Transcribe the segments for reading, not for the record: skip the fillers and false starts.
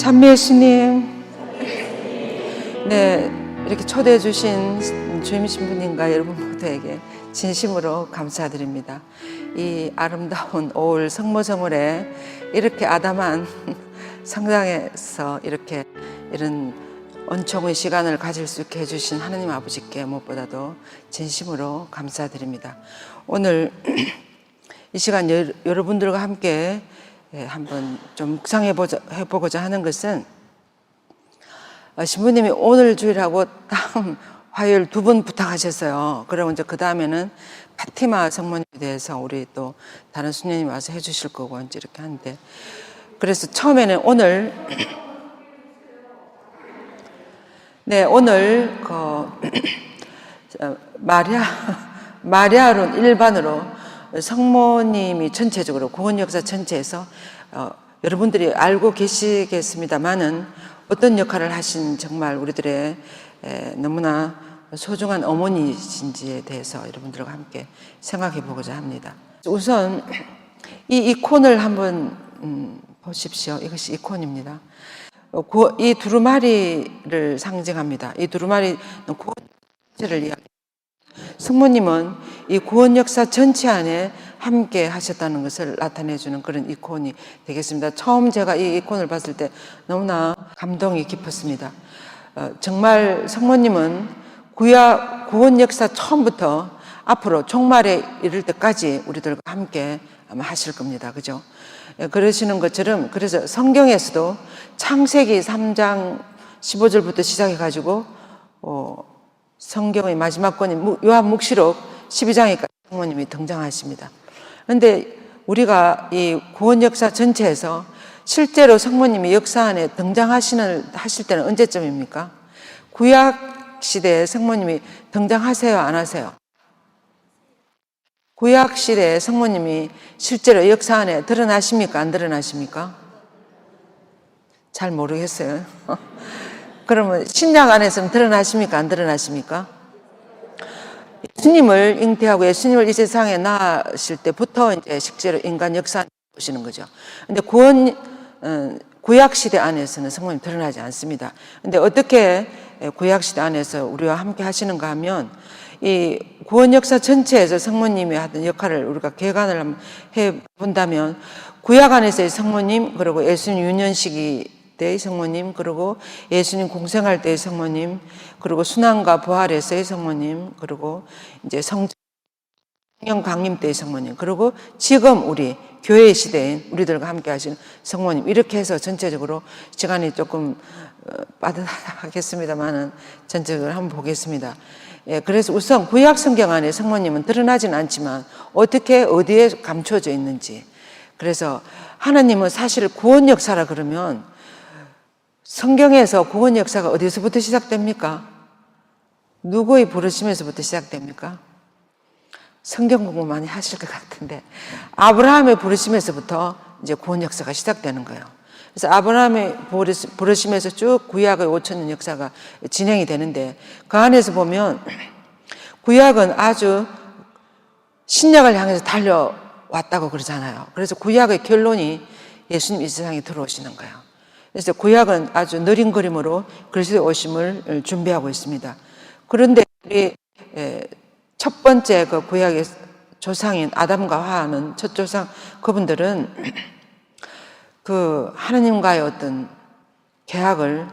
찬미 예수님, 네, 이렇게 초대해 주신 주임 신부님과 여러분 모두에게 진심으로 감사드립니다. 이 아름다운 5월 성모성월에 이렇게 아담한 성당에서 이렇게 이런 은총의 시간을 가질 수 있게 해주신 하나님 아버지께 무엇보다도 진심으로 감사드립니다. 오늘 이 시간 여러분들과 함께 한번 좀 묵상해보고자 하는 것은, 신부님이 오늘 주일하고 다음 화요일 두 번 부탁하셨어요. 그러고 이제 그 다음에는 파티마 성모님에 대해서 우리 또 다른 수녀님이 와서 해주실 거고 이제 이렇게 하는데, 그래서 처음에는 오늘 마리아론 일반으로 성모님이 전체적으로 구원 역사 전체에서 여러분들이 알고 계시겠습니다만은 어떤 역할을 하신 정말 우리들의 너무나 소중한 어머니이신지에 대해서 여러분들과 함께 생각해 보고자 합니다. 우선 이 이콘을 한번 보십시오. 이것이 이콘입니다. 이 두루마리를 상징합니다. 이 두루마리는 구원 전체를 이야기합니다. 성모님은 이 구원 역사 전체 안에 함께 하셨다는 것을 나타내주는 그런 이콘이 되겠습니다. 처음 제가 이 이콘을 봤을 때 너무나 감동이 깊었습니다. 정말 성모님은 구원 역사 처음부터 앞으로 종말에 이를 때까지 우리들과 함께 아마 하실 겁니다. 그죠? 그러시는 것처럼, 그래서 성경에서도 창세기 3장 15절부터 시작해가지고 성경의 마지막 권인 요한묵시록 12장에까지 성모님이 등장하십니다. 그런데 우리가 이 구원 역사 전체에서 실제로 성모님이 역사 안에 하실 때는 언제쯤입니까? 구약 시대에 성모님이 등장하세요, 안 하세요? 구약 시대에 성모님이 실제로 역사 안에 드러나십니까, 안 드러나십니까? 잘 모르겠어요. 그러면 신약 안에서는 드러나십니까, 안 드러나십니까? 예수님을 잉태하고 예수님을 이 세상에 낳으실 때부터 이제 실제로 인간 역사에 보시는 거죠. 근데 구약 시대 안에서는 성모님 드러나지 않습니다. 근데 어떻게 구약 시대 안에서 우리와 함께 하시는가 하면, 이 구원 역사 전체에서 성모님이 하던 역할을 우리가 개관을 한번 해 본다면, 구약 안에서의 성모님, 그리고 예수님 유년시기 때의 성모님, 그리고 예수님 공생할 때의 성모님, 그리고 순환과 부활에서의 성모님, 그리고 이제 성령 강림 때의 성모님, 그리고 지금 우리 교회 시대인 우리들과 함께 하시는 성모님, 이렇게 해서 전체적으로 시간이 조금 빠듯하겠습니다만은 전체적으로 한번 보겠습니다. 그래서 우선 구약 성경 안에 성모님은 드러나진 않지만 어떻게 어디에 감춰져 있는지, 그래서 하나님은 사실 구원 역사라 그러면 성경에서 구원 역사가 어디서부터 시작됩니까? 누구의 부르심에서부터 시작됩니까? 성경 공부 많이 하실 것 같은데, 아브라함의 부르심에서부터 이제 구원 역사가 시작되는 거예요. 그래서 아브라함의 부르심에서 쭉 구약의 5,000년 역사가 진행이 되는데, 그 안에서 보면 구약은 아주 신약을 향해서 달려왔다고 그러잖아요. 그래서 구약의 결론이 예수님 이 세상에 들어오시는 거예요. 그래서 구약은 아주 느린 그림으로 그리스도의 오심을 준비하고 있습니다. 그런데 우리 첫 번째 그 구약의 조상인 아담과 하와는 첫 조상, 그분들은 그 하나님과의 어떤 계약을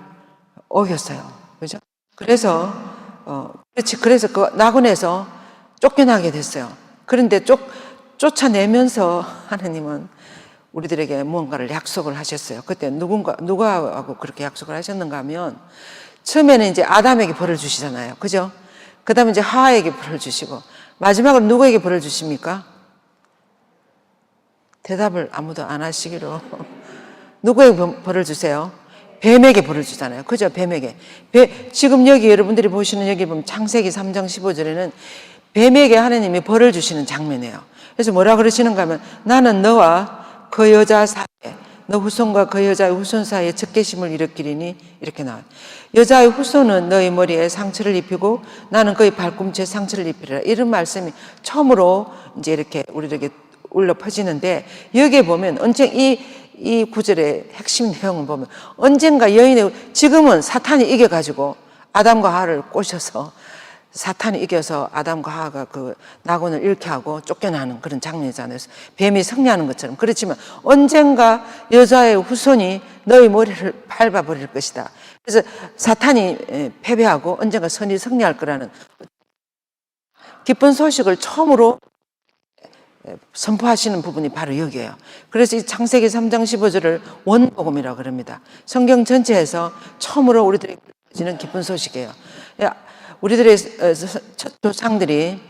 어겼어요. 그죠? 그래서 그 낙원에서 쫓겨나게 됐어요. 그런데 쫓아내면서 하나님은 우리들에게 무언가를 약속을 하셨어요. 그때 누구하고 그렇게 약속을 하셨는가 하면, 처음에는 이제 아담에게 벌을 주시잖아요. 그죠? 그 다음에 이제 하와에게 벌을 주시고, 마지막으로 누구에게 벌을 주십니까? 대답을 아무도 안 하시기로. 누구에게 벌을 주세요? 뱀에게 벌을 주잖아요. 그죠? 뱀에게. 지금 여기 여러분들이 보시는 여기 보면 창세기 3장 15절에는 뱀에게 하나님이 벌을 주시는 장면이에요. 그래서 뭐라 그러시는가 하면, 나는 너와 그 여자 사이에, 너 후손과 그 여자의 후손 사이에 적개심을 일으키리니, 이렇게 나와요. 여자의 후손은 너의 머리에 상처를 입히고 나는 그의 발꿈치에 상처를 입히리라. 이런 말씀이 처음으로 이제 이렇게 우리에게 울려 퍼지는데, 여기에 보면 언제 이 이 구절의 핵심 내용을 보면 언젠가 지금은 사탄이 이겨가지고 아담과 하와를 꼬셔서 사탄이 이겨서 아담과 하와가 그 낙원을 잃게 하고 쫓겨나는 그런 장면이잖아요. 뱀이 승리하는 것처럼. 그렇지만 언젠가 여자의 후손이 너희 머리를 밟아버릴 것이다. 그래서 사탄이 패배하고 언젠가 선이 승리할 거라는 기쁜 소식을 처음으로 선포하시는 부분이 바로 여기에요. 그래서 이 창세기 3장 15절을 원복음이라고 그럽니다. 성경 전체에서 처음으로 우리들에게 주는 기쁜 소식이에요. 우리들의 첫 조상들이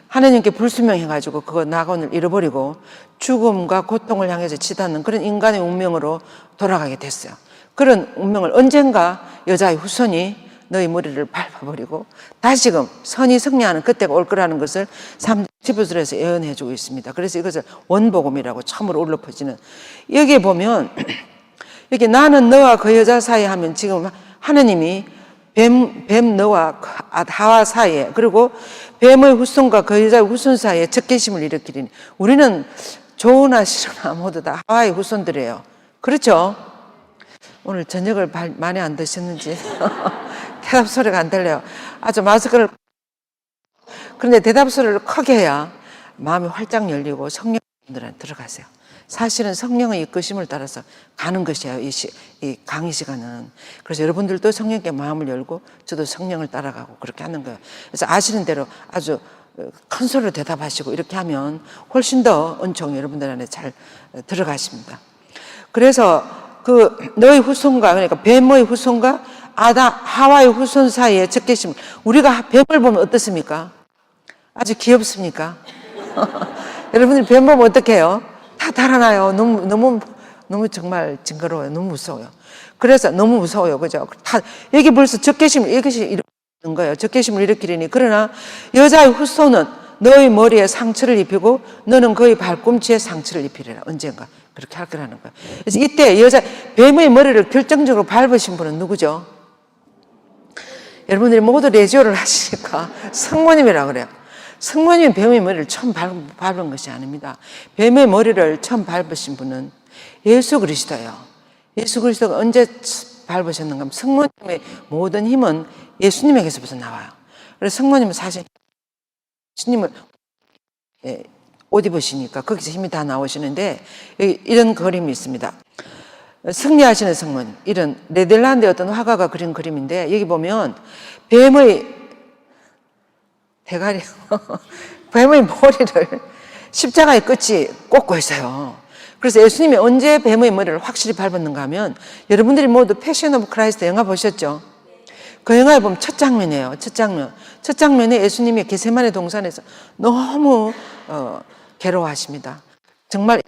하나님께 불순명해가지고 그거 낙원을 잃어버리고 죽음과 고통을 향해서 치닫는 그런 인간의 운명으로 돌아가게 됐어요. 그런 운명을 언젠가 여자의 후손이 너희 머리를 밟아버리고 다시금 선이 승리하는 그때가 올 거라는 것을 3장 15절에서 예언해 주고 있습니다. 그래서 이것을 원복음이라고 처음으로 울려 퍼지는, 여기에 보면 여기 나는 너와 그 여자 사이에 하면 지금 하나님이 뱀 너와 하와 사이에, 그리고 뱀의 후손과 그 여자의 후손 사이에 적개심을 일으키리니, 우리는 좋으나 싫으나 모두 다 하와의 후손들이에요. 그렇죠? 오늘 저녁을 많이 안 드셨는지 대답 소리가 안 들려요. 아주 마스크를, 그런데 대답 소리를 크게 해야 마음이 활짝 열리고 성령들한테 들어가세요. 사실은 성령의 이끄심을 따라서 가는 것이에요, 이 강의 시간은. 그래서 여러분들도 성령께 마음을 열고 저도 성령을 따라가고 그렇게 하는 거예요. 그래서 아시는 대로 아주 큰 소리로 대답하시고 이렇게 하면 훨씬 더 은총이 여러분들 안에 잘 들어가십니다. 그래서 그 너의 후손과, 그러니까 뱀의 후손과 하와의 후손 사이에 적개심을, 우리가 뱀을 보면 어떻습니까? 아주 귀엽습니까? 여러분들이 뱀 보면 어떻게 해요? 다 달아나요. 너무 정말 징그러워요. 너무 무서워요. 그래서 너무 무서워요. 그죠? 여기 벌써 적개심을, 이것이 일으키는 거예요. 적개심을 일으키려니. 그러나 여자의 후손은 너의 머리에 상처를 입히고 너는 그의 발꿈치에 상처를 입히리라. 언젠가 그렇게 할 거라는 거예요. 그래서 이때 뱀의 머리를 결정적으로 밟으신 분은 누구죠? 여러분들이 모두 레지오를 하시니까 성모님이라고 그래요. 성모님이 뱀의 머리를 처음 밟은 것이 아닙니다. 뱀의 머리를 처음 밟으신 분은 예수 그리스도예요. 예수 그리스도가 언제 밟으셨는가 하면 성모님의 모든 힘은 예수님에게서부터 나와요. 그래서 성모님은 사실 예수님을 옷 입으시니까 거기서 힘이 다 나오시는데, 이런 그림이 있습니다. 승리하시는 성모님, 이런 네덜란드의 어떤 화가가 그린 그림인데, 여기 보면 뱀의 대가리, 뱀의 머리를 십자가의 끝이 꽂고 있어요. 그래서 예수님이 언제 뱀의 머리를 확실히 밟았는가 하면, 여러분들이 모두 패션 오브 크라이스트 영화 보셨죠? 그 영화에 보면 첫 장면이에요. 첫 장면에 예수님이 겟세마네 동산에서 너무 괴로워하십니다. 정말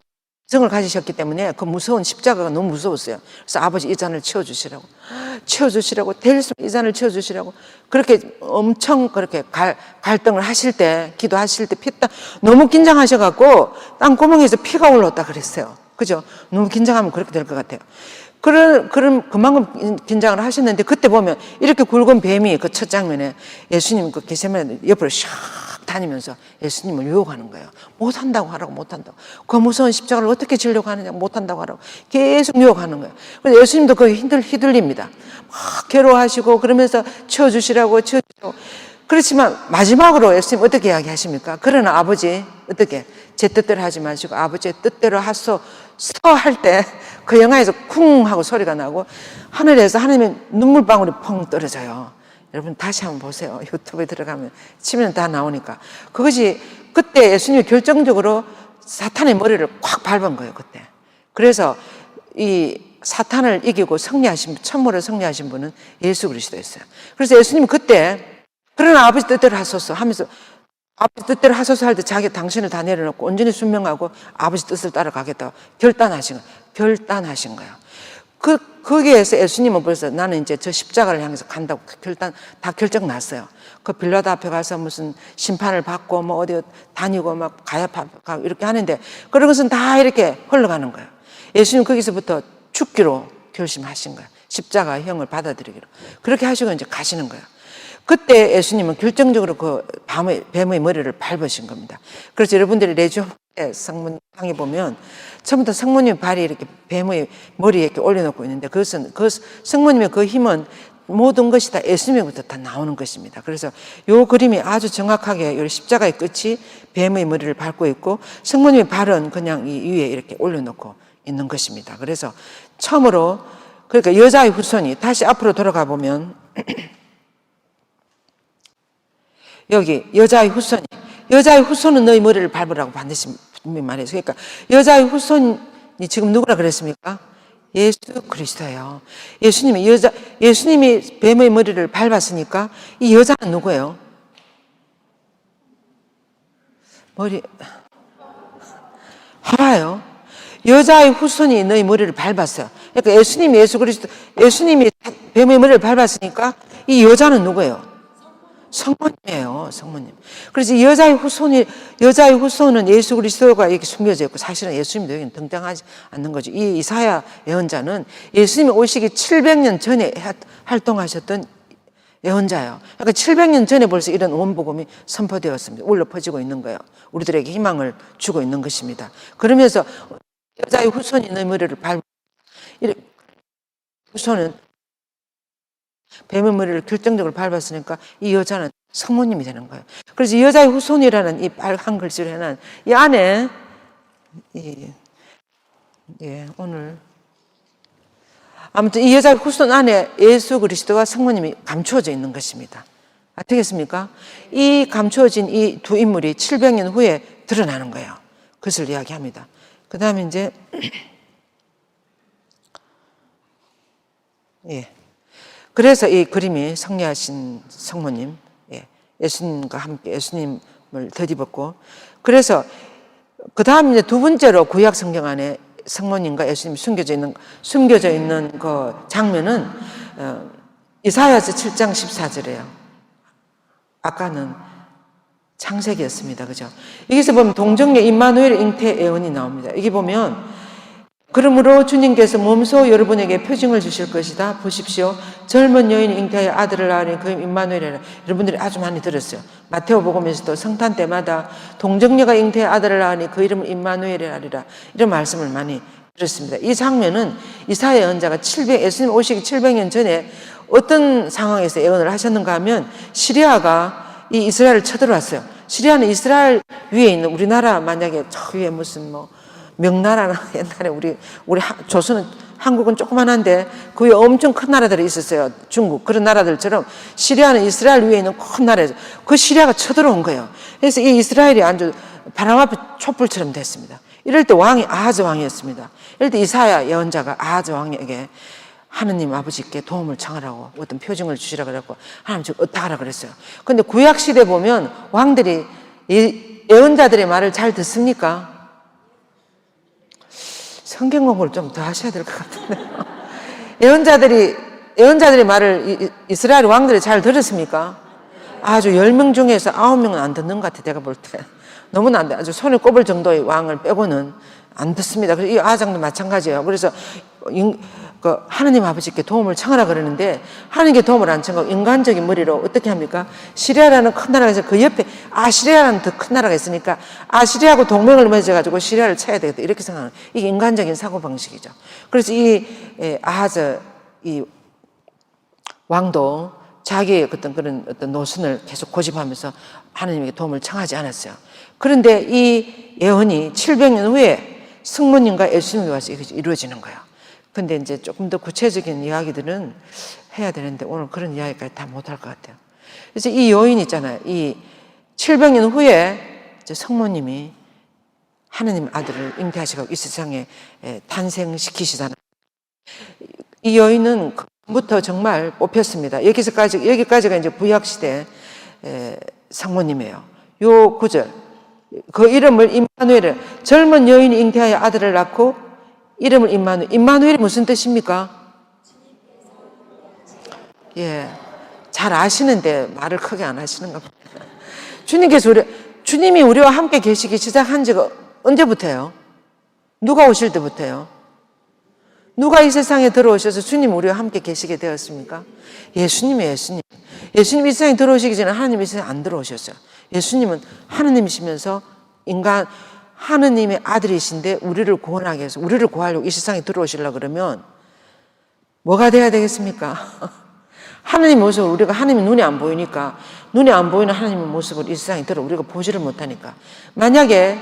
정을 가지셨기 때문에 그 무서운 십자가가 너무 무서웠어요. 그래서 아버지 이 잔을 치워주시라고 될 수 이 잔을 치워주시라고 그렇게 엄청 그렇게 갈등을 하실 때, 기도하실 때 너무 긴장하셔갖고 땅구멍에서 피가 올라왔다 그랬어요. 그죠? 너무 긴장하면 그렇게 될 것 같아요. 그만큼 긴장을 하셨는데, 그때 보면 이렇게 굵은 뱀이 그 첫 장면에 예수님 그 겟세마네 옆으로 샥 다니면서 예수님을 유혹하는 거예요. 못한다고 하라고, 못한다고. 그 무서운 십자가를 어떻게 지려고 하느냐, 못한다고 하라고. 계속 유혹하는 거예요. 그래서 예수님도 거기 휘둘립니다. 막 괴로워하시고 그러면서 치워주시라고. 그렇지만 마지막으로 예수님 어떻게 이야기하십니까? 그러나 아버지, 어떻게? 제 뜻대로 하지 마시고 아버지의 뜻대로 하소. 할 때 그 영화에서 쿵 하고 소리가 나고 하늘에서 하나님의 눈물방울이 펑 떨어져요. 여러분 다시 한번 보세요. 유튜브에 들어가면 치면 다 나오니까. 그것이 그때 예수님이 결정적으로 사탄의 머리를 콱 밟은 거예요, 그때. 그래서 이 사탄을 이기고 천모를 승리하신 분은 예수 그리스도였어요. 그래서 예수님이 그때 그러나 아버지 뜻대로 하소서 하면서, 아버지 뜻대로 하소서 할 때 당신을 다 내려놓고 온전히 순명하고 아버지 뜻을 따라가겠다고 결단하신 거예요. 거기에서 예수님은 벌써 나는 이제 저 십자가를 향해서 간다고 다 결정 났어요. 그 빌라도 앞에 가서 무슨 심판을 받고 뭐 어디 다니고 막 가야파 이렇게 하는데, 그런 것은 다 이렇게 흘러가는 거예요. 예수님 거기서부터 죽기로 결심하신 거예요. 십자가형을 받아들이기로. 그렇게 하시고 이제 가시는 거예요. 그때 예수님은 결정적으로 그 뱀의 머리를 밟으신 겁니다. 그래서 여러분들이 레지오 성문상에 보면 처음부터 성모님 발이 이렇게 뱀의 머리에 이렇게 올려놓고 있는데 그것은 성모님의 그 힘은 모든 것이 다 예수님부터 다 나오는 것입니다. 그래서 이 그림이 아주 정확하게 이 십자가의 끝이 뱀의 머리를 밟고 있고 성모님의 발은 그냥 이 위에 이렇게 올려놓고 있는 것입니다. 그래서 처음으로 그러니까 여자의 후손이 다시 앞으로 돌아가 보면 여기 여자의 후손은 너희 머리를 밟으라고 반드시 말해서 그러니까 여자의 후손이 지금 누구라 그랬습니까? 예수 그리스도예요. 예수님이 뱀의 머리를 밟았으니까 이 여자는 누구예요? 하와요. 여자의 후손이 너희 머리를 밟았어요. 그러니까 예수님이 뱀의 머리를 밟았으니까 이 여자는 누구예요? 성모님이에요, 성모님. 그래서 여자의 후손은 예수 그리스도가 이렇게 숨겨져 있고 사실은 예수님도 여기는 등장하지 않는 거죠. 이 이사야 예언자는 예수님이 오시기 700년 전에 활동하셨던 예언자예요. 그러니까 700년 전에 벌써 이런 원복음이 선포되었습니다. 울려 퍼지고 있는 거예요. 우리들에게 희망을 주고 있는 것입니다. 그러면서 여자의 후손이 너희 머리를 밟고 후손은 뱀의 머리를 결정적으로 밟았으니까 이 여자는 성모님이 되는 거예요. 그래서 이 여자의 후손이라는 이 빨간 글씨로 해놓은 이 안에 오늘 아무튼 이 여자의 후손 안에 예수 그리스도와 성모님이 감추어져 있는 것입니다. 되겠습니까? 이 감추어진 이 두 인물이 700년 후에 드러나는 거예요. 그것을 이야기합니다. 그 다음에 이제 그래서 이 그림이 성례하신 성모님, 예수님과 함께 예수님을 덧입었고, 그래서 그 다음 이제 두 번째로 구약 성경 안에 성모님과 예수님이 숨겨져 있는 그 장면은 이사야서 7장 14절이에요. 아까는 창세기였습니다. 그죠? 여기서 보면 동정녀 임마누엘 잉태 예언이 나옵니다. 여기 보면 그러므로 주님께서 몸소 여러분에게 표징을 주실 것이다. 보십시오. 젊은 여인이 잉태하여 아들을 낳으니 그 임마누엘이라. 여러분들이 아주 많이 들었어요. 마태오복음에서도 성탄 때마다 동정녀가 잉태하여 아들을 낳으니 그 이름은 임마누엘이라. 이런 말씀을 많이 들었습니다. 이 장면은 이사야 예언자가 예수님 오시기 700년 전에 어떤 상황에서 예언을 하셨는가 하면 시리아가 이 이스라엘을 쳐들어왔어요. 시리아는 이스라엘 위에 있는 우리나라 만약에 저 위에 무슨 명나라나 옛날에 우리 조선은 한국은 조그만한데 그 위에 엄청 큰 나라들이 있었어요. 중국 그런 나라들처럼 시리아는 이스라엘 위에 있는 큰 나라에서 그 시리아가 쳐들어온 거예요. 그래서 이 이스라엘이 아주 바람 앞에 촛불처럼 됐습니다. 이럴 때 왕이 아하즈 왕이었습니다. 이럴 때 이사야 예언자가 아하즈 왕에게 하느님 아버지께 도움을 청하라고 어떤 표징을 주시라 그랬고 하나님 좀 어떡하라 그랬어요. 근데 구약 시대 보면 왕들이 예언자들의 말을 잘 듣습니까? 성경 공부를 좀 더 하셔야 될 것 같은데요. 예언자들의 말을 이스라엘 왕들이 잘 들었습니까? 아주 10명 중에서 9명은 안 듣는 것 같아요. 내가 볼 때. 너무나 안 돼. 아주 손을 꼽을 정도의 왕을 빼고는 안 듣습니다. 그래서 이 아장도 마찬가지예요. 그래서 하느님 아버지께 도움을 청하라 그러는데 하느님께 도움을 안 청하고 인간적인 머리로 어떻게 합니까? 시리아라는 큰 나라가 있어서 그 옆에 아시리아라는 더 큰 나라가 있으니까 아시리아하고 동맹을 맺어가지고 시리아를 쳐야 되겠다 이렇게 생각하는 이게 인간적인 사고방식이죠. 그래서 이 아하즈 이 왕도 자기의 그런 노선을 계속 고집하면서 하느님에게 도움을 청하지 않았어요. 그런데 이 예언이 700년 후에 성모님과 예수님이 와서 이루어지는 거예요. 근데 이제 조금 더 구체적인 이야기들은 해야 되는데 오늘 그런 이야기까지 다 못할 것 같아요. 그래서 이 여인 있잖아요. 이 700년 후에 성모님이 하느님 아들을 잉태하시고 이 세상에 탄생시키시잖아요. 이 여인은 부터 정말 뽑혔습니다. 여기까지가 이제 구약시대 성모님이에요. 요 구절. 그 이름을 임마누엘, 젊은 여인이 잉태하여 아들을 낳고 이름을 임마누엘. 임마누엘이 무슨 뜻입니까? 잘 아시는데 말을 크게 안 하시는가 봅니다. 주님이 우리와 함께 계시기 시작한 지가 언제부터예요? 누가 오실 때부터예요? 누가 이 세상에 들어오셔서 주님 우리와 함께 계시게 되었습니까? 예수님이에요, 예수님. 예수님이 이 세상에 들어오시기 전에 하나님이 이 세상에 안 들어오셨어요. 예수님은 하나님이시면서 하느님의 아들이신데 우리를 구원하기 위해서, 우리를 구하려고 이 세상에 들어오시려고 그러면 뭐가 돼야 되겠습니까? 하느님 모습을 우리가, 하느님 눈이 안 보이니까, 눈이 안 보이는 하느님의 모습을 이 세상에 들어 우리가 보지를 못하니까, 만약에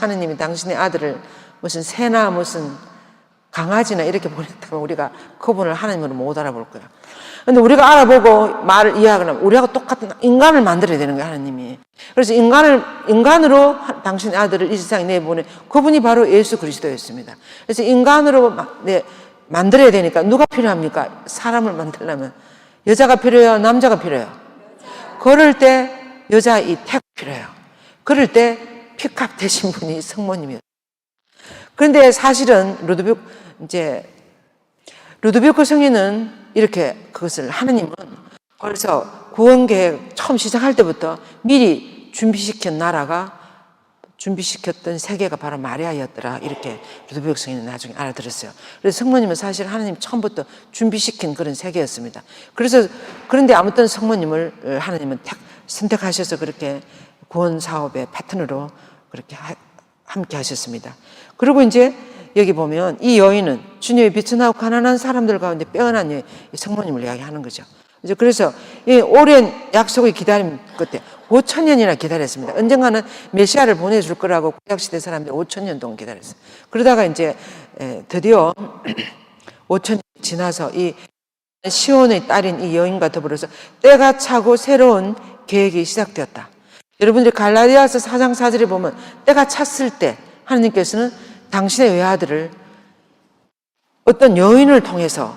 하느님이 당신의 아들을 무슨 새나 무슨 강아지나 이렇게 보냈다면 우리가 그분을 하나님으로 못 알아볼 거야. 근데 우리가 알아보고 말을 이해하거나 우리하고 똑같은 인간을 만들어야 되는 거야, 하나님이. 그래서 인간으로 당신의 아들을 이 세상에 내보내, 그분이 바로 예수 그리스도였습니다. 그래서 인간으로 만들어야 되니까 누가 필요합니까? 사람을 만들려면 여자가 필요해요, 남자가 필요해요. 그럴 때 여자 이 태가 필요해요. 그럴 때 픽업 되신 분이 성모님이었어요. 그런데 사실은 루드비크 성인은 이렇게 그것을, 하느님은 벌써 구원 계획 처음 시작할 때부터 미리 준비시켰던 세계가 바로 마리아였더라, 이렇게 루드비크 성인은 나중에 알아들었어요. 그래서 성모님은 사실 하느님 처음부터 준비시킨 그런 세계였습니다. 그런데 아무튼 성모님을 하느님은 선택하셔서 그렇게 구원 사업의 파트너로 그렇게 함께 하셨습니다. 그리고 이제 여기 보면 이 여인은 주님의 빛을 나고 가난한 사람들 가운데 빼어난 여인, 성모님을 이야기하는 거죠. 그래서 이 오랜 약속의 기다림 끝에 5,000년이나 기다렸습니다. 언젠가는 메시아를 보내줄 거라고 구약시대 사람들이 5,000년 동안 기다렸어요. 그러다가 이제 드디어 5,000년 지나서 이 시온의 딸인 이 여인과 더불어서 때가 차고 새로운 계획이 시작되었다. 여러분들이 갈라디아서 4장 4절에 보면 때가 찼을 때 하나님께서는 당신의 외아들을 어떤 여인을 통해서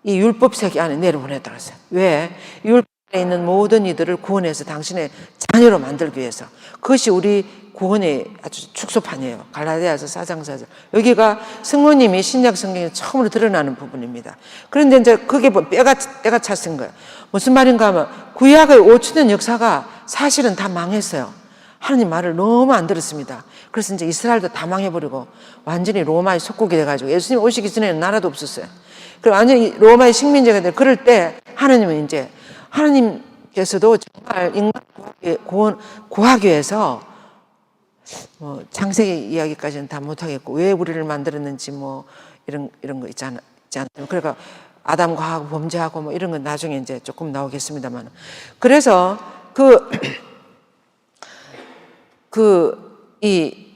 이 율법 세계 안에 내려보냈다고 했어요. 왜? 율법에 있는 모든 이들을 구원해서 당신의 자녀로 만들기 위해서. 그것이 우리 구원의 아주 축소판이에요. 갈라디아서 4장 4절. 여기가 성모님이 신약 성경에 처음으로 드러나는 부분입니다. 그런데 이제 그게 때가 찼은 거예요. 무슨 말인가 하면 구약의 5,000년 역사가 사실은 다 망했어요. 하나님 말을 너무 안 들었습니다. 그래서 이제 이스라엘도 다 망해버리고 완전히 로마의 속국이 돼가지고 예수님 오시기 전에는 나라도 없었어요. 그리고 완전히 로마의 식민지가 돼. 그럴 때 하나님은 이제, 하나님께서도 정말 인간 구하기 위해서 창세기 이야기까지는 다 못하겠고 왜 우리를 만들었는지 이런 거 있지 않아요. 그러니까 아담과 하고 범죄하고 이런 건 나중에 이제 조금 나오겠습니다만. 그래서 이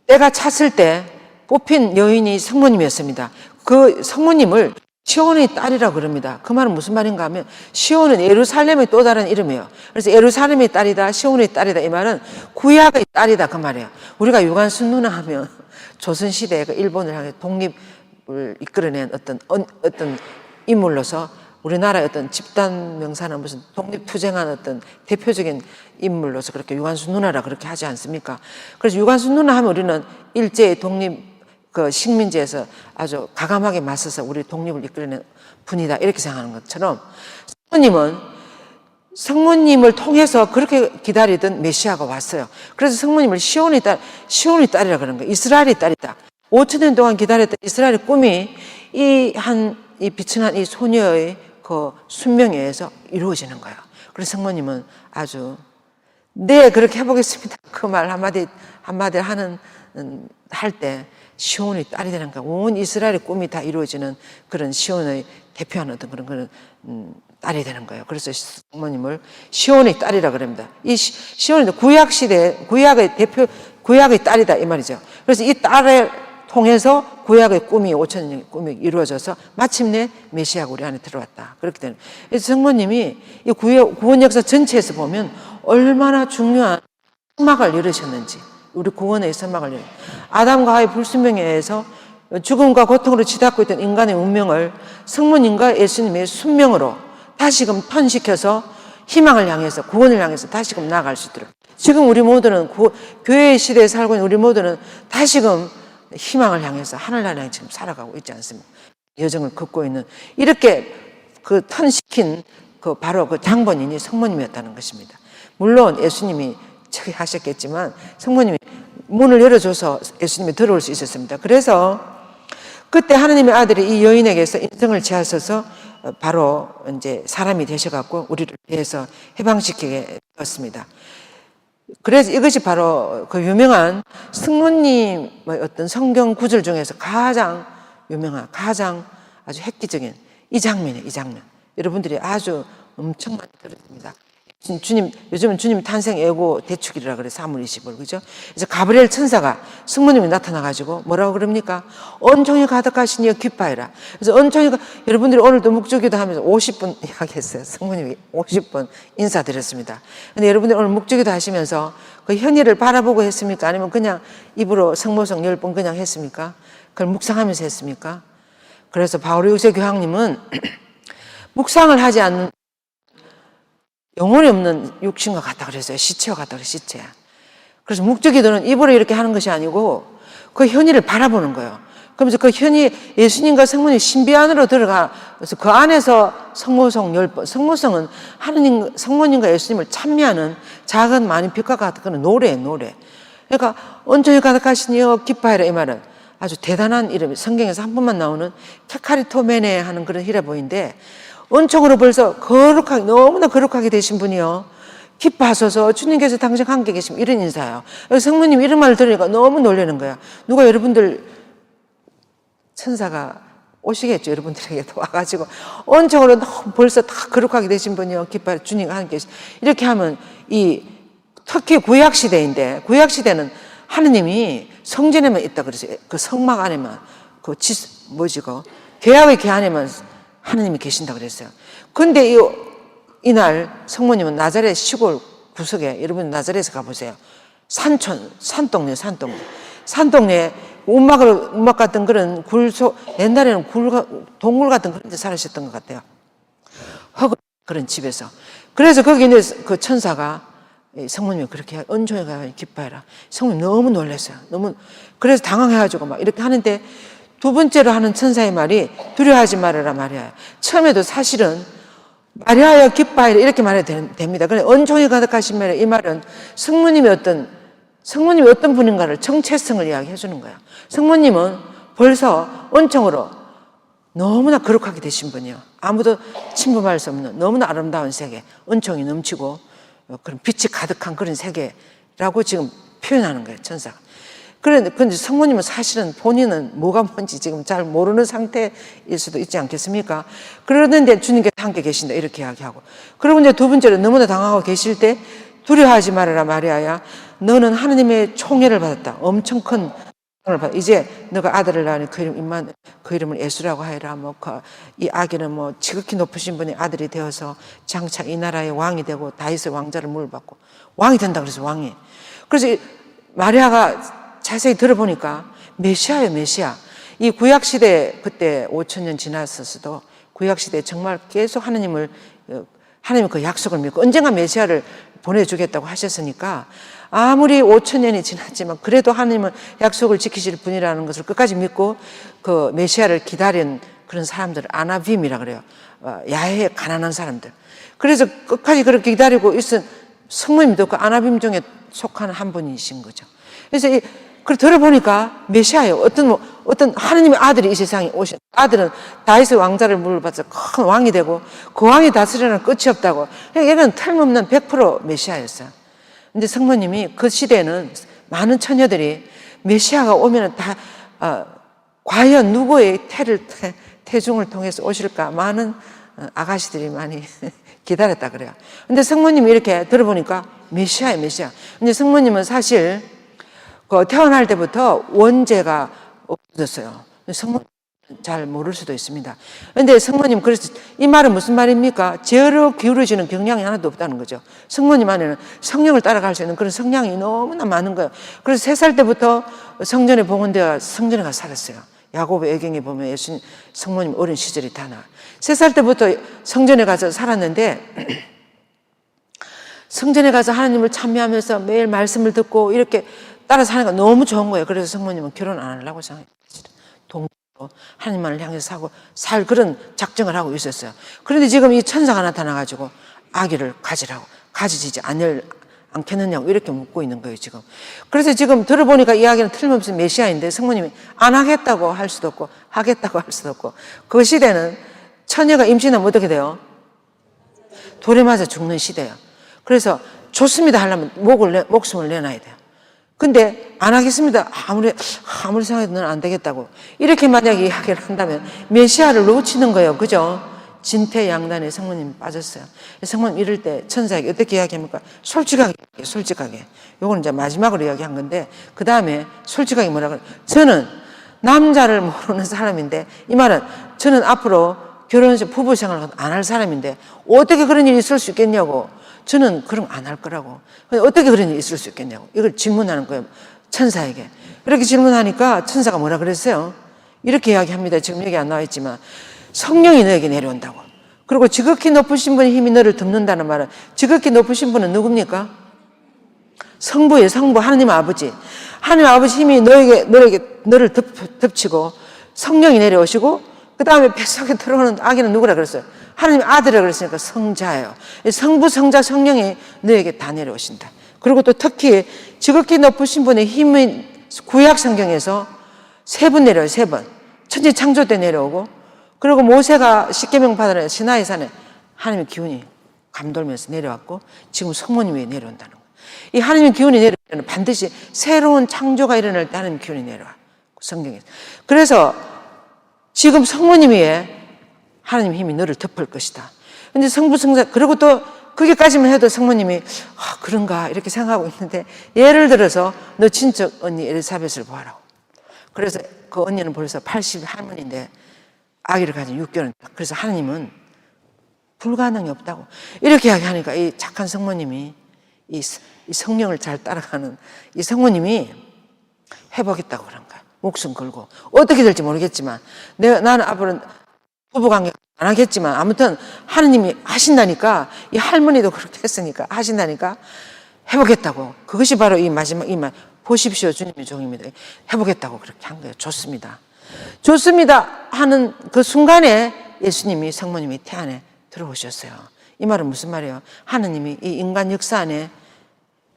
때가 찼을 때 뽑힌 여인이 성모님이었습니다. 그 성모님을 시온의 딸이라고 그럽니다. 그 말은 무슨 말인가 하면 시온은 예루살렘의 또 다른 이름이에요. 그래서 예루살렘의 딸이다, 시온의 딸이다, 이 말은 구약의 딸이다, 그 말이에요. 우리가 유관순누나 하면 조선시대에 일본을 향해 독립을 이끌어낸 어떤 인물로서 우리나라의 어떤 집단 명사나 무슨 독립투쟁한 어떤 대표적인 인물로서 그렇게 유관순 누나라 그렇게 하지 않습니까? 그래서 유관순 누나 하면 우리는 일제의 독립 식민지에서 아주 가감하게 맞서서 우리 독립을 이끌어낸 분이다, 이렇게 생각하는 것처럼 성모님을 통해서 그렇게 기다리던 메시아가 왔어요. 그래서 성모님을 시온의 딸이라 그러는 거예요. 이스라엘의 딸이다. 5,000년 동안 기다렸던 이스라엘의 꿈이 이 빛이 난 이 소녀의 그 순명에 의해서 이루어지는 거예요. 그래서 성모님은 아주 네, 그렇게 해보겠습니다, 그 말 한마디 할 때 시온의 딸이 되는 거야. 온 이스라엘의 꿈이 다 이루어지는 그런 시온의 대표하는 어떤 그런 딸이 되는 거예요. 그래서 성모님을 시온의 딸이라 그럽니다. 이 시온은 구약 시대 구약의 딸이다, 이 말이죠. 그래서 이 딸을 통해서 구약의 꿈이 5,000년의 꿈이 이루어져서 마침내 메시아가 우리 안에 들어왔다, 그렇게 되는. 그래서 성모님이 이 구원 역사 전체에서 보면 얼마나 중요한 선막을 열으셨는지, 우리 구원의 선막을 열으셨는지, 아담과 하와의 불순명에 의해서 죽음과 고통으로 치닫고 있던 인간의 운명을 성모님과 예수님의 순명으로 다시금 턴시켜서 희망을 향해서, 구원을 향해서 다시금 나아갈 수 있도록, 지금 우리 모두는 교회의 시대에 살고 있는 우리 모두는 다시금 희망을 향해서 하늘나라를 향해 지금 살아가고 있지 않습니까? 여정을 걷고 있는, 이렇게 턴시킨 바로 그 장본인이 성모님이었다는 것입니다. 물론 예수님이 저기 하셨겠지만 성모님이 문을 열어줘서 예수님이 들어올 수 있었습니다. 그래서 그때 하나님의 아들이 이 여인에게서 인성을 취하셔서 바로 이제 사람이 되셔갖고 우리를 위해서 해방시키게 되었습니다. 그래서 이것이 바로 그 유명한 승무님의 어떤 성경 구절 중에서 가장 유명한, 가장 아주 획기적인 이 장면이에요, 이 장면. 여러분들이 아주 엄청 많이 들으십니다. 주님, 요즘은 주님 탄생 예고 대축일이라 그래, 3월 20일, 그죠? 그래서 가브리엘 천사가 승무님이 나타나가지고 뭐라고 그럽니까? 은총이 가득하시니 기뻐해라. 그래서 은총이가, 여러분들이 오늘도 묵주기도 하면서 50분 이야기했어요. 승무님이 50분 인사드렸습니다. 근데 여러분들이 오늘 묵주기도 하시면서 그 현이를 바라보고 했습니까? 아니면 그냥 입으로 성모성 10번 그냥 했습니까? 그걸 묵상하면서 했습니까? 그래서 바오로 6세 교황님은 묵상을 하지 않는 영혼이 없는 육신과 같다 그랬어요. 시체와 같다 그랬어요. 시체. 그래서 묵주기도는 입으로 이렇게 하는 것이 아니고 그 현이를 바라보는 거예요. 그러면서 그 현이 예수님과 성모님 신비 안으로 들어가서 그 안에서 성모성 10번. 성모성은 하느님, 성모님과 예수님을 찬미하는 작은 많은 빛과 같은 노래예요, 노래. 그러니까 온전히 가득하시니여 기뻐해라 이 말은 아주 대단한 이름이 성경에서 한 번만 나오는 케카리토메네 하는 그런 히라보인데 은총으로 벌써 거룩하게, 너무나 거룩하게 되신 분이요. 기뻐하소서 주님께서 당신 함께 계시면 이런 인사예요. 성모님 이런 말을 들으니까 너무 놀라는 거야. 누가 여러분들 천사가 오시겠죠. 여러분들에게도 와가지고 은총으로 너무 벌써 다 거룩하게 되신 분이요. 기뻐 주님과 함께 계시. 이렇게 하면 이 특히 구약시대인데 구약시대는 하느님이 성전에만 있다 그랬어요. 그 성막 안에만 계약의 궤 안에만 하느님이 계신다 그랬어요. 근데 이날 성모님은 나자렛 시골 구석에, 여러분 나자렛에 가보세요. 산동네. 산동네에 움막 같은 그런 옛날에는 동굴 같은 그런 데 살으셨던 것 같아요. 허그 그런 집에서. 그래서 거기 있는 그 천사가 성모님이 그렇게 은총에 기뻐해라. 성모님 너무 놀랐어요. 그래서 당황해가지고 막 이렇게 하는데 두 번째로 하는 천사의 말이 두려워하지 말아라 마리아야. 처음에도 사실은 마리아야 기뻐하라 이렇게 말해도 됩니다. 그런데 은총이 가득하신 마리아 이 말은 성모님이 어떤 분인가를 정체성을 이야기해 주는 거야. 성모님은 벌써 은총으로 너무나 거룩하게 되신 분이요. 아무도 침범할 수 없는 너무나 아름다운 세계, 은총이 넘치고 그런 빛이 가득한 그런 세계라고 지금 표현하는 거예요, 천사가. 그런데 성모님은 사실은 본인은 뭐가 뭔지 지금 잘 모르는 상태일 수도 있지 않겠습니까? 그러는데 주님께서 함께 계신다 이렇게 이야기하고. 그리고 이제 두 번째로 너무나 당하고 계실 때 두려워하지 말아라 마리아야. 너는 하느님의 총애를 받았다. 엄청 큰 총애를 받았다. 이제 너가 아들을 낳으니 그 이름을 예수라고 하여라. 이 아기는 지극히 높으신 분의 아들이 되어서 장차 이 나라의 왕이 되고 다윗의 왕자를 물받고 왕이 된다 그래서 왕이. 그래서 마리아가 자세히 들어보니까 메시아예요, 메시아. 이 구약시대 그때 5,000년 지났었어도 구약시대에 정말 계속 하나님이 그 약속을 믿고 언젠가 메시아를 보내주겠다고 하셨으니까 아무리 5,000년이 지났지만 그래도 하나님은 약속을 지키실 분이라는 것을 끝까지 믿고 그 메시아를 기다린 그런 사람들을 아나빔이라 그래요. 야외에 가난한 사람들. 그래서 끝까지 그렇게 기다리고 있은 성모님도 그 아나빔 중에 속한 한 분이신 거죠. 그래서 그걸 들어보니까 메시아예요. 어떤 하느님의 아들이 이 세상에 오신 아들은 다윗의 왕자를 물받아서 큰 왕이 되고 그 왕이 다스리는 끝이 없다고. 얘는 틀림없는 100% 메시아였어요. 근데 성모님이 그 시대에는 많은 처녀들이 메시아가 오면은 다 과연 누구의 태중을 통해서 오실까 많은 아가씨들이 많이 기다렸다 그래요. 근데 성모님이 이렇게 들어보니까 메시아예요, 메시아. 근데 성모님은 사실 태어날 때부터 원죄가 없어졌어요. 성모님 잘 모를 수도 있습니다. 그런데 성모님 그래서 이 말은 무슨 말입니까? 죄로 기울어지는 경향이 하나도 없다는 거죠. 성모님 안에는 성령을 따라갈 수 있는 그런 성향이 너무나 많은 거예요. 그래서 3살 때부터 성전에 봉헌되어 성전에 가서 살았어요. 야고보 애경에 보면 예수님 성모님 어린 시절이 다 나와요. 3살 때부터 성전에 가서 살았는데 성전에 가서 하나님을 참여하면서 매일 말씀을 듣고 이렇게 따라 사는 거 너무 좋은 거예요. 그래서 성모님은 결혼 안 하려고 생각했어요. 동으로 하나님만을 향해서 살 그런 작정을 하고 있었어요. 그런데 지금 이 천사가 나타나가지고 아기를 가지지 않겠느냐고 이렇게 묻고 있는 거예요, 지금. 그래서 지금 들어보니까 이야기는 틀림없이 메시아인데 성모님이 안 하겠다고 할 수도 없고 하겠다고 할 수도 없고 그 시대는 처녀가 임신하면 어떻게 돼요? 돌에 맞아 죽는 시대예요. 그래서 좋습니다 하려면 목숨을 내놔야 돼요. 근데 안 하겠습니다. 아무리 생각해도 너는 안 되겠다고. 이렇게 만약에 이야기를 한다면 메시아를 놓치는 거예요. 그죠? 진퇴양난의 성모님이 빠졌어요. 성모님 이럴 때 천사에게 어떻게 이야기합니까? 솔직하게. 요거는 이제 마지막으로 이야기한 건데, 그 다음에 솔직하게 뭐라고 그래요? 저는 남자를 모르는 사람인데, 이 말은 저는 앞으로 결혼해서 부부 생활을 안 할 사람인데 어떻게 그런 일이 있을 수 있겠냐고. 저는 그런 거 안 할 거라고. 어떻게 그런 일이 있을 수 있겠냐고. 이걸 질문하는 거예요. 천사에게. 이렇게 질문하니까 천사가 뭐라 그랬어요? 이렇게 이야기합니다. 지금 여기 안 나와 있지만 성령이 너에게 내려온다고. 그리고 지극히 높으신 분의 힘이 너를 덮는다는 말은, 지극히 높으신 분은 누굽니까? 성부예요. 성부. 하나님 아버지. 하나님 아버지 힘이 너를 덮치고 성령이 내려오시고, 그 다음에 뱃속에 들어오는 아기는 누구라 그랬어요? 하나님 아들이라 그랬으니까 성자예요. 성부, 성자, 성령이 너에게 다 내려오신다. 그리고 또 특히 지극히 높으신 분의 힘이 구약 성경에서 3번 내려요. 3번. 천지 창조 때 내려오고, 그리고 모세가 십계명 받으러 시나이 산에 하나님의 기운이 감돌면서 내려왔고, 지금 성모님이 내려온다는 거예요. 이 하나님의 기운이 내려오면 반드시 새로운 창조가 일어날 때 하나님의 기운이 내려와. 성경에서. 그래서 지금 성모님 위에 하나님 힘이 너를 덮을 것이다. 근데 성부, 성자, 그리고 또 그게까지만 해도 성모님이 그런가 이렇게 생각하고 있는데, 예를 들어서 너 친척 언니 엘리사벳을 보아라고. 그래서 그 언니는 벌써 80 할머니인데 아기를 가진 6개월. 그래서 하나님은 불가능이 없다고 이렇게 이야기하니까 이 착한 성모님이, 이 성령을 잘 따라가는 이 성모님이 해보겠다고 그런 거야. 목숨 걸고. 어떻게 될지 모르겠지만, 나는 앞으로 부부관계 안 하겠지만, 아무튼 하느님이 하신다니까, 이 할머니도 그렇게 했으니까 하신다니까 해보겠다고. 그것이 바로 이 마지막 이 말, 보십시오 주님의 종입니다. 해보겠다고 그렇게 한 거예요. 좋습니다. 좋습니다 하는 그 순간에 예수님이 성모님이 태 안에 들어오셨어요. 이 말은 무슨 말이에요? 하느님이 이 인간 역사 안에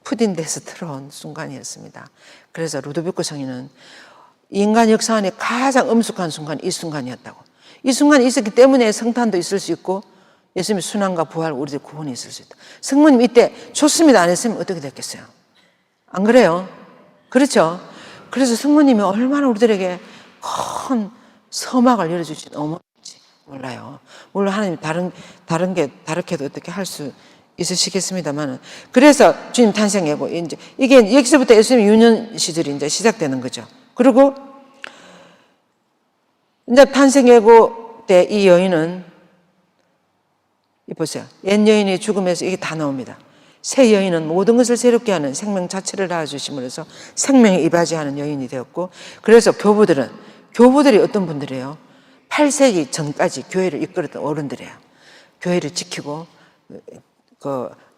푸딘돼서 들어온 순간이었습니다. 그래서 루도비코 성인은 인간 역사 안에 가장 엄숙한 순간이 이 순간이었다고. 이 순간이 있었기 때문에 성탄도 있을 수 있고 예수님의 순환과 부활, 우리들 구원이 있을 수 있다. 성모님 이때 좋습니다 안 했으면 어떻게 됐겠어요? 안 그래요? 그렇죠? 그래서 성모님이 얼마나 우리들에게 큰 서막을 열어주신 어머니인지 몰라요. 물론 하나님 다르게도 어떻게 할 수 있으시겠습니다만은. 그래서 주님 탄생 예고, 이제 이게 여기서부터 예수님 유년 시절이 이제 시작되는 거죠. 그리고 이제 탄생 예고 때 이 여인은, 보세요. 옛 여인의 죽음에서 이게 다 나옵니다. 새 여인은 모든 것을 새롭게 하는 생명 자체를 낳아주심으로써 생명에 이바지하는 여인이 되었고, 그래서 교부들이 어떤 분들이에요? 8세기 전까지 교회를 이끌었던 어른들이에요. 교회를 지키고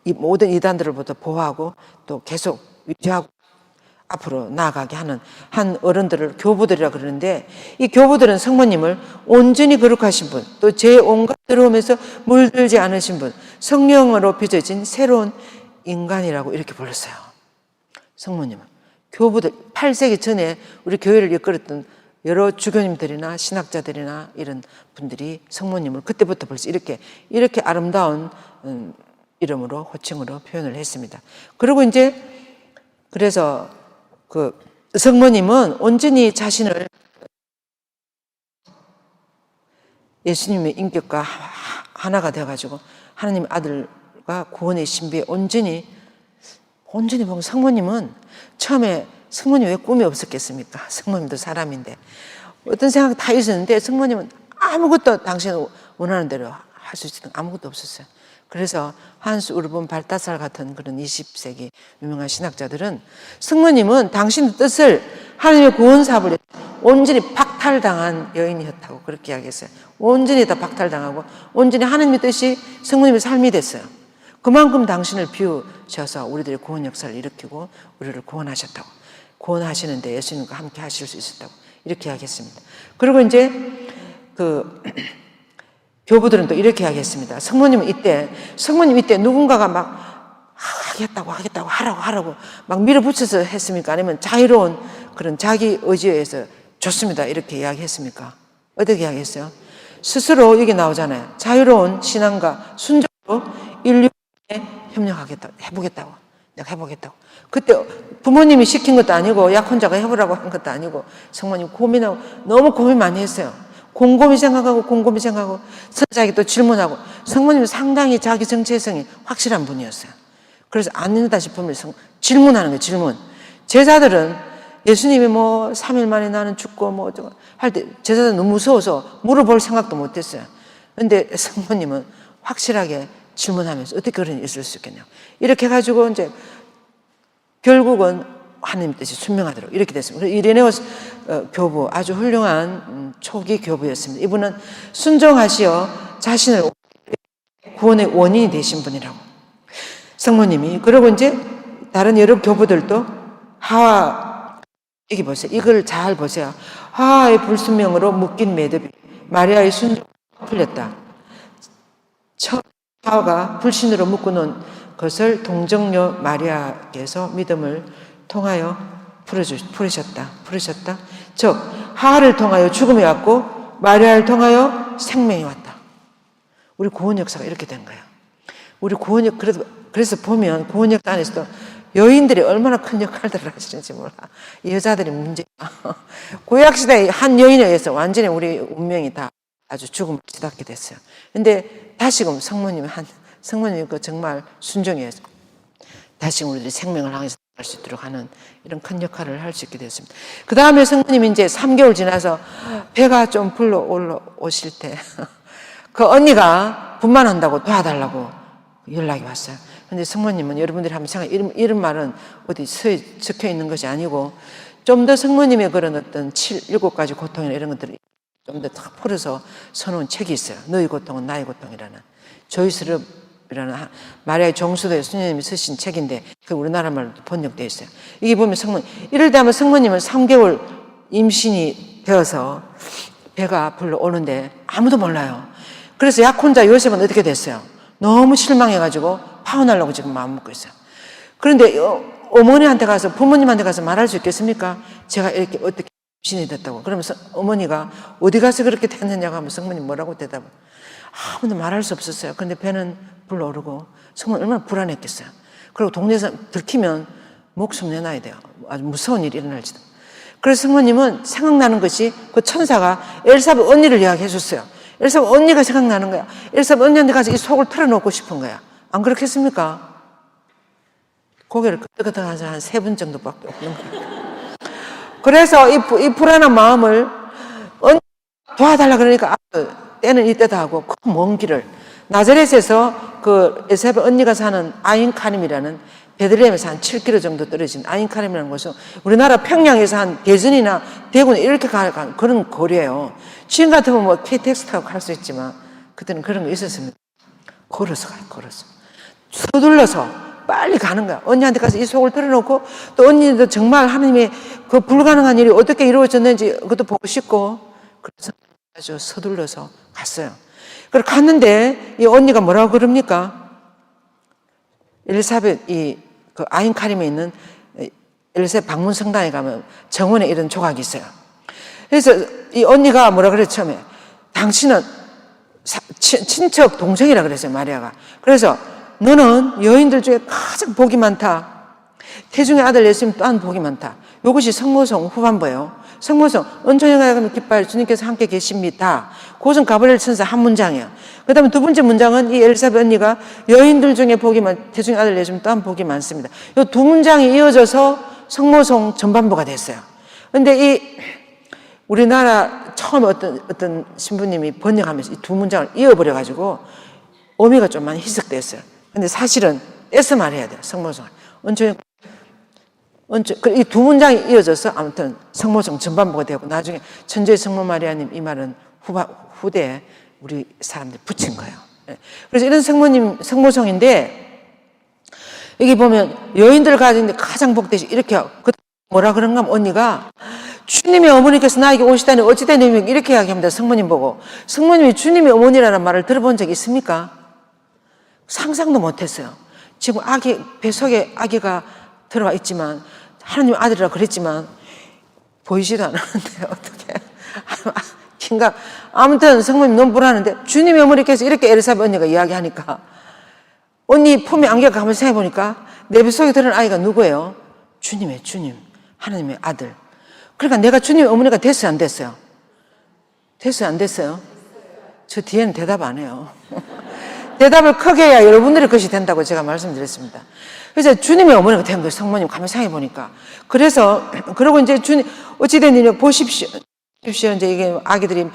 이 모든 이단들로부터 보호하고 또 계속 유지하고 앞으로 나아가게 하는 한 어른들을 교부들이라 그러는데, 이 교부들은 성모님을 온전히 거룩하신 분, 또 제 온갖 더러움에서 물들지 않으신 분, 성령으로 빚어진 새로운 인간이라고 이렇게 불렀어요. 성모님은. 교부들, 8세기 전에 우리 교회를 이끌었던 여러 주교님들이나 신학자들이나 이런 분들이 성모님을 그때부터 벌써 이렇게 아름다운 이름으로, 호칭으로 표현을 했습니다. 그리고 이제 그래서 그 성모님은 온전히 자신을 예수님의 인격과 하나가 되어가지고 하나님의 아들과 구원의 신비에 온전히 보면 성모님은 처음에 성모님 왜 꿈이 없었겠습니까? 성모님도 사람인데 어떤 생각 다 있었는데 성모님은 아무것도 당신 원하는 대로 할 수 있는 아무것도 없었어요. 그래서 한스 우르본 발타살 같은 그런 20세기 유명한 신학자들은 성모님은 당신의 뜻을, 하나님의 구원 사업을 온전히 박탈당한 여인이었다고 그렇게 이야기했어요. 온전히 다 박탈당하고 온전히 하나님의 뜻이 성모님의 삶이 됐어요. 그만큼 당신을 비우셔서 우리들의 구원 역사를 일으키고 우리를 구원하셨다고. 구원하시는데 예수님과 함께 하실 수 있었다고 이렇게 이야기했습니다. 그리고 이제 교부들은 또 이렇게 이야기했습니다. 성모님 이때 누군가가 막 하겠다고 하라고 막 밀어붙여서 했습니까? 아니면 자유로운 그런 자기 의지에 의해서 좋습니다 이렇게 이야기했습니까? 어떻게 이야기했어요? 스스로 여기 나오잖아요. 자유로운 신앙과 순종으로 인류의 협력하겠다, 해보겠다고. 내가 해보겠다고. 그때 부모님이 시킨 것도 아니고 약혼자가 해보라고 한 것도 아니고 성모님 고민하고 너무 고민 많이 했어요. 곰곰이 생각하고 곰곰이 생각하고 선자에게 또 질문하고 성모님은 상당히 자기 정체성이 확실한 분이었어요. 그래서 안 된다 싶으면 질문하는 거예요. 질문. 제자들은 예수님이 뭐 3일 만에 나는 죽고 뭐 할 때 제자들은 너무 무서워서 물어볼 생각도 못했어요. 근데 성모님은 확실하게 질문하면서 어떻게 그런 일이 있을 수 있겠냐. 이렇게 해가지고 이제 결국은 하나님 뜻이 순명하도록 이렇게 됐습니다. 이레네오스 교부 아주 훌륭한 초기 교부였습니다. 이분은 순종하시어 자신을 구원의 원인이 되신 분이라고. 성모님이. 그리고 이제 다른 여러 교부들도 하와, 여기 보세요. 이걸 잘 보세요. 하와의 불순명으로 묶인 매듭이 마리아의 순종으로 풀렸다. 첫 하와가 불신으로 묶어놓은 것을 동정녀 마리아께서 믿음을 통하여 풀으셨다. 즉 하와를 통하여 죽음이 왔고 마리아를 통하여 생명이 왔다. 우리 구원 역사가 이렇게 된 거예요. 우리 구원 그래서 보면 구원 역사 안에서도 여인들이 얼마나 큰 역할들을 하시는지 몰라. 여자들이 문제야. 구약시대의 한 여인에 의해서 완전히 우리 운명이 다 아주 죽음을 치닫게 됐어요. 근데 다시금 성모님이 그 정말 순종해서 다시금 우리들이 생명을 향해서 갈 수 있도록 하는 이런 큰 역할을 할 수 있게 됐습니다. 그 다음에 성모님이 이제 3개월 지나서 배가 좀 불러 올라오실 때 그 언니가 분만한다고 도와달라고 연락이 왔어요. 근데 성모님은 여러분들이 한번 생각해, 이런 말은 어디 서에 적혀 있는 것이 아니고 좀 더 성모님의 그런 어떤 7가지 고통이나 이런 것들을 좀 더 딱 풀어서 써놓은 책이 있어요. 너희 고통은 나의 고통이라는. 조이스럽이라는 마리아의 종수도의 수녀님이 쓰신 책인데 그 우리나라 말로 번역되어 있어요. 이게 보면 이럴 때 하면 성모님은 3개월 임신이 되어서 배가 불러오는데 아무도 몰라요. 그래서 약혼자 요셉은 어떻게 됐어요? 너무 실망해가지고 파혼하려고 지금 마음 먹고 있어요. 그런데 어머니한테 가서 부모님한테 가서 말할 수 있겠습니까? 제가 이렇게 어떻게 임신이 됐다고. 그러면서 어머니가 어디 가서 그렇게 됐느냐고 하면 성모님 뭐라고 대답을. 아무도 말할 수 없었어요. 근데 배는 불러오르고 성모님 얼마나 불안했겠어요. 그리고 동네에서 들키면 목숨 내놔야 돼요. 아주 무서운 일이 일어날지도. 그래서 성모님은 생각나는 것이 그 천사가 엘사벳 언니를 이야기해 줬어요. 엘사벳 언니가 생각나는 거야. 엘사벳 언니한테 가서 이 속을 털어놓고 싶은 거야. 안 그렇겠습니까? 고개를 끄덕끄덕 한 3분 정도밖에 없는 거예요. 그래서 이 불안한 마음을 도와달라 그러니까 때는 이때다 하고 그 먼 길을 나자렛에서 그 엘사벳 언니가 사는 아인카림이라는 베들레헴에서 한 7km 정도 떨어진 아인카림이라는 곳은 우리나라 평양에서 한 대전이나 대구나 이렇게 가는 그런 거리예요. 지금 같으면 뭐 KTX 타고 갈 수 있지만 그때는 그런 거 있었습니다. 걸어서 가요. 걸어서 서둘러서 빨리 가는 거야. 언니한테 가서 이 속을 털어놓고 또 언니도 정말 하나님의 그 불가능한 일이 어떻게 이루어졌는지 그것도 보고 싶고 그래서 아주 서둘러서 갔어요. 그래서 갔는데 이 언니가 뭐라고 그럽니까? 엘사벳 그 아인카림에 있는 엘사벳 방문 성당에 가면 정원에 이런 조각이 있어요. 그래서 이 언니가 뭐라 그랬죠, 처음에? 당신은 친척 동생이라 그랬어요, 마리아가. 그래서 너는 여인들 중에 가장 복이 많다. 태중의 아들 예수님 또한 복이 많다. 이것이 성모성 후반부예요. 성모성, 은총에 가면 기뻐할 주님께서 함께 계십니다. 그것은 가브리엘 천사 한 문장이에요. 그 다음에 두 번째 문장은 이 엘사벳 언니가 여인들 중에 복이 태중의 아들 예수님 또한 복이 많습니다. 이 두 문장이 이어져서 성모성 전반부가 됐어요. 근데 우리나라 처음에 어떤 신부님이 번역하면서 이 두 문장을 이어버려가지고 의미가 좀 많이 희석됐어요. 근데 사실은 떼서 말해야 돼요. 성모성. 이 두 문장이 이어져서 아무튼 성모성 전반부가 되고 나중에 천주의 성모 마리아님 이 말은 후대에 우리 사람들이 붙인 거예요. 그래서 이런 성모성인데 여기 보면 여인들 가운데 가장 복되시 이렇게 뭐라 그런가 하면 언니가 주님의 어머니께서 나에게 오시다니 어찌 된 의미 이렇게 이야기합니다. 성모님 보고. 성모님이 주님의 어머니라는 말을 들어본 적 있습니까? 상상도 못했어요. 지금 배 속에 아기가 들어와 있지만 하나님 아들이라 그랬지만 보이지도 않았는데 어떻게 아무튼 성모님 너무 불안한데 주님의 어머니께서 이렇게 엘사벳 언니가 이야기하니까 언니 품에 안겨 가만히 생각해보니까 내 뱃속에 들은 아이가 누구예요? 주님의 주님, 하나님의 아들. 그러니까 내가 주님의 어머니가 됐어요, 안 됐어요? 됐어요, 안 됐어요? 저 뒤에는 대답 안 해요. 대답을 크게 해야 여러분들의 것이 된다고 제가 말씀드렸습니다. 그래서 주님의 어머니가 된 거예요, 성모님. 가만히 생각해보니까. 그래서, 그러고 이제 주님, 어찌된 일이 보십시오. 이제 이게 아기들이,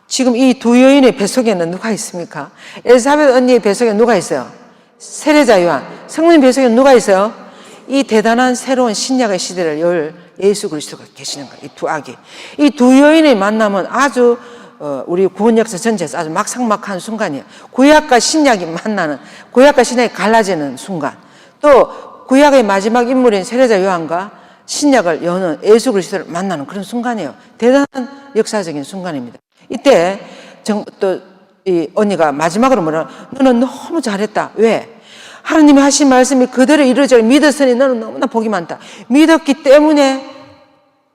지금 이 두 여인의 뱃속에는 누가 있습니까? 엘사벳 언니의 뱃속에 누가 있어요? 세례자 요한. 성모님 뱃속에 누가 있어요? 이 대단한 새로운 신약의 시대를 열 예수 그리스도가 계시는 거예요. 이 두 아기. 이 두 여인의 만남은 아주 우리 구원 역사 전체에서 아주 막상막한 순간이에요. 구약과 신약이 만나는, 구약과 신약이 갈라지는 순간. 또 구약의 마지막 인물인 세례자 요한과 신약을 여는 예수 그리스도를 만나는 그런 순간이에요. 대단한 역사적인 순간입니다. 이때 또 이 언니가 마지막으로 뭐라, 너는 너무 잘했다. 왜? 하나님이 하신 말씀이 그대로 이루어져 믿었으니 너는 너무나 복이 많다. 믿었기 때문에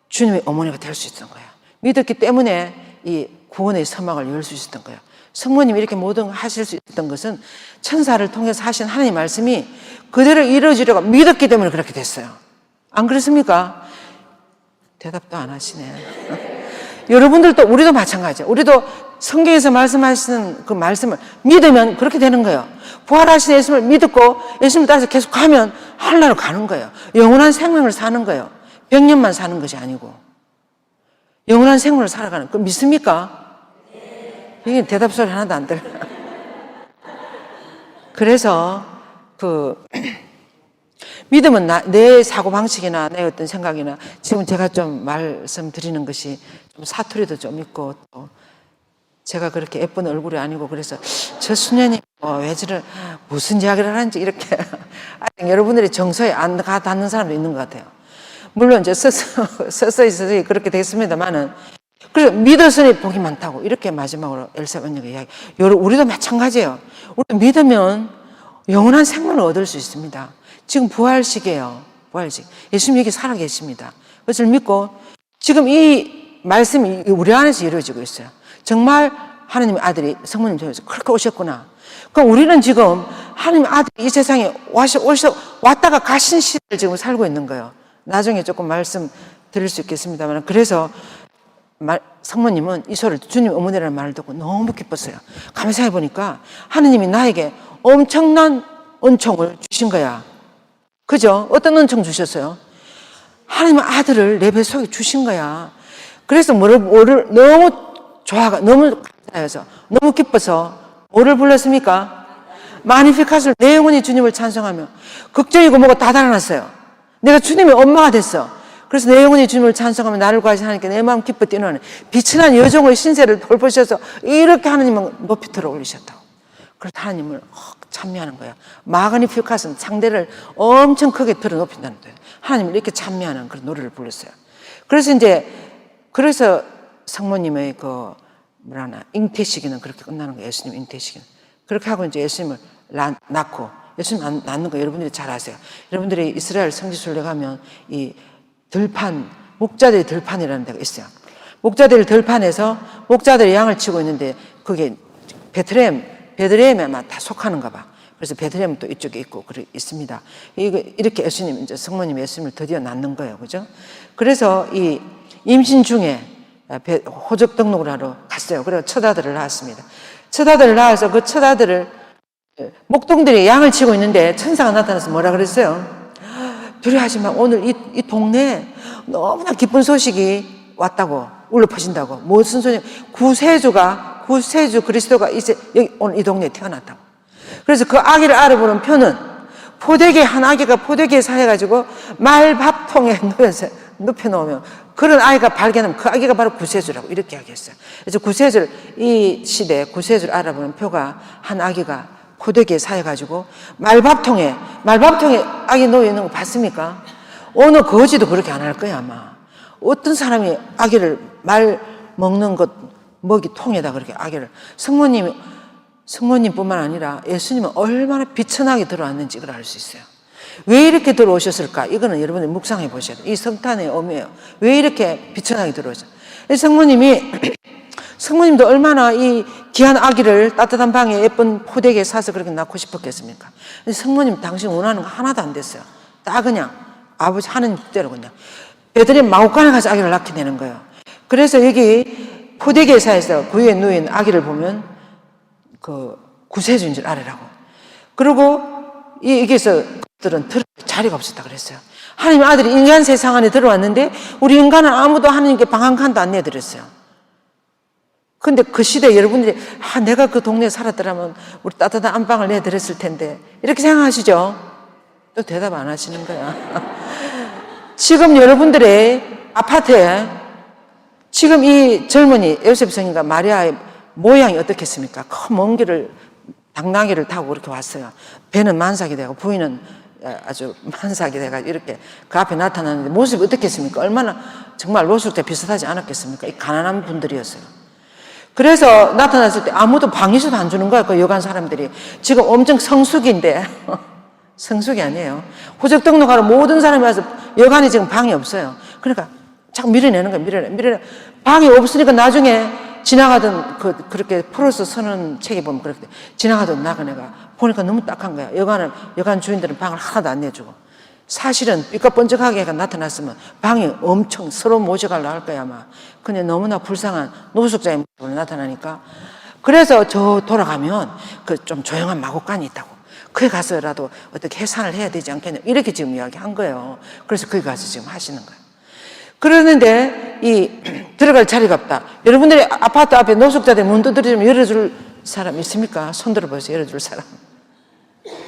주님의 어머니가 될 수 있었던 거예요. 믿었기 때문에 이 구원의 서막을 열 수 있었던 거예요. 성모님이 이렇게 모든 걸 하실 수 있었던 것은 천사를 통해서 하신 하나님의 말씀이 그대로 이루어지려고 믿었기 때문에 그렇게 됐어요. 안 그렇습니까? 대답도 안 하시네. 여러분들도, 우리도 마찬가지예요. 우리도 성경에서 말씀하시는 그 말씀을 믿으면 그렇게 되는 거예요. 부활하신 예수님을 믿고 예수님을 따라서 계속 가면 하늘나라로 가는 거예요. 영원한 생명을 사는 거예요. 100년만 사는 것이 아니고 영원한 생명을 살아가는, 그 믿습니까? 이게 대답 소리 하나도 안 들려. 그래서 믿음은 내 사고방식이나 내 어떤 생각이나, 지금 제가 좀 말씀드리는 것이 좀 사투리도 좀 있고, 또 제가 그렇게 예쁜 얼굴이 아니고, 그래서 저 수녀님 왜 저를 무슨 이야기를 하는지 이렇게 아직 여러분들이 정서에 안 닿는 사람도 있는 것 같아요. 물론 이제 서서히 그렇게 됐습니다만은, 그래서 믿었으니 복이 많다고 이렇게 마지막으로 엘사벳 언니가 이야기. 우리도 마찬가지예요. 우리 믿으면 영원한 생명을 얻을 수 있습니다. 지금 부활식이에요. 부활식. 예수님이 여기 살아계십니다. 그것을 믿고 지금 이 말씀이 우리 안에서 이루어지고 있어요. 정말 하나님의 아들이 성모님 통해서 그렇게 오셨구나. 그럼 우리는 지금 하나님의 아들이 이 세상에 왔다가 가신 시대를 지금 살고 있는 거예요. 나중에 조금 말씀 드릴 수 있겠습니다만, 그래서 성모님은 이 소리를, 주님 어머니라는 말을 듣고 너무 기뻤어요. 가만히 생각해 보니까 하나님이 나에게 엄청난 은총을 주신 거야. 그죠? 어떤 은총 주셨어요? 하나님의 아들을 내 뱃속에 주신 거야. 그래서 뭐를 너무 너무 감사해서, 너무 기뻐서 뭐를 불렀습니까? 마니피카스를, 내 영혼이 주님을 찬송하며, 걱정이고 뭐가 다 달아났어요. 내가 주님의 엄마가 됐어. 그래서 내 영혼이 주님을 찬송하며 나를 구하신 하나님께 내 마음 기뻐 뛰노하는 비천한 여종의 신세를 돌보셔서 이렇게 하나님은 높이 들어 올리셨다고. 그래서 하나님을 찬미하는 거예요. 마그니피카스는 상대를 엄청 크게 들어 높인다는 거예요. 하나님을 이렇게 찬미하는 그런 노래를 불렀어요. 그래서 성모님의 잉태시기는 그렇게 끝나는 거예요. 예수님 잉태시기는. 그렇게 하고 이제 예수님을 낳고, 예수님 낳는 거 여러분들이 잘 아세요. 여러분들이 이스라엘 성지순례 가면 이 들판, 목자들의 들판이라는 데가 있어요. 목자들의 들판에서 목자들이 양을 치고 있는데, 그게 베들레헴에만 다 속하는가 봐. 그래서 베들레헴은 또 이쪽에 있고 있습니다. 이렇게 예수님, 이제 성모님 예수님을 드디어 낳는 거예요. 그죠? 그래서 이 임신 중에 호적 등록을 하러 갔어요. 그래서 첫 아들을 낳았습니다. 첫 아들을 낳아서 그 첫 아들을, 목동들이 양을 치고 있는데 천사가 나타나서 뭐라 그랬어요? 두려워하지 마. 오늘 이 동네에 너무나 기쁜 소식이 왔다고, 울려 퍼진다고. 무슨 소식? 구세주 그리스도가 이제 여기 오늘 이 동네에 태어났다고. 그래서 그 아기를 알아보는 표는 포대기, 한 아기가 포대기에 사해가지고 말밥통에 눕혀놓으면 그런 아이가 발견하면 그 아기가 바로 구세주라고 이렇게 이야기했어요. 그래서 이 시대에 구세주를 알아보는 표가 한 아기가 포대기에 사해가지고 말밥통에 아기 놓여있는 거 봤습니까? 어느 거지도 그렇게 안 할 거야, 아마. 어떤 사람이 아기를 말 먹는 먹이 통에다 그렇게 아기를, 성모님뿐만 아니라 예수님은 얼마나 비천하게 들어왔는지 이걸 알 수 있어요. 왜 이렇게 들어오셨을까? 이거는 여러분들 묵상해 보셔야 돼요. 이 성탄의 의미예요. 왜 이렇게 비천하게 들어오셨어요? 성모님도 얼마나 이 귀한 아기를 따뜻한 방에 예쁜 포대기에 사서 그렇게 낳고 싶었겠습니까? 성모님 당신 원하는 거 하나도 안 됐어요. 딱 그냥 아버지 하는 대로 그냥 베들레헴 마구간에 가서 아기를 낳게 되는 거예요. 그래서 여기 포대기사에서 구유에 누인 아기를 보면 그 구세주인 줄 알으라고. 그리고 여기서 그들은 들을 자리가 없었다 그랬어요. 하나님의 아들이 인간 세상 안에 들어왔는데 우리 인간은 아무도 하나님께 방 한 칸도 안 내드렸어요. 근데 그 시대에 여러분들이 내가 그 동네에 살았더라면 우리 따뜻한 안방을 내드렸을 텐데 이렇게 생각하시죠? 또 대답 안 하시는 거야. 지금 여러분들의 아파트에 지금 이 젊은이 요셉 성인과 마리아의 모양이 어떻겠습니까? 큰 먼 길을 당나귀를 타고 그렇게 왔어요. 배는 만삭이 되고 부인은 아주 만삭이 돼가 이렇게 그 앞에 나타나는데 모습이 어떻겠습니까? 얼마나 정말 노숙자 비슷하지 않았겠습니까? 이 가난한 분들이었어요. 그래서 나타났을 때 아무도 방에서도 안 주는 거야. 그 여관 사람들이 지금 엄청 성숙인데 성숙이 아니에요. 호적 등록하러 모든 사람이 와서 여관에 지금 방이 없어요. 그러니까 자꾸 밀어내는 거야. 밀어내. 방이 없으니까 나중에 지나가던 그렇게 프로스 선언 책에 보면 그렇게 지나가던 나그네가 보니까 너무 딱한 거야. 여관 주인들은 방을 하나도 안 내주고 사실은 삐까번쩍하게 나타났으면 방이 엄청 서로 모셔가려 할 거야 아마. 근데 너무나 불쌍한 노숙자의 모습으로 나타나니까 그래서 저 돌아가면 그 좀 조용한 마곡간이 있다고. 거기 가서라도 어떻게 해산을 해야 되지 않겠냐 이렇게 지금 이야기한 거예요. 그래서 거기 가서 지금 하시는 거예요. 그러는데 들어갈 자리가 없다. 여러분들이 아파트 앞에 노숙자들 문 두드리면 열어줄 사람 있습니까? 손 들어보세요. 열어줄 사람.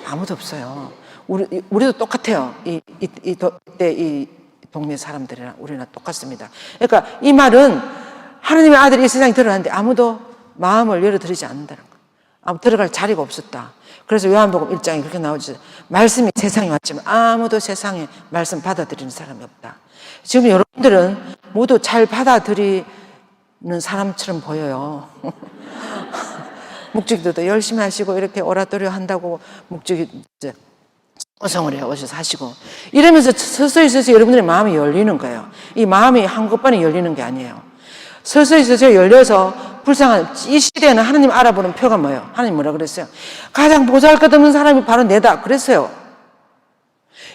아무도 없어요. 우리도 똑같아요. 이 동네 사람들이랑 우리랑 똑같습니다. 그러니까 이 말은 하나님의 아들이 이 세상에 들어왔는데 아무도 마음을 열어드리지 않는다는 거예요. 아무 들어갈 자리가 없었다. 그래서 요한복음 1장에 그렇게 나오죠. 말씀이 세상에 왔지만 아무도 세상에 말씀 받아들이는 사람이 없다. 지금 여러분들은 모두 잘 받아들이는 사람처럼 보여요. 묵직도도 열심히 하시고 이렇게 오라토리오 한다고 묵직이 소송을 해오셔서 하시고 이러면서 서서히 여러분들의 마음이 열리는 거예요. 이 마음이 한꺼번에 열리는 게 아니에요. 서서히 열려서 불쌍한 이 시대에는 하나님 알아보는 표가 뭐예요? 하나님 뭐라 그랬어요? 가장 보잘것없는 사람이 바로 내다 그랬어요.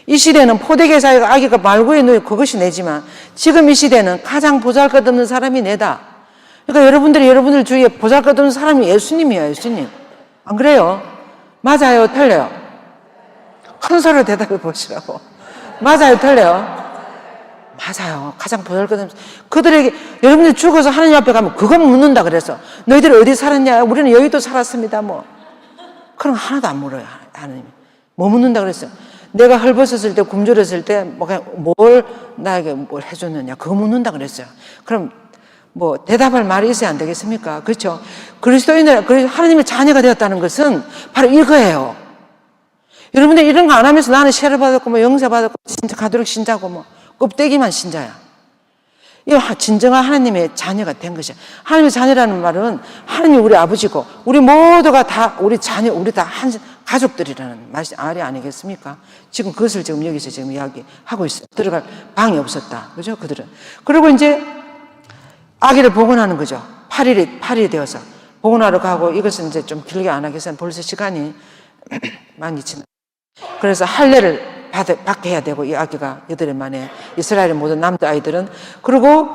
이 시대는 포대계 사회가 아기가 말구에 누이 그것이 내지만 지금 이 시대는 가장 보잘것없는 사람이 내다. 그러니까 여러분들 주위에 보잘것없는 사람이 예수님이에요. 예수님. 안 그래요? 맞아요? 틀려요? 큰 소리로 대답해 보시라고. 맞아요? 틀려요? 맞아요. 가장 보잘것없는 그들에게 여러분들 죽어서 하나님 앞에 가면 그거 묻는다 그래서 너희들이 어디 살았냐? 우리는 여의도 살았습니다. 뭐 그런 거 하나도 안 물어요. 하나님이 뭐 묻는다 그랬어요? 내가 헐벗었을 때 굶주렸을 때 뭘 나에게 뭘 해줬느냐 그거 묻는다 그랬어요. 그럼 뭐 대답할 말이 있어야 안 되겠습니까? 그렇죠? 그리스도인들 하나님의 자녀가 되었다는 것은 바로 이거예요. 여러분들 이런 거 안 하면서 나는 세례 받았고 뭐 영세 받았고 진짜 가톨릭 신자고 뭐 껍데기만 신자야. 이거 진정한 하나님의 자녀가 된 것이야. 하나님의 자녀라는 말은 하나님이 우리 아버지고 우리 모두가 다 우리 자녀 우리 다 한 가족들이라는 말이 아니겠습니까? 지금 그것을 지금 여기서 지금 이야기하고 있어요. 들어갈 방이 없었다. 그죠? 그들은. 그리고 이제 아기를 복원하는 거죠. 8일이 되어서 복원하러 가고 이것은 이제 좀 길게 안 하겠어요. 벌써 시간이 많이 지나. 그래서 할례를 받게 해야 되고 이 아기가 8일 만에 이스라엘의 모든 남자아이들은 그리고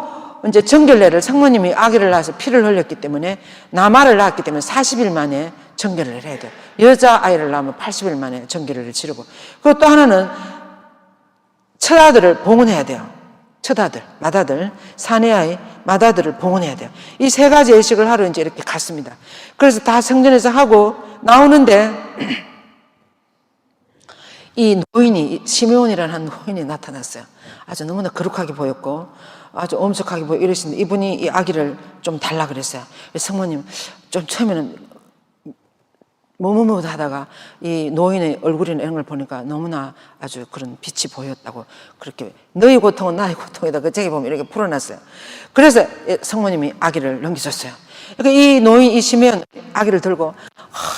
이제 정결례를 성모님이 아기를 낳아서 피를 흘렸기 때문에 남아를 낳았기 때문에 40일 만에 정결례를 해야 돼요. 여자아이를 낳으면 80일 만에 정결례를 치르고 그리고 또 하나는 첫아들을 봉헌해야 돼요. 첫아들, 맏아들, 사내아이, 맏아들을 봉헌해야 돼요. 이 세 가지 예식을 하러 이제 이렇게 갔습니다. 그래서 다 성전에서 하고 나오는데 이 노인이 시므온이라는 한 노인이 나타났어요. 아주 너무나 거룩하게 보였고 아주 엄숙하게 보이고 이러시는데 이분이 이 아기를 좀 달라 그랬어요. 성모님 좀 처음에는 머뭇머뭇 하다가 이 노인의 얼굴이나 이런 걸 보니까 너무나 아주 그런 빛이 보였다고 그렇게 너희 고통은 나의 고통이다. 그 책에 보면 이렇게 풀어놨어요. 그래서 성모님이 아기를 넘겨줬어요. 그러니까 이 노인 이 시므온 아기를 들고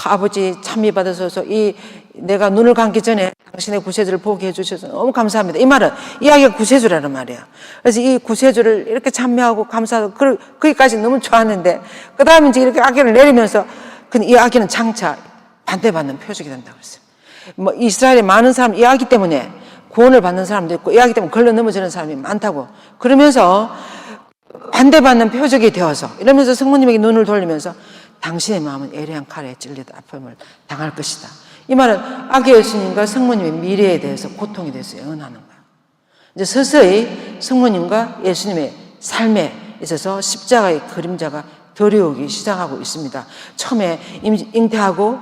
아버지 찬미 받으소서 이 내가 눈을 감기 전에 당신의 구세주를 보게 해주셔서 너무 감사합니다. 이 말은 이야기가 구세주라는 말이에요. 그래서 이 구세주를 이렇게 찬미하고 감사하고 거기까지 너무 좋았는데 그 다음에 이제 이렇게 아기를 내리면서 이 아기는 장차 반대받는 표적이 된다고 그랬어요. 뭐 이스라엘의 많은 사람 이 아기 때문에 구원을 받는 사람도 있고 이 아기 때문에 걸러 넘어지는 사람이 많다고 그러면서 반대받는 표적이 되어서 이러면서 성모님에게 눈을 돌리면서 당신의 마음은 예리한 칼에 찔리듯 아픔을 당할 것이다. 이 말은 아기 예수님과 성모님의 미래에 대해서 고통에 대해서 예언하는 거예요. 이제 서서히 성모님과 예수님의 삶에 있어서 십자가의 그림자가 드러오기 시작하고 있습니다. 처음에 잉태하고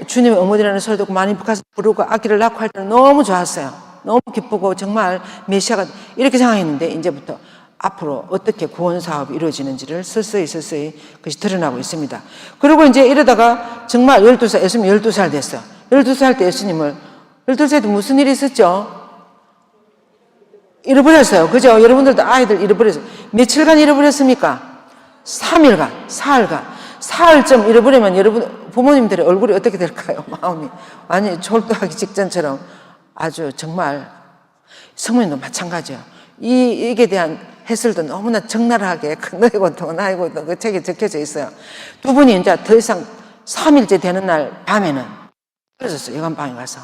주님의 어머니라는 소리 듣고 많이 부르고 아기를 낳고 할 때는 너무 좋았어요. 너무 기쁘고 정말 메시아가 이렇게 생각했는데 이제부터 앞으로 어떻게 구원 사업이 이루어지는지를 서서히 그것이 드러나고 있습니다. 그리고 이제 이러다가 정말 12살, 예수님 12살 됐어요. 12살 때 예수님을, 12살 때 무슨 일이 있었죠? 잃어버렸어요. 그죠? 여러분들도 아이들 잃어버렸어요. 며칠간 잃어버렸습니까? 3일간, 사흘간. 사흘쯤 잃어버리면 여러분, 부모님들의 얼굴이 어떻게 될까요? 마음이. 완전히 졸도하기 직전처럼 아주 정말 성모님도 마찬가지예요. 이게 대한 해설도 너무나 적나라하게 너의 고통은 나의 고통 그 책에 적혀져 있어요. 두 분이 이제 더 이상 3일째 되는 날 밤에는 쓰러졌어요. 여관방에 가서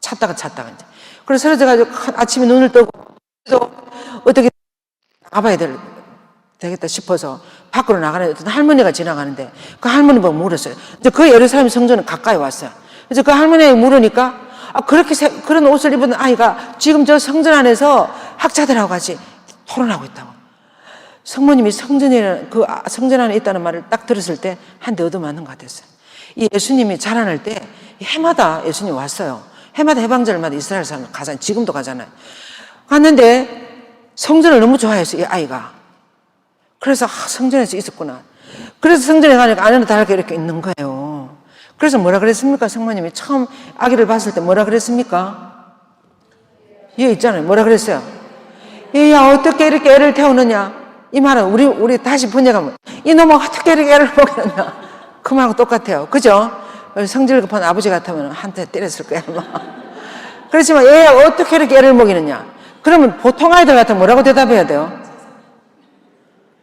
찾다가 이제 그래서 쓰러져가지고 아침에 눈을 뜨고 또 어떻게 나가봐야 되겠다 싶어서 밖으로 나가는데 어떤 할머니가 지나가는데 그 할머니 보고 물었어요. 이제 그 예루살렘 성전은 가까이 왔어요. 그래서 그 할머니에게 물으니까 그런 옷을 입은 아이가 지금 저 성전 안에서 학자들하고 같이 토론하고 있다고. 성모님이 성전 안에 있다는 말을 딱 들었을 때 한 대 얻어맞는 것 같았어요. 이 예수님이 자라날 때 해마다 예수님 왔어요. 해마다 해방절마다 이스라엘 사람 가잖아요. 지금도 가잖아요. 갔는데 성전을 너무 좋아했어요. 이 아이가. 그래서 성전에서 있었구나. 그래서 성전에 가니까 안에는 다르게 이렇게 있는 거예요. 그래서 뭐라 그랬습니까? 성모님이 처음 아기를 봤을 때 뭐라 그랬습니까? 얘 있잖아요. 뭐라 그랬어요? 얘야 어떻게 이렇게 애를 태우느냐? 이 말은 우리 다시 번역하면 이놈아 어떻게 이렇게 애를 먹이느냐? 그 말하고 똑같아요. 그죠? 성질 급한 아버지 같으면 한테 때렸을 거야 아마. 그렇지만 얘야 어떻게 이렇게 애를 먹이느냐? 그러면 보통 아이들 같으면 뭐라고 대답해야 돼요?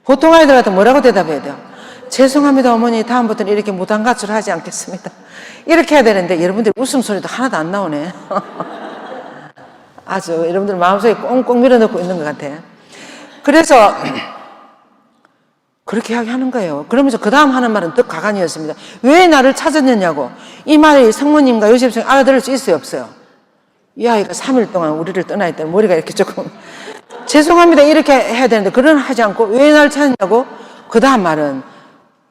보통 아이들 같으면 뭐라고 대답해야 돼요? 죄송합니다 어머니 다음부터는 이렇게 무단가출을 하지 않겠습니다. 이렇게 해야 되는데 여러분들 웃음소리도 하나도 안 나오네. 아주 여러분들 마음속에 꽁꽁 밀어넣고 있는 것 같아. 그래서 그렇게 이야기하는 거예요. 그러면서 그 다음 하는 말은 더 가관이었습니다. 왜 나를 찾았느냐고. 이 말이 성모님과 요셉 알아들을 수 있어요 없어요? 이 아이가 3일 동안 우리를 떠나 있다는 머리가 이렇게 조금 죄송합니다 이렇게 해야 되는데 그런 하지 않고 왜 나를 찾느냐고. 그 다음 말은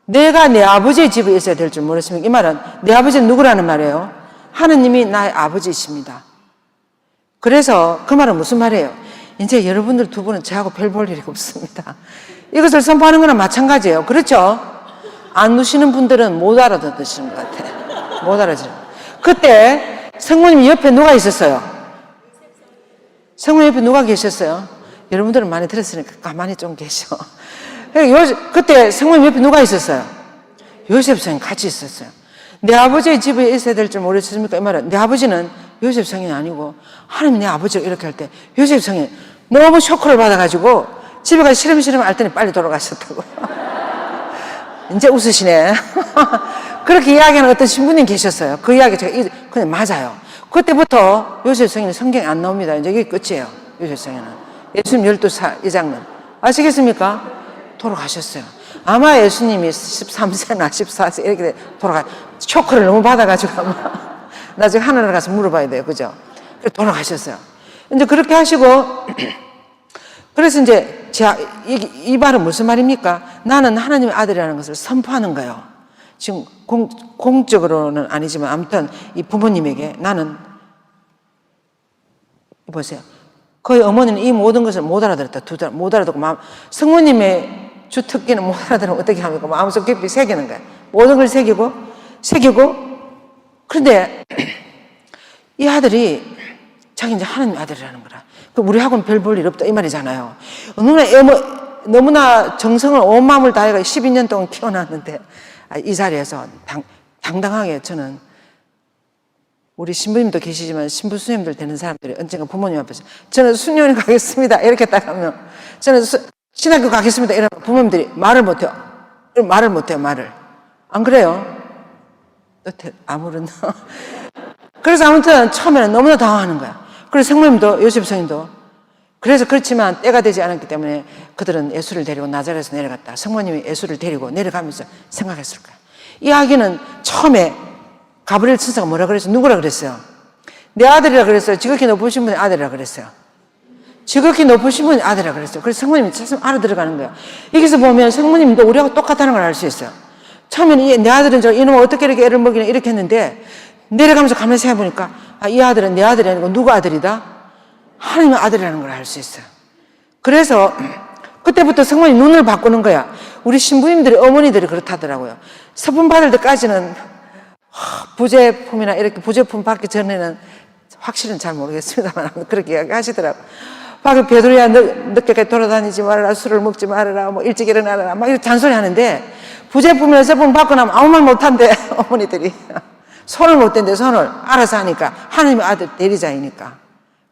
내가 내 아버지의 집에 있어야 될 줄 모르겠습니까? 이 말은 내 아버지는 누구라는 말이에요? 하느님이 나의 아버지이십니다. 그래서 그 말은 무슨 말이에요? 이제 여러분들 두 분은 저하고 별 볼 일이 없습니다. 이것을 선포하는 거나 마찬가지예요. 그렇죠? 안 누시는 분들은 못 알아듣으시는 것 같아요. 못 알아듣어요. 그때 성모님 옆에 누가 있었어요? 성모님 옆에 누가 계셨어요? 여러분들은 많이 들었으니까 가만히 좀 계셔. 그때 성모님 옆에 누가 있었어요? 요셉 성이 같이 있었어요. 내 아버지의 집에 있어야 될 줄 모르셨습니까? 이 말은 내 아버지는 요셉 성이 아니고 하나님 내 아버지가 이렇게 할 때 요셉 성이 너무 쇼크를 받아가지고 집에 가서 시름시름 앓더니 빨리 돌아가셨다고. 이제 웃으시네. 그렇게 이야기하는 어떤 신부님 계셨어요. 그 이야기 제가 그냥 맞아요. 그때부터 요셉 성인은 성경에 안 나옵니다. 이제 이게 끝이에요. 요셉 성인은. 예수님 12살 이 장면 아시겠습니까? 돌아가셨어요. 아마 예수님이 13세나 14세 이렇게 쇼크를 너무 받아가지고 아마 나중에 하늘에 가서 물어봐야 돼요. 그죠? 돌아가셨어요. 이제 그렇게 하시고 그래서 이제 이 말은 무슨 말입니까? 나는 하나님의 아들이라는 것을 선포하는 거예요. 지금 공적으로는 아니지만 아무튼 이 부모님에게 나는 보세요. 거의 어머니는 이 모든 것을 못 알아들었다. 못 알아듣고 성모님의 주특기는 못 알아들으면 어떻게 합니까? 마음속 깊이 새기는 거예요. 모든 걸 새기고 그런데 이 아들이 자기 이제 하나님 아들이라는 거라. 우리하고는 별 볼 일 없다 이 말이잖아요. 너무나 정성을 온 마음을 다해가 12년 동안 키워놨는데 이 자리에서 당당하게 저는 우리 신부님도 계시지만 신부 수녀님들 되는 사람들이 언젠가 부모님 앞에서 저는 수녀원에 가겠습니다 이렇게 딱 하면, 저는 신학교 가겠습니다 이러면 부모님들이 말을 못해요. 말을 안 그래요? 아무런 그래서 아무튼 처음에는 너무나 당황하는 거야. 그래서 성모님도 요셉 성인도 그래서 그렇지만 때가 되지 않았기 때문에 그들은 예수를 데리고 나자렛에서 내려갔다. 성모님이 예수를 데리고 내려가면서 생각했을 거야. 이 아기는 처음에 가브리엘 천사가 뭐라 그랬어요? 누구라 그랬어요? 내 아들이라 그랬어요? 지극히 높으신 분의 아들이라 그랬어요? 지극히 높으신 분의 아들이라 그랬어요. 그래서 성모님이 참 알아들어가는 거야. 여기서 보면 성모님도 우리하고 똑같다는 걸 알 수 있어요. 처음에는 내 아들은 이놈은 어떻게 이렇게 애를 먹이냐 이렇게 했는데 내려가면서 가만히 생각해보니까 이 아들은 내 아들이 아니고 누구 아들이다? 하나님의 아들이라는 걸 알 수 있어요. 그래서 그때부터 성모님 눈을 바꾸는 거야. 우리 신부님들이, 어머니들이 그렇다더라고요. 서품 받을 때까지는 부제품이나 이렇게 부제품 받기 전에는 확실은 잘 모르겠습니다만 그렇게 이야기하시더라고요. 밖에 베드로야 늦게까지 돌아다니지 말아라, 술을 먹지 말아라, 뭐 일찍 일어나라 막 이렇게 잔소리 하는데 부제품이나 서품 받고 나면 아무 말 못한대. 어머니들이 손을 못 댄대. 손을 알아서 하니까 하나님의 아들 대리자이니까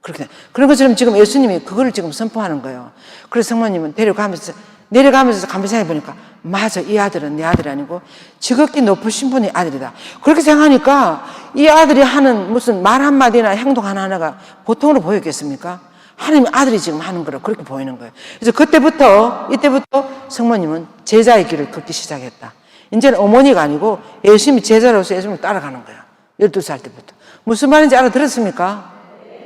그렇게. 그런 것처럼 지금 예수님이 그거를 지금 선포하는 거예요. 그래서 성모님은 내려가면서 가만히 생각해 보니까 맞아, 이 아들은 내 아들이 아니고 지극히 높으신 분의 아들이다. 그렇게 생각하니까 이 아들이 하는 무슨 말 한마디나 행동 하나하나가 보통으로 보였겠습니까? 하나님의 아들이 지금 하는 거라고 그렇게 보이는 거예요. 그래서 이때부터 성모님은 제자의 길을 걷기 시작했다. 이제는 어머니가 아니고 예수님이 제자로서 예수님을 따라가는 거예요. 12살 때부터. 무슨 말인지 알아들었습니까?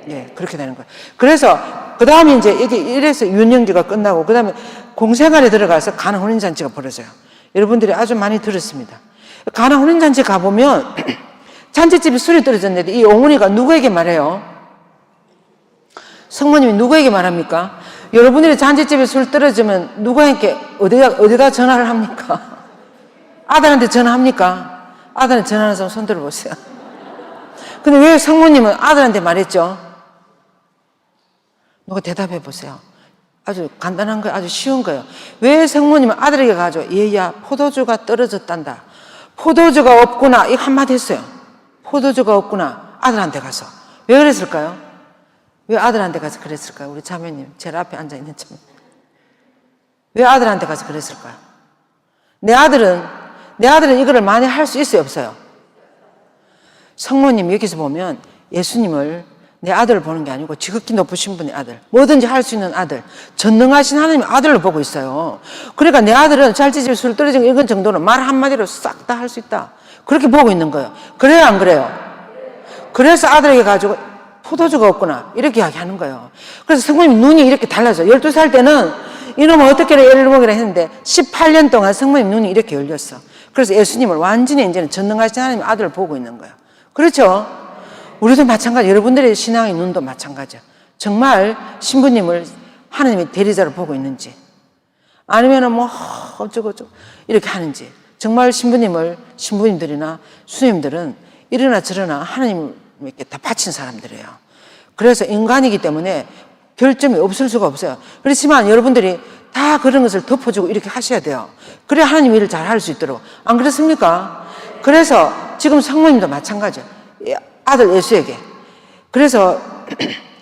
예, 그렇게 되는 거예요. 그래서 그 다음에 이제 이래서 유년기가 끝나고 그 다음에 공생활에 들어가서 가나 혼인잔치가 벌어져요. 여러분들이 아주 많이 들었습니다. 가나 혼인잔치 가보면 잔치집에 술이 떨어졌는데 이 어머니가 누구에게 말해요? 성모님이 누구에게 말합니까? 여러분들이 잔치집에 술 떨어지면 누구에게 어디다 전화를 합니까? 아들한테 전화합니까? 아들한테 전화하는 사람 손 들어보세요. 근데 왜 성모님은 아들한테 말했죠? 누가 대답해 보세요. 아주 간단한 거예요. 아주 쉬운 거예요. 왜 성모님은 아들에게 가죠? 얘야, 포도주가 떨어졌단다. 포도주가 없구나. 이거 한마디 했어요. 포도주가 없구나. 아들한테 가서. 왜 그랬을까요? 왜 아들한테 가서 그랬을까요? 우리 자매님, 제일 앞에 앉아있는 자매님. 왜 아들한테 가서 그랬을까요? 내 아들은 이거를 많이 할 수 있어요, 없어요? 성모님 여기서 보면 예수님을 내 아들을 보는 게 아니고 지극히 높으신 분의 아들, 뭐든지 할 수 있는 아들, 전능하신 하나님의 아들을 보고 있어요. 그러니까 내 아들은 잘지집에 술 떨어진 이건 정도는 말 한마디로 싹 다 할 수 있다. 그렇게 보고 있는 거예요. 그래요, 안 그래요? 그래서 아들에게 가지고 포도주가 없구나 이렇게 이야기하는 거예요. 그래서 성모님 눈이 이렇게 달라져요. 12살 때는 이놈은 어떻게 애를 먹이라 했는데 18년 동안 성모님 눈이 이렇게 열렸어. 그래서 예수님을 완전히 이제는 전능하신 하나님의 아들을 보고 있는 거예요. 그렇죠? 우리도 마찬가지, 여러분들의 신앙의 눈도 마찬가지야. 정말 신부님을 하나님의 대리자로 보고 있는지, 아니면은 뭐 어쩌고 이렇게 하는지. 정말 신부님들이나 수님들은 이러나 저러나 하나님께 다 바친 사람들이에요. 그래서 인간이기 때문에 결점이 없을 수가 없어요. 그렇지만 여러분들이 다 그런 것을 덮어주고 이렇게 하셔야 돼요. 그래야 하나님 일을 잘 할 수 있도록. 안 그렇습니까? 그래서 지금 성모님도 마찬가지예요. 아들 예수에게. 그래서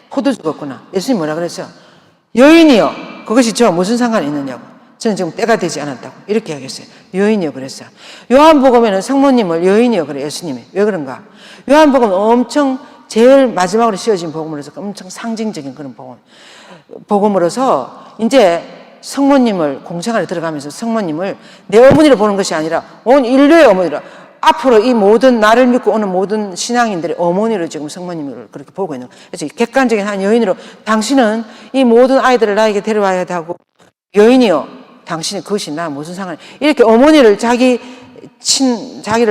포도주가 없구나. 예수님 뭐라 그랬어요? 여인이요. 그것이 저와 무슨 상관이 있느냐고. 저는 지금 때가 되지 않았다고. 이렇게 이야기했어요. 여인이요 그랬어요. 요한복음에는 성모님을 여인이요 그래 예수님이. 왜 그런가? 요한복음은 엄청 제일 마지막으로 씌워진 복음으로서 엄청 상징적인 그런 복음으로서 이제 성모님을 공생활에 들어가면서 성모님을 내 어머니로 보는 것이 아니라 온 인류의 어머니로, 앞으로 이 모든 나를 믿고 오는 모든 신앙인들의 어머니로 지금 성모님을 그렇게 보고 있는 거예요. 그래서 객관적인 한 여인으로 당신은 이 모든 아이들을 나에게 데려와야 하고 여인이요 당신이 그것이 나 무슨 상관이, 이렇게 어머니를 자기를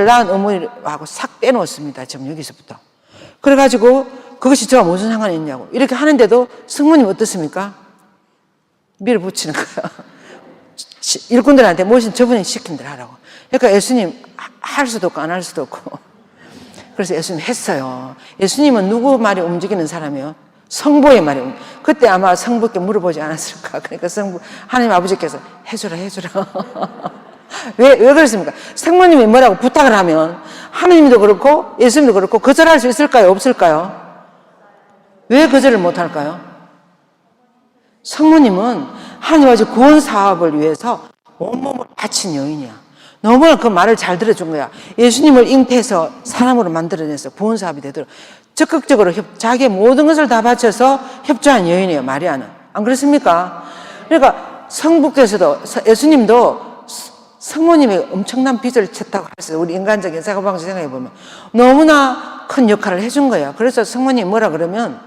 낳은 어머니하고 싹 빼놓았습니다. 지금 여기서부터. 그래가지고 그것이 저와 무슨 상관이 있냐고 이렇게 하는데도 성모님 어떻습니까? 밀어붙이는 거야. 일꾼들한테 무슨 저분이 시킨 대로 하라고. 그러니까 예수님 할 수도 없고 안 할 수도 없고. 그래서 예수님 했어요. 예수님은 누구 말이 움직이는 사람이에요? 성부의 말이 움직여요. 그때 아마 성부께 물어보지 않았을까. 그러니까 하나님 아버지께서 해주라 왜 그렇습니까? 성모님이 뭐라고 부탁을 하면 하느님도 그렇고 예수님도 그렇고 거절할 수 있을까요? 없을까요? 왜 거절을 못할까요? 성모님은 하나님 아버지 구원 사업을 위해서 온몸을 바친 여인이야. 너무나 그 말을 잘 들어준 거야. 예수님을 잉태해서 사람으로 만들어내서 구원 사업이 되도록 적극적으로 자기의 모든 것을 다 바쳐서 협조한 여인이에요, 마리아는. 안 그렇습니까? 그러니까 성부께서도 예수님도 성모님이 엄청난 빚을 졌다고 했어요. 우리 인간적인 사고방식 생각해 보면 너무나 큰 역할을 해준 거예요. 그래서 성모님이 뭐라 그러면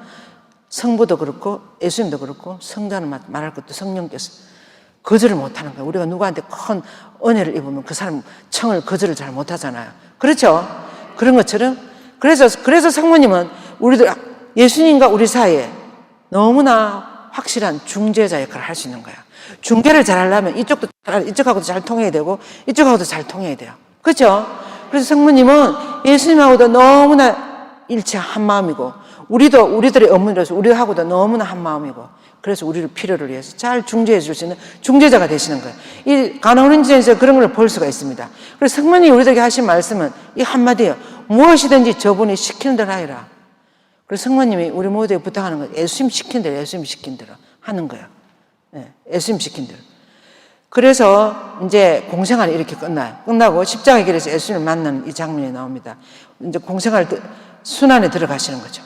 성부도 그렇고 예수님도 그렇고 성자는 말할 것도 성령께서 거절을 못하는 거예요. 우리가 누구한테 큰 은혜를 입으면 그 사람 청을 거절을 잘 못하잖아요. 그렇죠? 그런 것처럼 그래서 성모님은 우리들 예수님과 우리 사이에 너무나 확실한 중재자 역할을 할 수 있는 거야. 중재를 잘 하려면 이쪽하고도 잘 통해야 되고 이쪽하고도 잘 통해야 돼요. 그렇죠? 그래서 성모님은 예수님하고도 너무나 일체 한 마음이고 우리들의 어머니로서 우리하고도 너무나 한 마음이고 그래서 우리를 필요를 위해서 잘 중재해 줄 수 있는 중재자가 되시는 거예요. 이 가나오는지에서 그런 걸 볼 수가 있습니다. 그래서 성모님이 우리들에게 하신 말씀은 이 한마디예요. 무엇이든지 저분이 시키는 대로 하리라. 그래서 성모님이 우리 모두에게 부탁하는 거예요. 예수님 시킨 대로 하는 거예요. 네, 예수님 시킨 대로. 그래서 이제 공생활이 이렇게 끝나요. 끝나고 십자가의 길에서 예수님을 만나는 이 장면이 나옵니다. 이제 공생활 순환에 들어가시는 거죠.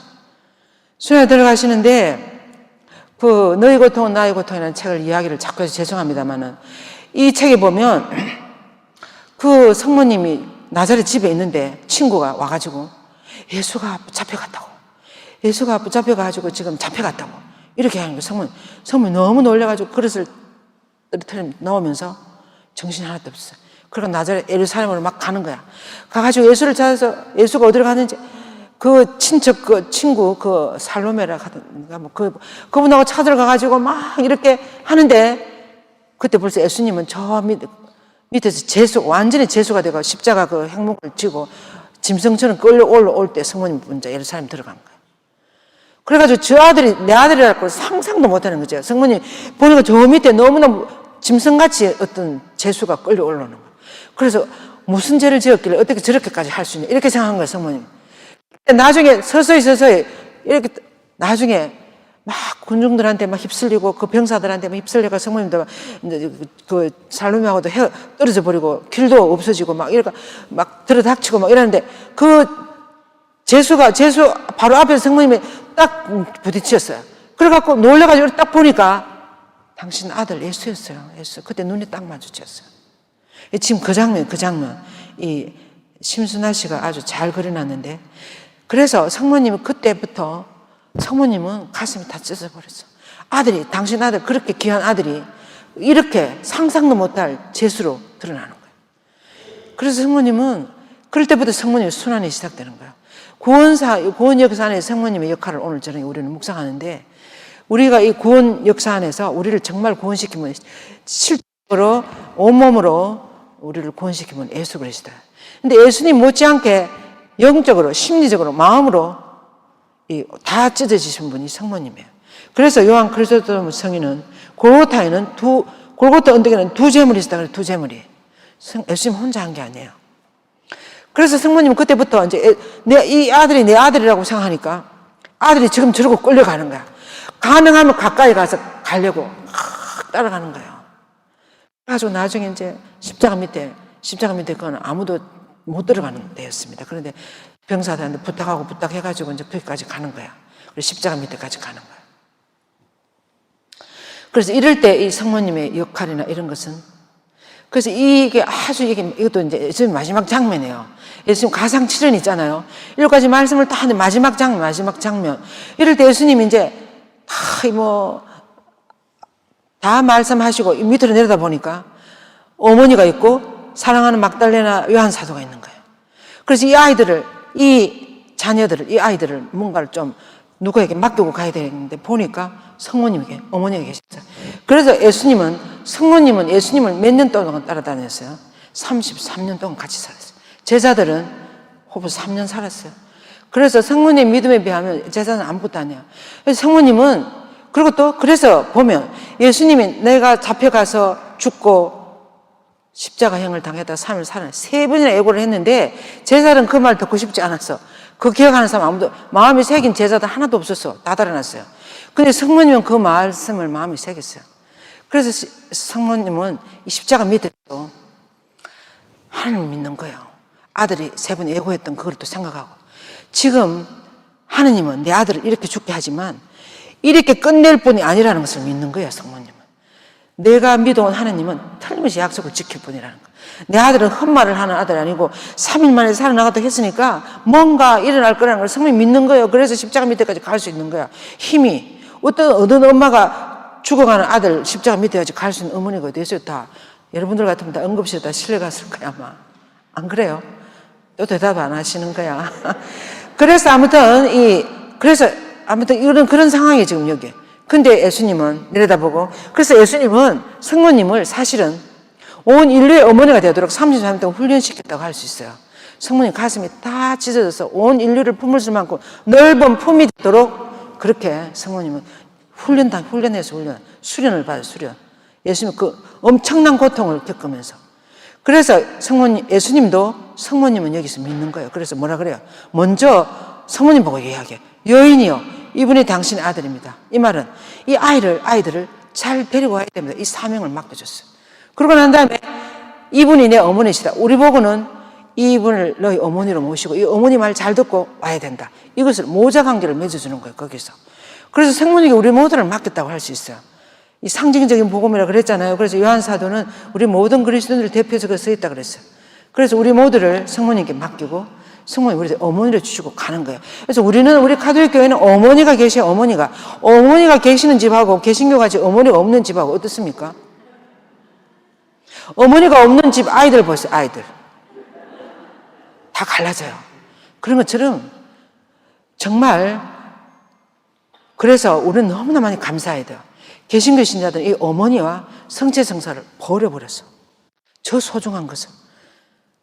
순환에 들어가시는데 그 너희 고통은 나의 고통이라는 책을 이야기를 자꾸 해서 죄송합니다만은 이 책에 보면 그 성모님이 나자렛 집에 있는데 친구가 와가지고 예수가 잡혀갔다고. 예수가 붙잡혀가지고 지금 잡혀갔다고. 이렇게 하는 거예요. 성모님 너무 놀래가지고 그릇을 떨어뜨려 나오면서 정신이 하나도 없어요. 그러고 나자렛 예루살렘으로 막 가는 거야. 가가지고 예수를 찾아서 예수가 어디로 가는지 그 친척, 그 친구, 그 살로메라 하던가 뭐 그분하고 찾으러 가가지고 막 이렇게 하는데 그때 벌써 예수님은 저 밑에서 완전히 재수가 되고 십자가 그 행목을 쥐고 짐승처럼 끌려 올라올 때 성모님 혼자 예루살렘 들어간 거예요. 그래가지고 저 아들이 내 아들이라고 상상도 못하는 거죠. 성모님 보니까 저 밑에 너무나 짐승같이 어떤 재수가 끌려 올라오는 거예요. 그래서 무슨 죄를 지었길래 어떻게 저렇게까지 할 수 있냐 이렇게 생각한 거예요, 성모님. 나중에 서서히 이렇게 나중에 막 군중들한테 막 휩쓸리고 그 병사들한테 막 휩쓸려가 성모님도 막 이제 그 살로메하고도 떨어져 버리고 길도 없어지고 막 이러니까 막 들어닥치고 막 이러는데 그 재수 바로 앞에서 성모님이 딱 부딪혔어요. 그래갖고 놀래가지고 딱 보니까 당신 아들 예수였어요. 예수. 그때 눈이 딱 마주쳤어요. 지금 그 장면 이 심순아 씨가 아주 잘 그려놨는데 그래서 성모님은 그때부터 성모님은 가슴이 다 찢어버렸어. 당신 아들, 그렇게 귀한 아들이 이렇게 상상도 못할 재수로 드러나는 거예요. 그래서 성모님은 그럴 때부터 성모님의 순환이 시작되는 거예요. 구원 역사 안에 성모님의 역할을 오늘 저녁에 우리는 묵상하는데 우리가 이 구원 역사 안에서 우리를 정말 구원시키면 실제로 온몸으로 우리를 구원시키면 예수 그리스도. 근데 예수님 못지않게 영적으로, 심리적으로, 마음으로 다 찢어지신 분이 성모님이에요. 그래서 요한 크리스토토 성인은 골고타 언덕에는 두 제물이 있었다 그래요. 두 제물이. 예수님 혼자 한 게 아니에요. 그래서 성모님은 그때부터 이제 이 아들이 내 아들이라고 생각하니까 아들이 지금 저러고 끌려가는 거야. 가능하면 가까이 가서 가려고 따라가는 거예요. 그래가지고 나중에 이제 십자가 밑에 그거는 아무도 못 들어가는 데였습니다. 그런데 병사들한테 부탁해가지고 이제 거기까지 가는 거야. 그리고 십자가 밑에까지 가는 거야. 그래서 이럴 때 이 성모님의 역할이나 이런 것은 그래서 이것도 이제 예수님 마지막 장면이에요. 예수님 가상칠언 있잖아요. 이렇게까지 말씀을 다 하는데 마지막 장면. 이럴 때 예수님이 이제 다 말씀하시고 밑으로 내려다 보니까 어머니가 있고 사랑하는 막달레나 요한 사도가 있는 거예요. 그래서 이 아이들을 뭔가를 좀 누구에게 맡기고 가야 되는데 보니까 성모님에게, 어머니가 계셨어요. 그래서 성모님은 예수님을 몇 년 동안 따라다녔어요? 33년 동안 같이 살았어요. 제자들은 호부 3년 살았어요. 그래서 성모님 믿음에 비하면 제자는 아무것도 아니에요. 그래서 성모님은 그래서 보면 예수님이 내가 잡혀가서 죽고 십자가형을 당했다 3일 살아 3번이나 애고를 했는데 제자들은 그 말 듣고 싶지 않았어. 그 기억하는 사람 아무도, 마음이 새긴 제자들 하나도 없었어. 다 달아났어요. 근데 성모님은 그 말씀을 마음에 새겼어요. 그래서 성모님은 이 십자가 밑에도 하나님을 믿는 거예요. 아들이 3번 애고했던 그걸 또 생각하고, 지금 하나님은 내 아들을 이렇게 죽게 하지만 이렇게 끝낼 뿐이 아니라는 것을 믿는 거예요. 성모님은 내가 믿어온 하나님은 틀림없이 약속을 지킬 뿐이라는 거예요. 내 아들은 헛말을 하는 아들이 아니고 3일 만에 살아나갔다고 했으니까 뭔가 일어날 거라는 걸 성모님이 믿는 거예요. 그래서 십자가 밑에까지 갈 수 있는 거야. 힘이, 어떤 엄마가 죽어가는 아들 십자가 밑에까지 갈 수 있는 어머니가 어디 있어요? 다 여러분들 같으면 다 응급실에 다 실려갔을 거야 아마. 안 그래요? 또 대답 안 하시는 거야. 그래서 아무튼 이런 그런 상황이 지금 여기. 근데 예수님은 내려다보고, 그래서 예수님은 성모님을 사실은 온 인류의 어머니가 되도록 33년 동안 훈련시켰다고 할 수 있어요. 성모님 가슴이 다 찢어져서 온 인류를 품을 수 만큼 넓은 품이 되도록 그렇게 성모님은 수련을 받아요, 수련. 예수님은 그 엄청난 고통을 겪으면서. 그래서 예수님도 성모님은 여기서 믿는 거예요. 그래서 뭐라 그래요? 먼저 성모님 보고 이야기해요. 여인이요, 이분이 당신의 아들입니다. 이 말은 이 아이들을 잘 데리고 와야 됩니다. 이 사명을 맡겨줬어요. 그러고 난 다음에 이분이 내 어머니시다. 우리 보고는 이분을 너희 어머니로 모시고 이 어머니 말 잘 듣고 와야 된다. 이것을 모자 관계를 맺어주는 거예요. 거기서. 그래서 성모님이 우리 모두를 맡겼다고 할 수 있어요. 이 상징적인 복음이라고 그랬잖아요. 그래서 요한 사도는 우리 모든 그리스도인들을 대표해서 써 있다 그랬어요. 그래서 우리 모두를 성모님께 맡기고 성모님 우리 어머니를 주시고 가는 거예요. 그래서 우리 가톨릭 교회는 어머니가 계셔요. 어머니가 계시는 집하고 개신교같이 어머니가 없는 집하고 어떻습니까? 어머니가 없는 집 아이들 보세요. 아이들 다 갈라져요. 그런 것처럼 정말, 그래서 우리는 너무나 많이 감사해야 돼요. 개신교 신자들은 이 어머니와 성체성사를 버려버렸어. 저 소중한 것을.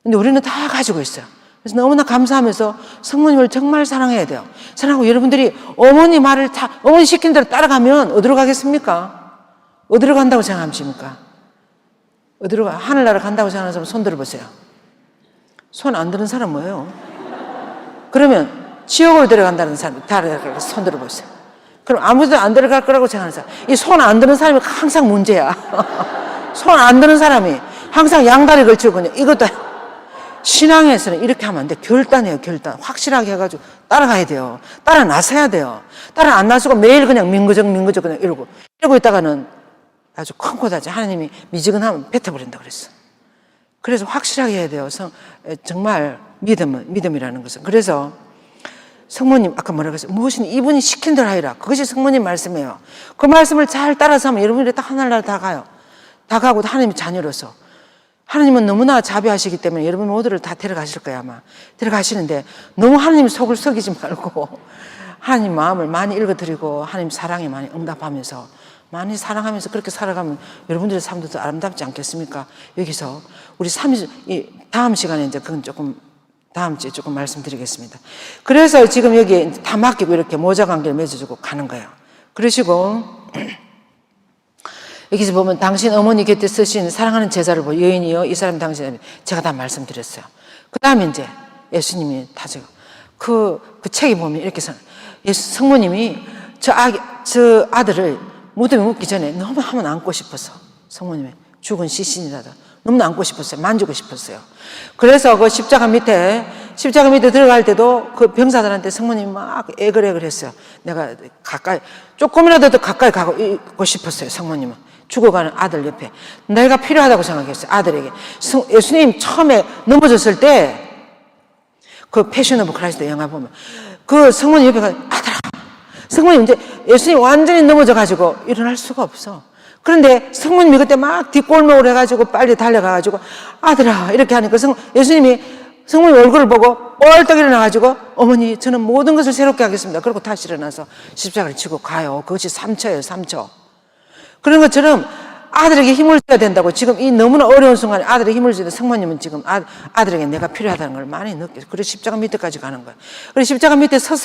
근데 우리는 다 가지고 있어요. 그래서 너무나 감사하면서 성모님을 정말 사랑해야 돼요. 사랑하고 여러분들이 어머니 말을 어머니 시킨 대로 따라가면 어디로 가겠습니까? 어디로 간다고 생각하십니까? 하늘나라 간다고 생각하는 사람 손 들어보세요. 손 안 드는 사람 뭐예요? 그러면 지옥으로 데려간다는 사람 손 들어보세요. 그럼 아무도 안 들어갈 거라고 생각하는 사람. 이 손 안 드는 사람이 항상 문제야. 손 안 드는 사람이 항상 양다리 걸치고 그냥 이것도. 신앙에서는 이렇게 하면 안 돼. 결단해요, 결단. 확실하게 해가지고 따라가야 돼요. 따라 나서야 돼요. 따라 안 나서고 매일 그냥 민거적 그냥 이러고 있다가는 아주 큰 코다지. 하나님이 미지근하면 뱉어버린다 그랬어. 그래서 확실하게 해야 돼요. 정말 믿음이라는 것은. 그래서 성모님 아까 뭐라고 했어요? 무엇이니 이분이 시킨 대로 하리라. 그것이 성모님 말씀이에요. 그 말씀을 잘 따라서 하면 여러분들이 딱 하늘나라 다 가요. 다 가고 하나님의 자녀로서. 하나님은 너무나 자비하시기 때문에 여러분 모두를 다 데려가실 거예요 아마. 데려가시는데 너무 하나님 속을 썩이지 말고 하나님 마음을 많이 읽어드리고 하나님 사랑에 많이 응답하면서 많이 사랑하면서 그렇게 살아가면 여러분들의 삶도 더 아름답지 않겠습니까? 여기서 우리 다음 시간에 이제 그건 조금 다음 주에 조금 말씀드리겠습니다. 그래서 지금 여기 다 맡기고 이렇게 모자 관계를 맺어주고 가는 거예요. 그러시고 여기서 보면 당신 어머니 곁에 쓰신 사랑하는 제자를 보고 여인이요 이 사람 당신 제가 다 말씀드렸어요. 그 다음에 이제 예수님이 다져 그 책에 보면 이렇게 성모님이 저 아들을 무덤에 묻기 전에 너무 한번 안고 싶어서 성모님이 죽은 시신이라도 너무 안고 싶었어요. 만지고 싶었어요. 그래서 그 십자가 밑에 들어갈 때도 그 병사들한테 성모님이 막 애걸애걸 했어요. 내가 조금이라도 더 가까이 가고 싶었어요. 성모님은. 죽어가는 아들 옆에. 내가 필요하다고 생각했어요. 아들에게. 예수님 처음에 넘어졌을 때 그 패션 오브 크라이스트 영화 보면 그 성모님 옆에 가서 아들아. 성모님 이제 예수님 완전히 넘어져가지고 일어날 수가 없어. 그런데 성모님이 그때 막 뒷골목을 해가지고 빨리 달려가가지고 아들아 이렇게 하니까 예수님이 성모님 얼굴을 보고 뻘떡 일어나가지고 어머니 저는 모든 것을 새롭게 하겠습니다. 그리고 다시 일어나서 십자가를 지고 가요. 그것이 3초예요. 3초. 그런 것처럼 아들에게 힘을 줘야 된다고 지금 이 너무나 어려운 순간에 아들에게 힘을 줘야 돼. 성모님은 지금 아들에게 내가 필요하다는 걸 많이 느껴요. 그래서 십자가 밑에까지 가는 거예요. 그래서 십자가 밑에 서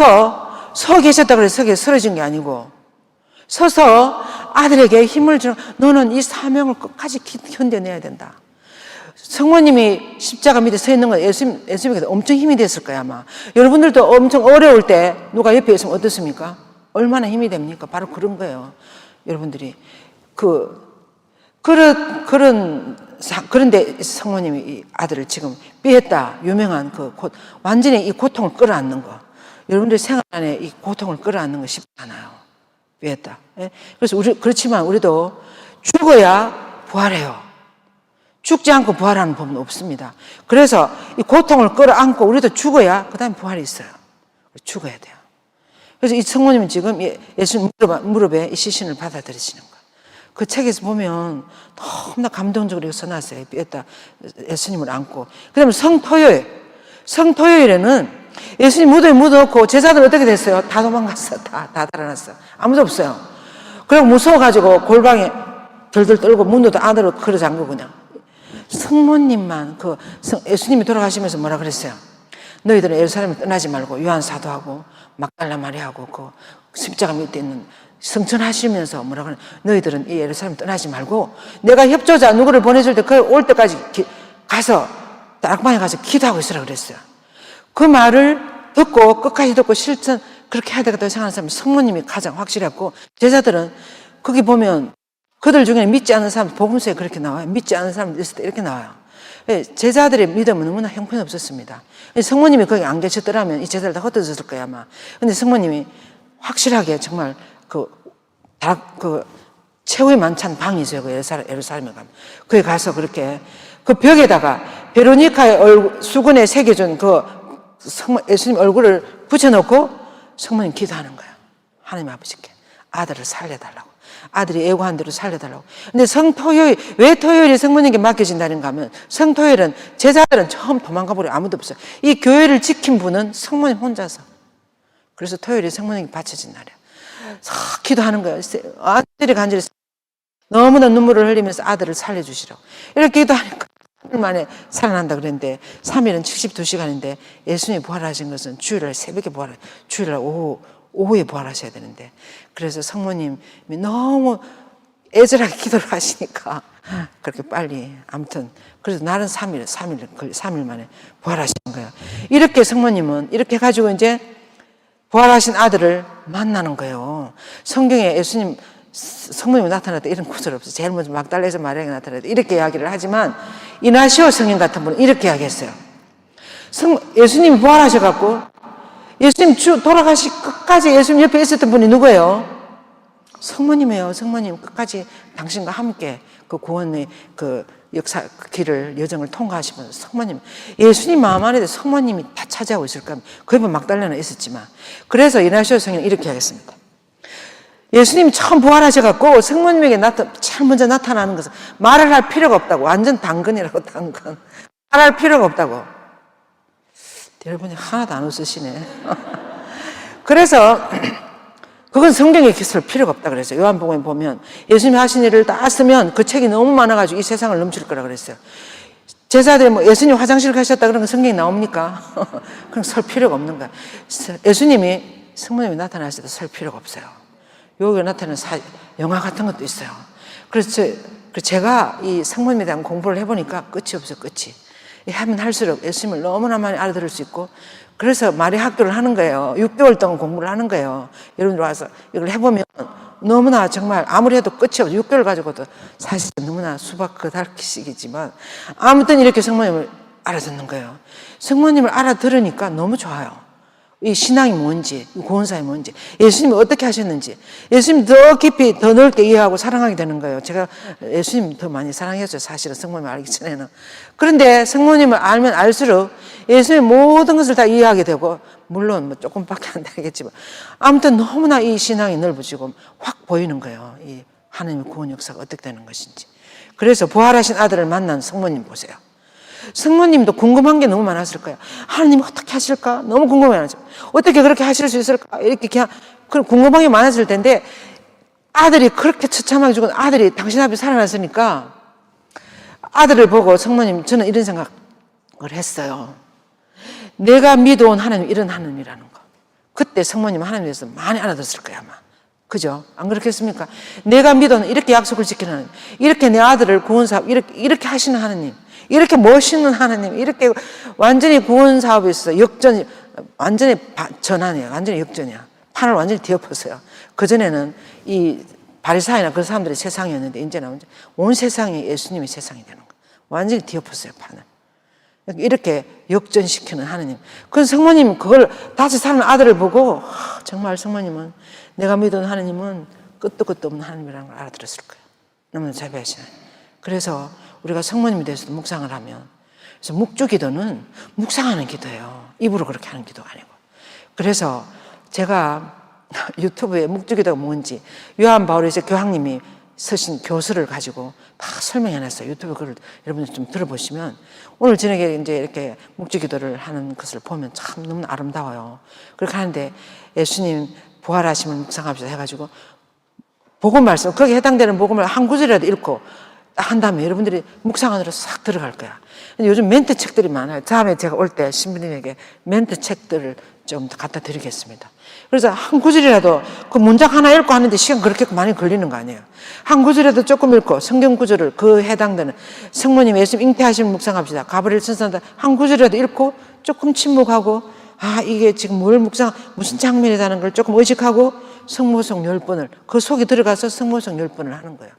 계셨다고 해서 서게 쓰러진 게 아니고 서서 아들에게 힘을 주는 너는 이 사명을 끝까지 견뎌내야 된다. 성모님이 십자가 밑에 서 있는 건 예수님에게 엄청 힘이 됐을 거야, 아마. 여러분들도 엄청 어려울 때 누가 옆에 있으면 어떻습니까? 얼마나 힘이 됩니까? 바로 그런 거예요. 여러분들이. 그런데 성모님이 이 아들을 지금 삐했다, 유명한 완전히 이 고통을 끌어안는 거. 여러분들 생활 안에 이 고통을 끌어안는 거 쉽지 않아요. 삐했다. 예? 그래서 그렇지만 우리도 죽어야 부활해요. 죽지 않고 부활하는 법은 없습니다. 그래서 이 고통을 끌어안고 우리도 죽어야 그 다음에 부활이 있어요. 죽어야 돼요. 그래서 이 성모님은 지금 예수님 무릎에 이 시신을 받아들이시는 거예요. 그 책에서 보면 너무나 감동적으로 써놨어요. 삐었다 예수님을 안고. 그 다음에 성토요일에는 예수님 무덤에 묻어놓고 제자들 어떻게 됐어요? 다 도망갔어. 다 달아났어. 아무도 없어요. 그리고 무서워가지고 골방에 덜덜 떨고 문도 안으로 걸어 잠그고 그냥. 성모님만 예수님이 돌아가시면서 뭐라 그랬어요? 너희들은 예루살렘을 떠나지 말고 요한 사도하고 막달라 마리아하고 십자가 밑에 있는 성천하시면서 뭐라 그래? 너희들은 이 예루살렘 떠나지 말고 내가 협조자 누구를 보내줄 때 그 올 때까지 가서 다락방에 가서 기도하고 있으라 그랬어요. 그 말을 듣고 끝까지 듣고 실천 그렇게 해야 되겠다고 생각하는 사람은 성모님이 가장 확실했고 제자들은 거기 보면 그들 중에는 믿지 않는 사람 복음서에 그렇게 나와요. 믿지 않는 사람 있을 때 이렇게 나와요. 제자들의 믿음은 너무나 형편없었습니다. 성모님이 거기 안 계셨더라면 이 제자들 다 흩어졌을 거야 아마. 근데 성모님이 확실하게 정말 최후의 만찬 방이 있어요. 그 예루살렘에 가면. 거기 가서 그렇게 그 벽에다가 베로니카의 수건에 새겨준 예수님 얼굴을 붙여놓고 성모님 기도하는 거예요. 하나님 아버지께 아들을 살려달라고. 아들이 애고한 대로 살려달라고. 근데 왜 토요일이 성모님께 맡겨진다는가 하면 성토요일은 제자들은 처음 도망가버려 아무도 없어요. 이 교회를 지킨 분은 성모님 혼자서. 그래서 토요일이 성모님께 바쳐진 날이야. 기도하는 거예요. 아들이 간절히 너무나 눈물을 흘리면서 아들을 살려주시라고. 이렇게 기도하니까 3일 만에 살아난다 그랬는데 3일은 72시간인데 예수님이 부활하신 것은 주일날 새벽에 주일날 오후에 부활하셔야 되는데 그래서 성모님이 너무 애절하게 기도를 하시니까 그렇게 빨리 아무튼 그래서 날은 3일 만에 부활하신 거예요. 이렇게 성모님은 이렇게 해가지고 이제 부활하신 아들을 만나는 거예요. 성경에 성모님이 나타날 때 이런 구절 없어요. 제일 먼저 막달라에서 마리아가 나타날 때 이렇게 이야기를 하지만 이나시오 성인 같은 분은 이렇게 이야기했어요. 예수님이 부활하셔갖고 예수님 돌아가시 끝까지 예수님 옆에 있었던 분이 누구예요? 성모님이에요. 성모님 끝까지 당신과 함께 그 구원의 여정을 통과하시면서 성모님, 예수님 마음 안에도 성모님이 다 차지하고 있을 겁니다. 그 옆에 막달라는 있었지만. 그래서 이나시오 성인은 이렇게 하겠습니다. 예수님이 처음 부활하셔갖고 성모님에게 제일 먼저 나타나는 것은 말을 할 필요가 없다고. 완전 당근이라고, 당근. 말할 필요가 없다고. 여러분이 하나도 안 웃으시네. 그래서 그건 성경에 쓸 필요가 없다 그랬어요. 요한복음에 보면 예수님이 하신 일을 다 쓰면 그 책이 너무 많아가지고 이 세상을 넘칠 거라 그랬어요. 제자들이 예수님 화장실 가셨다 그런 거 성경에 나옵니까? 그럼 쓸 필요가 없는 거야. 예수님이 성모님이 나타나실 때 쓸 필요가 없어요. 여기 나타나는 영화 같은 것도 있어요. 그래서 제가 이 성모님에 대한 공부를 해보니까 끝이 없어요. 끝이. 하면 할수록 예수님을 너무나 많이 알아들을 수 있고 그래서 마리 학교를 하는 거예요. 6개월 동안 공부를 하는 거예요. 여러분들 와서 이걸 해보면 너무나 정말 아무리 해도 끝이 없어요. 6개월 가지고도 사실 너무나 수박 그달기식이지만 아무튼 이렇게 성모님을 알아듣는 거예요. 성모님을 알아들으니까 너무 좋아요. 이 신앙이 뭔지, 이 구원사이 뭔지, 예수님이 어떻게 하셨는지, 예수님 더 깊이, 더 넓게 이해하고 사랑하게 되는 거예요. 제가 예수님 더 많이 사랑했어요. 사실은 성모님을 알기 전에는. 그런데 성모님을 알면 알수록 예수님의 모든 것을 다 이해하게 되고, 물론 조금밖에 안 되겠지만, 아무튼 너무나 이 신앙이 넓어지고 확 보이는 거예요. 이 하나님의 구원 역사가 어떻게 되는 것인지. 그래서 부활하신 아들을 만난 성모님 보세요. 성모님도 궁금한 게 너무 많았을 거예요. 하나님 어떻게 하실까? 너무 궁금해하죠. 어떻게 그렇게 하실 수 있을까? 이렇게 그냥 궁금한 게 많았을 텐데 아들이 그렇게 처참하게 죽은 아들이 당신 앞에 살아났으니까 아들을 보고 성모님 저는 이런 생각을 했어요. 내가 믿어온 하나님 이런 하나님이라는 거. 그때 성모님 하나님에 대해서 많이 알아들었을 거예요 아마. 그죠? 안 그렇겠습니까? 내가 믿어온 이렇게 약속을 지키는 하나님, 이렇게 내 아들을 구원사 이렇게 하시는 하나님, 이렇게 멋있는 하나님, 이렇게 완전히 구원 사업에 있어서 완전히 전환이에요. 완전히 역전이야. 판을 완전히 뒤엎었어요. 그전에는 이 바리사이나 그 사람들의 세상이었는데 이제는 온 세상이 예수님의 세상이 되는 거예요. 완전히 뒤엎었어요, 판을. 이렇게 역전시키는 하나님. 그래서 성모님 그걸 다시 사는 아들을 보고 정말 성모님은 내가 믿은 하나님은 끝도 끝도 없는 하나님이라는 걸 알아들었을 거예요. 너무나 자비하시네. 그래서 우리가 성모님에 대해서도 묵상을 하면, 그래서 묵주기도는 묵상하는 기도예요. 입으로 그렇게 하는 기도가 아니고. 그래서 제가 유튜브에 묵주기도가 뭔지 요한 바오리스의 교황님이 쓰신 교수를 가지고 다 설명해놨어요. 유튜브 글을 여러분들 좀 들어보시면 오늘 저녁에 이제 이렇게 묵주기도를 하는 것을 보면 참 너무 아름다워요. 그렇게 하는데 예수님 부활하심을 묵상합시다 해가지고 복음 말씀, 거기에 해당되는 복음을 한 구절이라도 읽고 딱 한 다음에 여러분들이 묵상 안으로 싹 들어갈 거야. 요즘 멘트 책들이 많아요. 다음에 제가 올 때 신부님에게 멘트 책들을 좀 갖다 드리겠습니다. 그래서 한 구절이라도 그 문장 하나 읽고 하는데 시간 그렇게 많이 걸리는 거 아니에요. 한 구절이라도 조금 읽고 성경 구절을 그 해당되는 성모님 예수님 잉태하시면 묵상합시다. 가브리엘 천사한테 한 구절이라도 읽고 조금 침묵하고 이게 지금 무슨 장면이라는 걸 조금 의식하고 성모성 10번을 그 속에 들어가서 성모성 10번을 하는 거예요.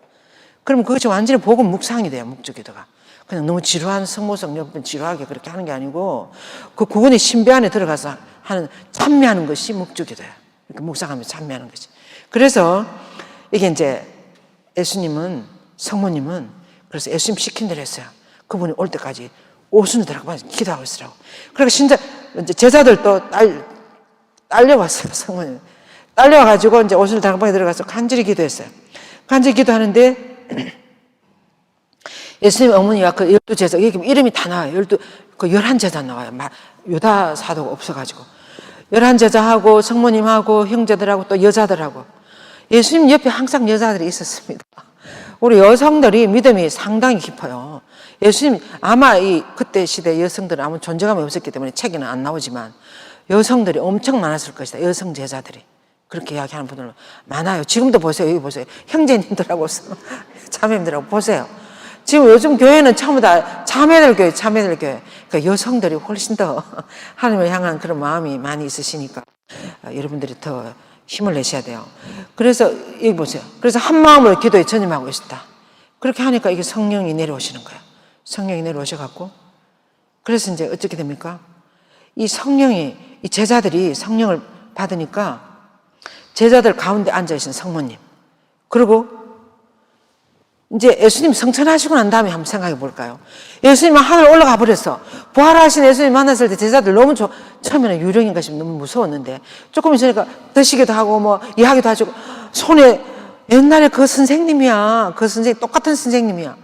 그러면 그것이 완전히 복음 묵상이 돼요. 묵주기도가. 그냥 너무 지루한 성모성 10번 지루하게 그렇게 하는 게 아니고 그 구원의 신비 안에 들어가서 하는 참여하는 것이 묵주기도예요. 이렇게 묵상하면서 참여하는 것이. 그래서 이게 이제 예수님은 성모님은 그래서 예수님 시킨 대로 했어요. 그분이 올 때까지 오순을 들어가고 기도하고 있으라고. 그러니까 진짜 이제 제자들도 딸려왔어요. 성모님. 딸려와가지고 이제 오순을 다락방에 들어가서 간절히 기도했어요. 간절히 기도하는데 예수님 어머니와 그 12제자, 여기 이름이 다 나와요. 11제자 나와요. 유다 사도가 없어가지고. 11제자하고 성모님하고 형제들하고 또 여자들하고. 예수님 옆에 항상 여자들이 있었습니다. 우리 여성들이 믿음이 상당히 깊어요. 예수님, 아마 그때 시대 여성들은 아무 존재감이 없었기 때문에 책에는 안 나오지만 여성들이 엄청 많았을 것이다. 여성 제자들이. 그렇게 이야기하는 분들 많아요. 지금도 보세요. 여기 보세요. 형제님들하고 자매님들하고 보세요. 지금 요즘 교회는 전부 다 자매들 교회. 그러니까 여성들이 훨씬 더 하나님을 향한 그런 마음이 많이 있으시니까 여러분들이 더 힘을 내셔야 돼요. 그래서 여기 보세요. 그래서 한 마음으로 기도에 전념하고 있었다. 그렇게 하니까 이게 성령이 내려오시는 거예요. 성령이 내려오셔갖고 그래서 이제 어떻게 됩니까? 이 제자들이 성령을 받으니까 제자들 가운데 앉아계신 성모님. 그리고 이제 예수님 성천하시고 난 다음에 한번 생각해 볼까요? 예수님은 하늘 올라가 버렸어. 부활하신 예수님 만났을 때 제자들 너무 처음에는 유령인가 싶으면 너무 무서웠는데 조금 있으니까 드시기도 하고 뭐 이야기도 하시고 손에 옛날에 그 선생님이야. 그 선생님 똑같은 선생님이야.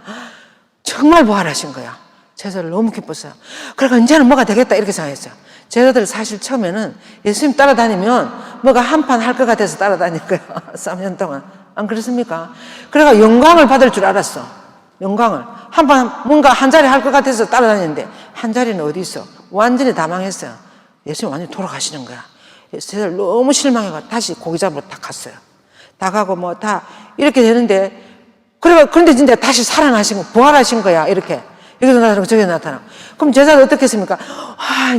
정말 부활하신 거야. 제자들 너무 기뻤어요. 그러니까 이제는 뭐가 되겠다 이렇게 생각했어요. 제자들 사실 처음에는 예수님 따라다니면 뭐가 한판 할 것 같아서 따라다닐 거야. 3년 동안. 안 그렇습니까? 그래가 영광을 받을 줄 알았어. 영광을. 뭔가 한 자리 할 것 같아서 따라다니는데 한 자리는 어디 있어? 완전히 다 망했어요. 예수님 완전히 돌아가시는 거야. 제자들 너무 실망해가 다시 고기 잡으러 다 갔어요. 다 가고 뭐 다 이렇게 되는데 그런데 진짜 다시 살아나신 거, 부활하신 거야. 이렇게. 여기서 나타나고 저기서 나타나고. 그럼 제자들 어떻게 했습니까?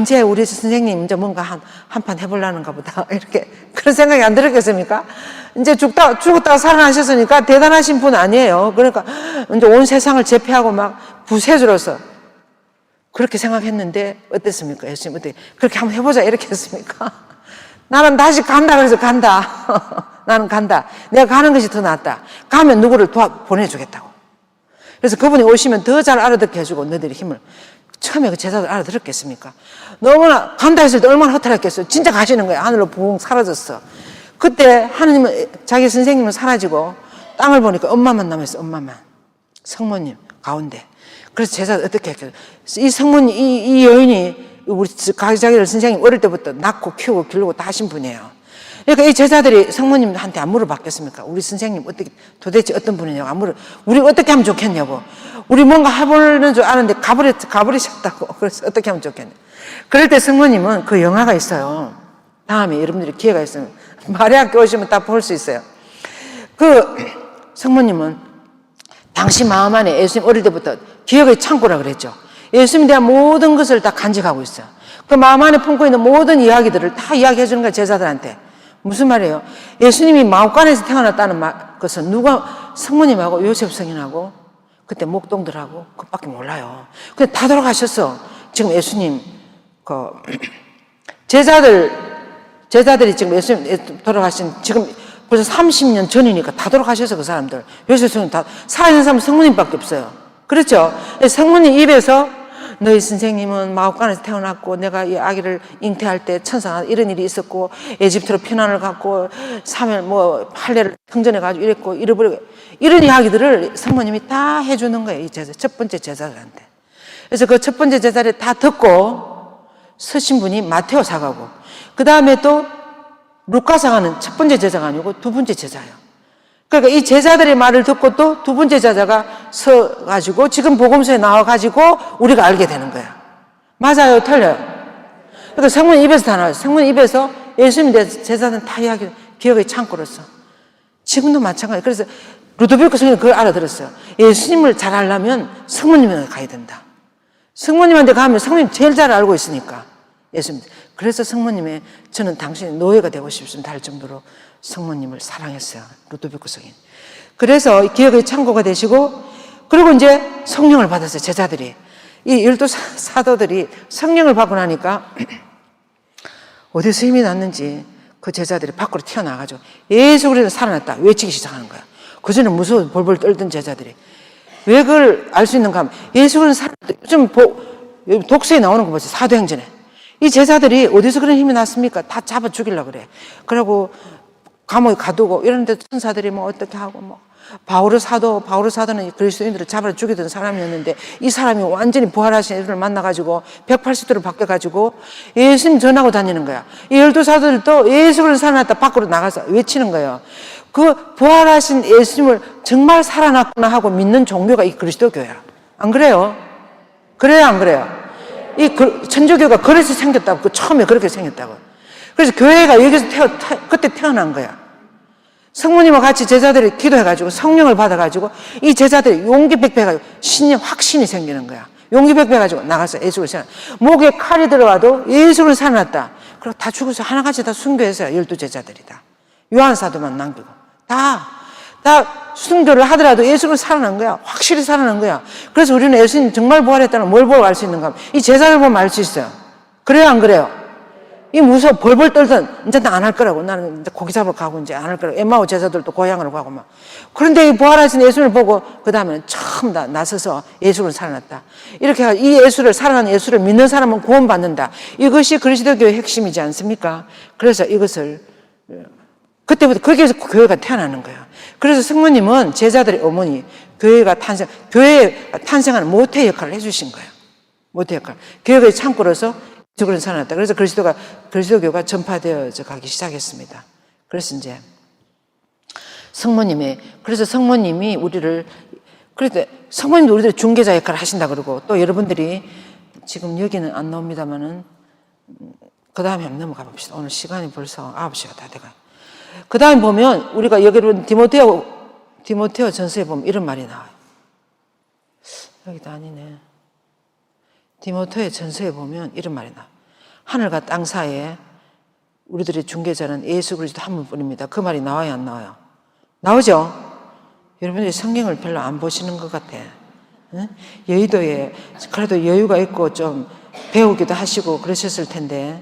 이제 우리 선생님 이제 뭔가 한 판 해보려는가 보다. 이렇게. 그런 생각이 안 들었겠습니까? 이제 죽었다가 살아나셨으니까 대단하신 분 아니에요. 그러니까 이제 온 세상을 제패하고 막 구세주로서 그렇게 생각했는데 어땠습니까? 예수님 어떻게 그렇게 한번 해보자 이렇게 했습니까? 나는 다시 간다 그래서 간다. 나는 간다. 내가 가는 것이 더 낫다. 가면 누구를 보내주겠다고. 그래서 그분이 오시면 더 잘 알아듣게 해주고 너희들이 힘을. 처음에 그 제자들 알아들었겠습니까? 너무나 간다 했을 때 얼마나 허탈했겠어요. 진짜 가시는 거예요. 하늘로 붕 사라졌어. 그때 하느님은 자기 선생님은 사라지고 땅을 보니까 엄마만 남았어요. 엄마만. 성모님 가운데. 그래서 제자들 어떻게 했겠어요? 이 성모님, 이 여인이 우리 자기들 선생님 어릴 때부터 낳고 키우고 기르고 다 하신 분이에요. 그러니까 이 제자들이 성모님한테 안 물어봤겠습니까? 우리 선생님 도대체 어떤 분이냐고 우리 어떻게 하면 좋겠냐고. 우리 뭔가 해보는 줄 아는데 가버리셨다고. 그래서 어떻게 하면 좋겠냐. 그럴 때 성모님은 그 영화가 있어요. 다음에 여러분들이 기회가 있으면 마리아께 오시면 다 볼 수 있어요. 그 성모님은 당시 마음 안에 예수님 어릴 때부터 기억의 창고라 그랬죠. 예수님에 대한 모든 것을 다 간직하고 있어요. 그 마음 안에 품고 있는 모든 이야기들을 다 이야기해 주는 거예요, 제자들한테. 무슨 말이에요? 예수님이 마옥간에서 태어났다는 것은 누가, 성모님하고 요셉 성인하고 그때 목동들하고 그밖에 몰라요. 근데 다 돌아가셨어. 지금 예수님 제자들이 지금 예수님 돌아가신 지금 벌써 30년 전이니까 다 돌아가셔서 그 사람들. 요셉 성인 다 살아있는 사람은 성모님밖에 없어요. 그렇죠? 성모님 입에서 너희 선생님은 마옥간에서 태어났고 내가 이 아기를 잉태할 때 천사가 이런 일이 있었고 에집트로 피난을 갔고 3일 할례를 성전해가지고 이랬고 잃어버리고 이런 이야기들을 성모님이 다 해주는 거예요. 이 제자, 첫 번째 제자들한테. 그래서 그 첫 번째 제자를 다 듣고 서신 분이 마테오 사가고 그 다음에 또 루카 사가는 첫 번째 제자가 아니고 두 번째 제자예요. 그러니까 이 제자들의 말을 듣고 또 두 번째 제자가 서가지고 지금 복음서에 나와가지고 우리가 알게 되는 거야. 맞아요? 틀려요? 그러니까 성모님 입에서 다 나와요. 성모님 입에서 예수님 제자들은 다 이야기, 기억의 창고로서. 지금도 마찬가지예요. 그래서 루도비코 성인은 그걸 알아들었어요. 예수님을 잘 알려면 성모님한테 가야 된다. 성모님한테 가면 성모님 제일 잘 알고 있으니까. 예수님. 그래서 성모님의 저는 당신의 노예가 되고 싶습니다 할 정도로 성모님을 사랑했어요. 루도비코 성인. 그래서 기억의 창고가 되시고 그리고 이제 성령을 받았어요. 제자들이. 이 12 사도들이 성령을 받고 나니까 어디서 힘이 났는지 그 제자들이 밖으로 튀어나와가지고 예수 그리스도 살아났다 외치기 시작하는 거야. 그전에 무서워 벌벌 떨던 제자들이. 왜 그걸 알 수 있는가 하면 예수 그리스도 살아났다. 요즘 독서에 나오는 거 보세요. 사도행전에. 이 제자들이 어디서 그런 힘이 났습니까? 다 잡아 죽이려고 그래. 그러고 감옥에 가두고 이런데 천사들이 어떻게 하고 바오르 사도는 그리스도인들을 잡아 죽이던 사람이었는데 이 사람이 완전히 부활하신 예수를 만나가지고 180도로 바뀌어가지고 예수님 전하고 다니는 거야. 이 12 사도들도 예수 그리스도 살아났다 밖으로 나가서 외치는 거예요. 그 부활하신 예수님을 정말 살아났구나 하고 믿는 종교가 이 그리스도교야. 안 그래요? 그래요, 안 그래요? 이 천주교가 그래서 생겼다고. 그 처음에 그렇게 생겼다고. 그래서 교회가 여기서 그때 태어난 거야. 성모님과 같이 제자들이 기도해가지고 성령을 받아가지고 이 제자들이 용기 백배해가지고 신념 확신이 생기는 거야. 용기 백배해가지고 나가서 예수를 살아. 목에 칼이 들어가도 예수를 살아났다. 그리고 다 죽어서 하나같이 다 순교했어요. 12 제자들이다. 요한 사도만 남기고 다 순교를 하더라도 예수를 살아난 거야. 확실히 살아난 거야. 그래서 우리는 예수님 정말 부활했다는 뭘 보고 알 수 있는가 하면 이 제자를 보면 알 수 있어요. 그래요, 안 그래요? 이 무서워 벌벌 떨던 이제 나 안 할 거라고. 나는 이제 고기 잡으러 가고 이제 안 할 거라고. 엠마오 제자들도 고향으로 가고 막. 그런데 이 부활하신 예수를 보고 그 다음에는 처음 다 나서서 예수를 살아났다. 이렇게 해서 이 예수를 살아난 예수를 믿는 사람은 구원받는다. 이것이 그리스도교의 핵심이지 않습니까? 그래서 이것을 그때부터 그렇게 해서 교회가 태어나는 거예요. 그래서 성모님은 제자들의 어머니, 교회의 탄생하는 모태 역할을 해주신 거예요. 모태 역할. 교회의 창고로서 그런 살아났다. 그래서 그리스도교가 전파되어져 가기 시작했습니다. 그래서 이제 그래서 성모님이 성모님도 우리들 중개자 역할을 하신다 그러고 또 여러분들이 지금 여기는 안 나옵니다만은 그 다음에 한번 넘어가 봅시다. 오늘 시간이 벌써 9시가 다 돼가요. 그 다음에 보면 우리가 여기로 디모테오 전서에 보면 이런 말이 나와요. 여기도 아니네. 디모테오 전서에 보면 이런 말이 나와요. 하늘과 땅 사이에 우리들의 중개자는 예수 그리스도 한 분뿐입니다. 그 말이 나와요, 안 나와요? 나오죠? 여러분들이 성경을 별로 안 보시는 것 같아. 응? 여의도에 그래도 여유가 있고 좀 배우기도 하시고 그러셨을 텐데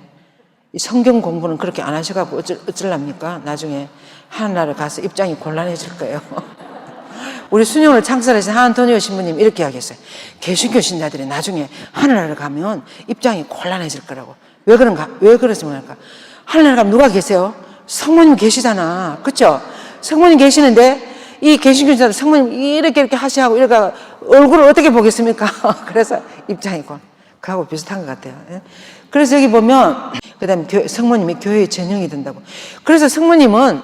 이 성경 공부는 그렇게 안 하셔가지고 어쩌랍니까? 나중에 하늘나라 가서 입장이 곤란해질 거예요. 우리 수녀를 창설하신 하안토니오 신부님 이렇게 이야기했어요. 개신교 신자들이 나중에 하늘나라 가면 입장이 곤란해질 거라고. 왜 그러십니까? 하늘나라 가면 누가 계세요? 성모님 계시잖아. 그쵸? 성모님 계시는데 이 개신교 신자들 성모님 이렇게 하시하고 이렇게 얼굴을 어떻게 보겠습니까? 그래서 입장이 그하고 비슷한 것 같아요. 그래서 여기 보면 그 다음에 성모님이 교회의 전형이 된다고. 그래서 성모님은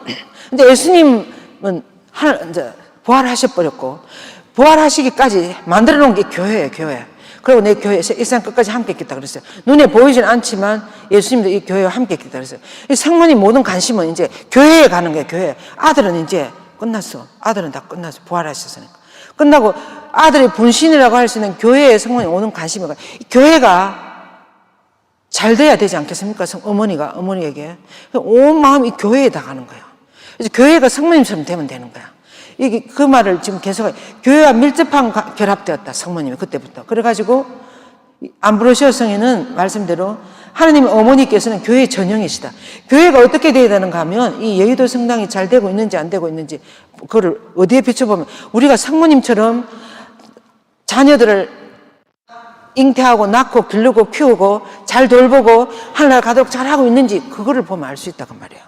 근데 예수님은 이제 부활하셔버렸고 부활하시기까지 만들어 놓은 게 교회예요. 교회. 그리고 내 교회 일생 끝까지 함께 있겠다 그랬어요. 눈에 보이진 않지만 예수님도 이 교회와 함께 있겠다 그랬어요. 이 성모님 모든 관심은 이제 교회에 가는 거예요. 교회. 아들은 이제 끝났어. 아들은 다 끝났어. 부활하셨으니까. 끝나고 아들이 분신이라고 할 수 있는 교회에 성모님 오는 관심이 교회가 잘 돼야 되지 않겠습니까? 어머니에게. 온 마음이 이 교회에다 가는 거예요. 그래서 교회가 성모님처럼 되면 되는 거야. 이게 그 말을 지금 계속, 교회와 밀접한 결합되었다, 성모님이 그때부터. 그래가지고, 암브로시오 성인은 말씀대로 하나님의 어머니께서는 교회의 전형이시다. 교회가 어떻게 돼야 되는가 하면 이 여의도 성당이 잘 되고 있는지 안 되고 있는지, 그거를 어디에 비춰보면 우리가 성모님처럼 자녀들을 잉태하고 낳고 기르고 키우고 잘 돌보고 하늘나라 가도록 잘하고 있는지 그거를 보면 알 수 있다고 말이에요.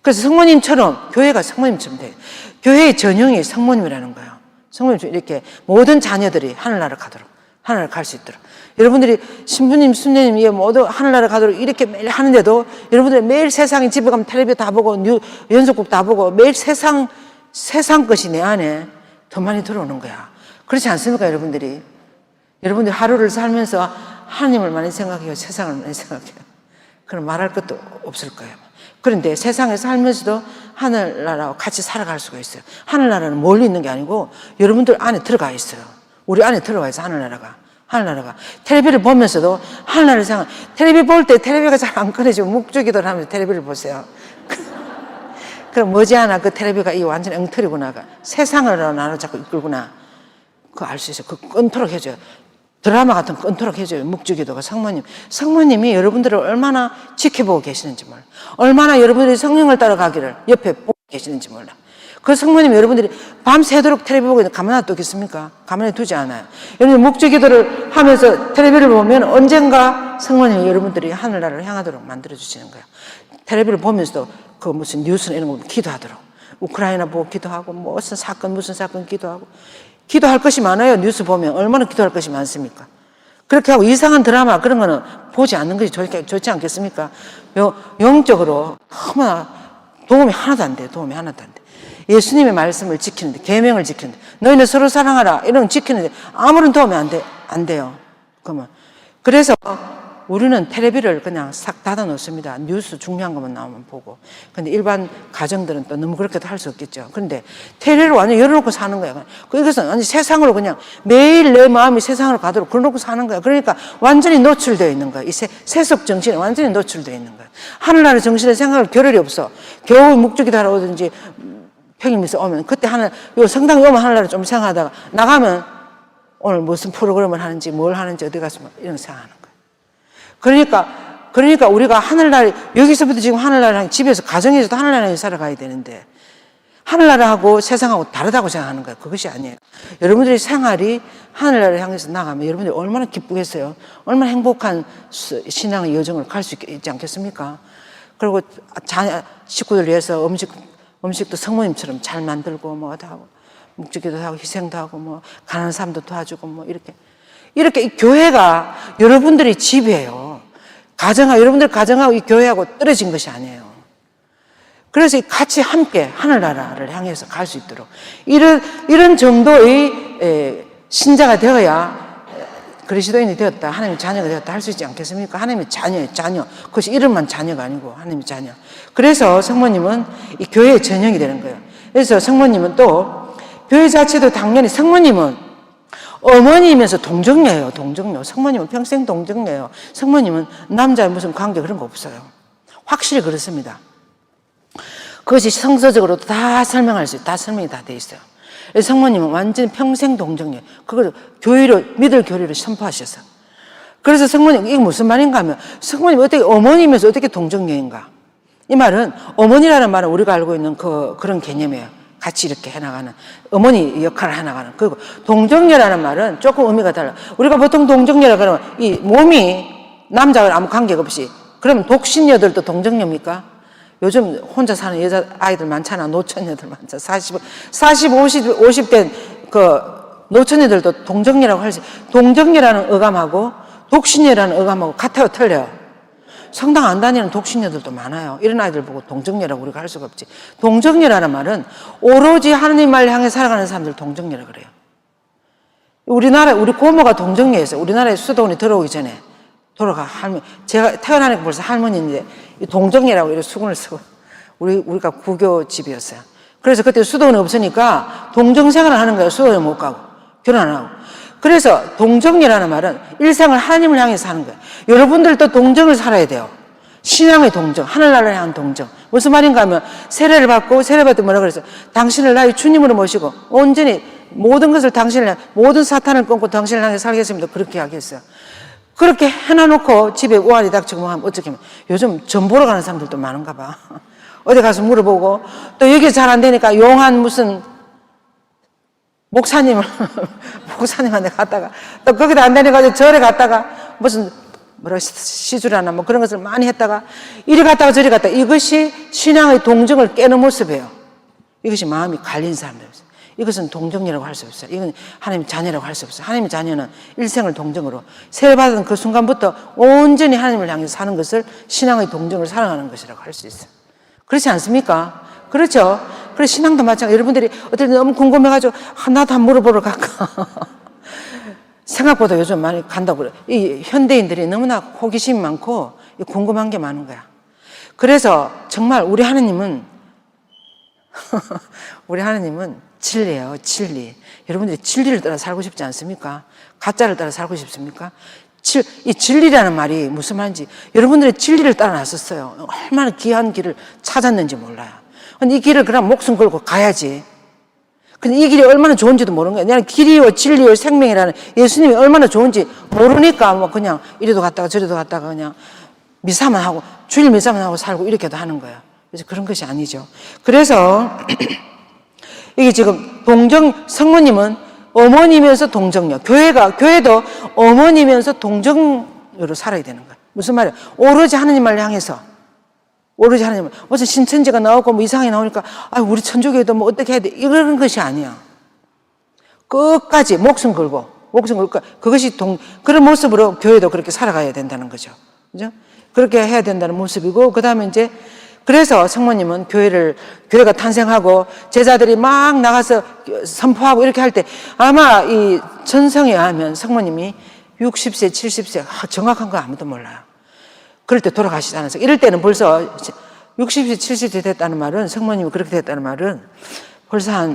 그래서 성모님처럼 교회가 성모님처럼 돼요. 교회의 전형이 성모님이라는 거예요. 성모님처럼 이렇게 모든 자녀들이 하늘나라 가도록 하늘나라 갈 수 있도록. 여러분들이 신부님, 순녀님 모두 하늘나라 가도록 이렇게 매일 하는데도 여러분들이 매일 세상에 집에 가면 텔레비전 다 보고 연속곡 다 보고 매일 세상 것이 내 안에 더 많이 들어오는 거야. 그렇지 않습니까, 여러분들이? 여러분들 하루를 살면서 하나님을 많이 생각해요, 세상을 많이 생각해요. 그럼 말할 것도 없을 거예요. 그런데 세상에 살면서도 하늘나라와 같이 살아갈 수가 있어요. 하늘나라는 멀리 있는 게 아니고 여러분들 안에 들어가 있어요. 우리 안에 들어가 있어요, 하늘나라가. 텔레비를 보면서도 하늘나라를 생각, 텔레비 볼 때 텔레비가 잘 안 꺼내지고 묵주기도를 하면서 텔레비를 보세요. 그럼 머지않아 그 텔레비가 이 완전 엉터리구나. 세상으로 나를 자꾸 이끌구나. 그거 알 수 있어요. 그거 끊도록 해줘요. 드라마 같은 거 끊도록 해줘요. 묵주기도가 성모님이 여러분들을 얼마나 지켜보고 계시는지 몰라. 얼마나 여러분들이 성령을 따라가기를 옆에 보고 계시는지 몰라. 그 성모님이 여러분들이 밤새도록 텔레비 보고 있는데 가만히 놔두겠습니까? 가만히 두지 않아요. 여러분 묵주기도를 하면서 텔레비를 보면 언젠가 성모님이 여러분들이 하늘나라를 향하도록 만들어주시는 거예요. 텔레비를 보면서도 그 무슨 뉴스나 이런 거 보면 기도하도록. 우크라이나 보고 기도하고 무슨 사건 기도하고. 기도할 것이 많아요. 뉴스 보면 얼마나 기도할 것이 많습니까? 그렇게 하고 이상한 드라마 그런 거는 보지 않는 것이 좋지 않겠습니까? 영적으로 너무나 도움이 하나도 안 돼요. 예수님의 말씀을 지키는데, 계명을 지키는데, 너희는 서로 사랑하라 이런 거 지키는데 아무런 도움이 안 돼요. 그러면 그래서 우리는 텔레비를 그냥 싹 닫아 놓습니다. 뉴스 중요한 것만 나오면 보고. 근데 일반 가정들은 또 너무 그렇게도 할 수 없겠죠. 그런데 텔레비를 완전히 열어놓고 사는 거예요. 이것은 완전히 세상으로 그냥 매일 내 마음이 세상으로 가도록 그러놓고 사는 거예요. 그러니까 완전히 노출되어 있는 거예요. 이 세속 정신에 완전히 노출되어 있는 거예요. 하늘나라 정신의 생각을 겨를이 없어. 겨우 묵주기도 하러 오든지 평일미서 오면 그때 요 성당 오면 하늘나라 좀 생각하다가 나가면 오늘 무슨 프로그램을 하는지 뭘 하는지 어디 가서 이런 생각하는 거예요. 그러니까 우리가 하늘나라, 여기서부터 지금 하늘나라랑 집에서, 가정에서도 하늘나라에 살아가야 되는데, 하늘나라하고 세상하고 다르다고 생각하는 거예요. 그것이 아니에요. 여러분들의 생활이 하늘나라를 향해서 나가면 여러분들이 얼마나 기쁘겠어요. 얼마나 행복한 신앙의 여정을 갈 수 있지 않겠습니까? 그리고 식구들 위해서 음식도 성모님처럼 잘 만들고 뭐도 하고, 묵주기도 하고, 희생도 하고, 가난한 사람도 도와주고, 이렇게 이 교회가 여러분들의 집이에요. 여러분들 가정하고 이 교회하고 떨어진 것이 아니에요. 그래서 같이 함께 하늘나라를 향해서 갈 수 있도록 이런 정도의 신자가 되어야 그리스도인이 되었다, 하나님의 자녀가 되었다 할 수 있지 않겠습니까? 하나님의 자녀예요, 자녀. 그것이 이름만 자녀가 아니고 하나님의 자녀. 그래서 성모님은 이 교회의 전형이 되는 거예요. 그래서 성모님은 또 교회 자체도 당연히 성모님은 어머니이면서 동정녀예요. 성모님은 평생 동정녀예요. 성모님은 남자의 무슨 관계 그런 거 없어요. 확실히 그렇습니다. 그것이 성서적으로 다 설명이 다 돼 있어요. 성모님은 완전 평생 동정녀예요. 그걸 믿을 교리를 선포하셔서. 그래서 성모님, 이게 무슨 말인가 하면, 성모님 어머니면서 어떻게 동정녀인가? 이 말은, 어머니라는 말은 우리가 알고 있는 그런 개념이에요. 같이 이렇게 해나가는, 어머니 역할을 해나가는. 그리고 동정녀라는 말은 조금 의미가 달라요. 우리가 보통 동정녀라 그러면 이 몸이 남자와 아무 관계가 없이, 그러면 독신녀들도 동정녀입니까? 요즘 혼자 사는 여자 아이들 많잖아. 노처녀들 많잖아. 50 된 그 노처녀들도 동정녀라고 할 수 있어요. 동정녀라는 어감하고 독신녀라는 어감하고 같아요, 틀려요? 성당 안 다니는 독신녀들도 많아요. 이런 아이들 보고 동정녀라고 우리가 할 수가 없지. 동정녀라는 말은 오로지 하나님 말을 향해 살아가는 사람들 동정녀라 그래요. 우리 고모가 동정녀였어요. 우리나라에 수도원이 들어오기 전에 제가 태어나니까 벌써 할머니인데 동정녀라고 이렇게 수군을 쓰고 우리가 구교 집이었어요. 그래서 그때 수도원이 없으니까 동정생활을 하는 거예요. 수도원에 못 가고 결혼 안 하고. 그래서 동정이라는 말은 일생을 하나님을 향해서 사는 거예요. 여러분들도 동정을 살아야 돼요. 신앙의 동정, 하늘나라를 향한 동정. 무슨 말인가 하면 세례를 받고 세례받을 때 뭐라 그랬어요? 당신을 나의 주님으로 모시고 온전히 모든 것을 당신을 향해, 모든 사탄을 끊고 당신을 향해 살겠습니다. 그렇게 하겠어요. 그렇게 해놔놓고 집에 우환이 닥치고 뭐 하면 어떻게 하면 요즘 전 보러 가는 사람들도 많은가 봐. 어디 가서 물어보고 또 여기 잘 안 되니까 용한 무슨 목사님한테 갔다가 또 거기다 안 되니까 절에 갔다가 무슨 시주라나 뭐 그런 것을 많이 했다가 이리 갔다가 저리 갔다가 이것이 신앙의 동정을 깨는 모습이에요. 이것이 마음이 갈린 사람들이에요. 이것은 동정이라고 할 수 없어요. 이건 하나님의 자녀라고 할 수 없어요. 하나님의 자녀는 일생을 동정으로 세례받은 그 순간부터 온전히 하나님을 향해서 사는 것을 신앙의 동정을 사랑하는 것이라고 할 수 있어요. 그렇지 않습니까? 그렇죠? 그래서 신앙도 마찬가지. 여러분들이 어떨 때 너무 궁금해가지고 나도 한번 물어보러 갈까? 생각보다 요즘 많이 간다고 그래요. 이 현대인들이 너무나 호기심이 많고 궁금한 게 많은 거야. 그래서 정말 우리 하나님은 진리예요, 진리. 여러분들이 진리를 따라 살고 싶지 않습니까? 가짜를 따라 살고 싶습니까? 이 진리라는 말이 무슨 말인지 여러분들이 진리를 따라 나섰어요. 얼마나 귀한 길을 찾았는지 몰라요. 근데 이 길을 그냥 목숨 걸고 가야지. 근데 이 길이 얼마나 좋은지도 모르는 거예요. 그냥 길이요, 진리요, 생명이라는 예수님이 얼마나 좋은지 모르니까 뭐 그냥 이리도 갔다가 저리도 갔다가 그냥 미사만 하고, 주일 미사만 하고 살고 이렇게도 하는 거예요. 그래서 그런 것이 아니죠. 그래서 이게 지금 성모님은 어머니면서 동정녀. 교회도 어머니면서 동정녀로 살아야 되는 거예요. 무슨 말이에요? 오로지 하나님을 향해서. 오로지 하나님을. 무슨 신천지가 나오고 뭐 이상하게 나오니까, 우리 천주교도 뭐 어떻게 해야 돼? 이런 것이 아니야. 끝까지 목숨 걸고, 그것이 그런 모습으로 교회도 그렇게 살아가야 된다는 거죠. 그죠? 그렇게 해야 된다는 모습이고, 그 다음에 이제 그래서 성모님은 교회가 탄생하고 제자들이 막 나가서 선포하고 이렇게 할 때 아마 이 전성에 의하면 성모님이 60세, 70세, 정확한 거 아무도 몰라요. 그럴 때 돌아가시지 않았어요. 이럴 때는 벌써 60세, 70세 됐다는 말은, 성모님이 그렇게 됐다는 말은 벌써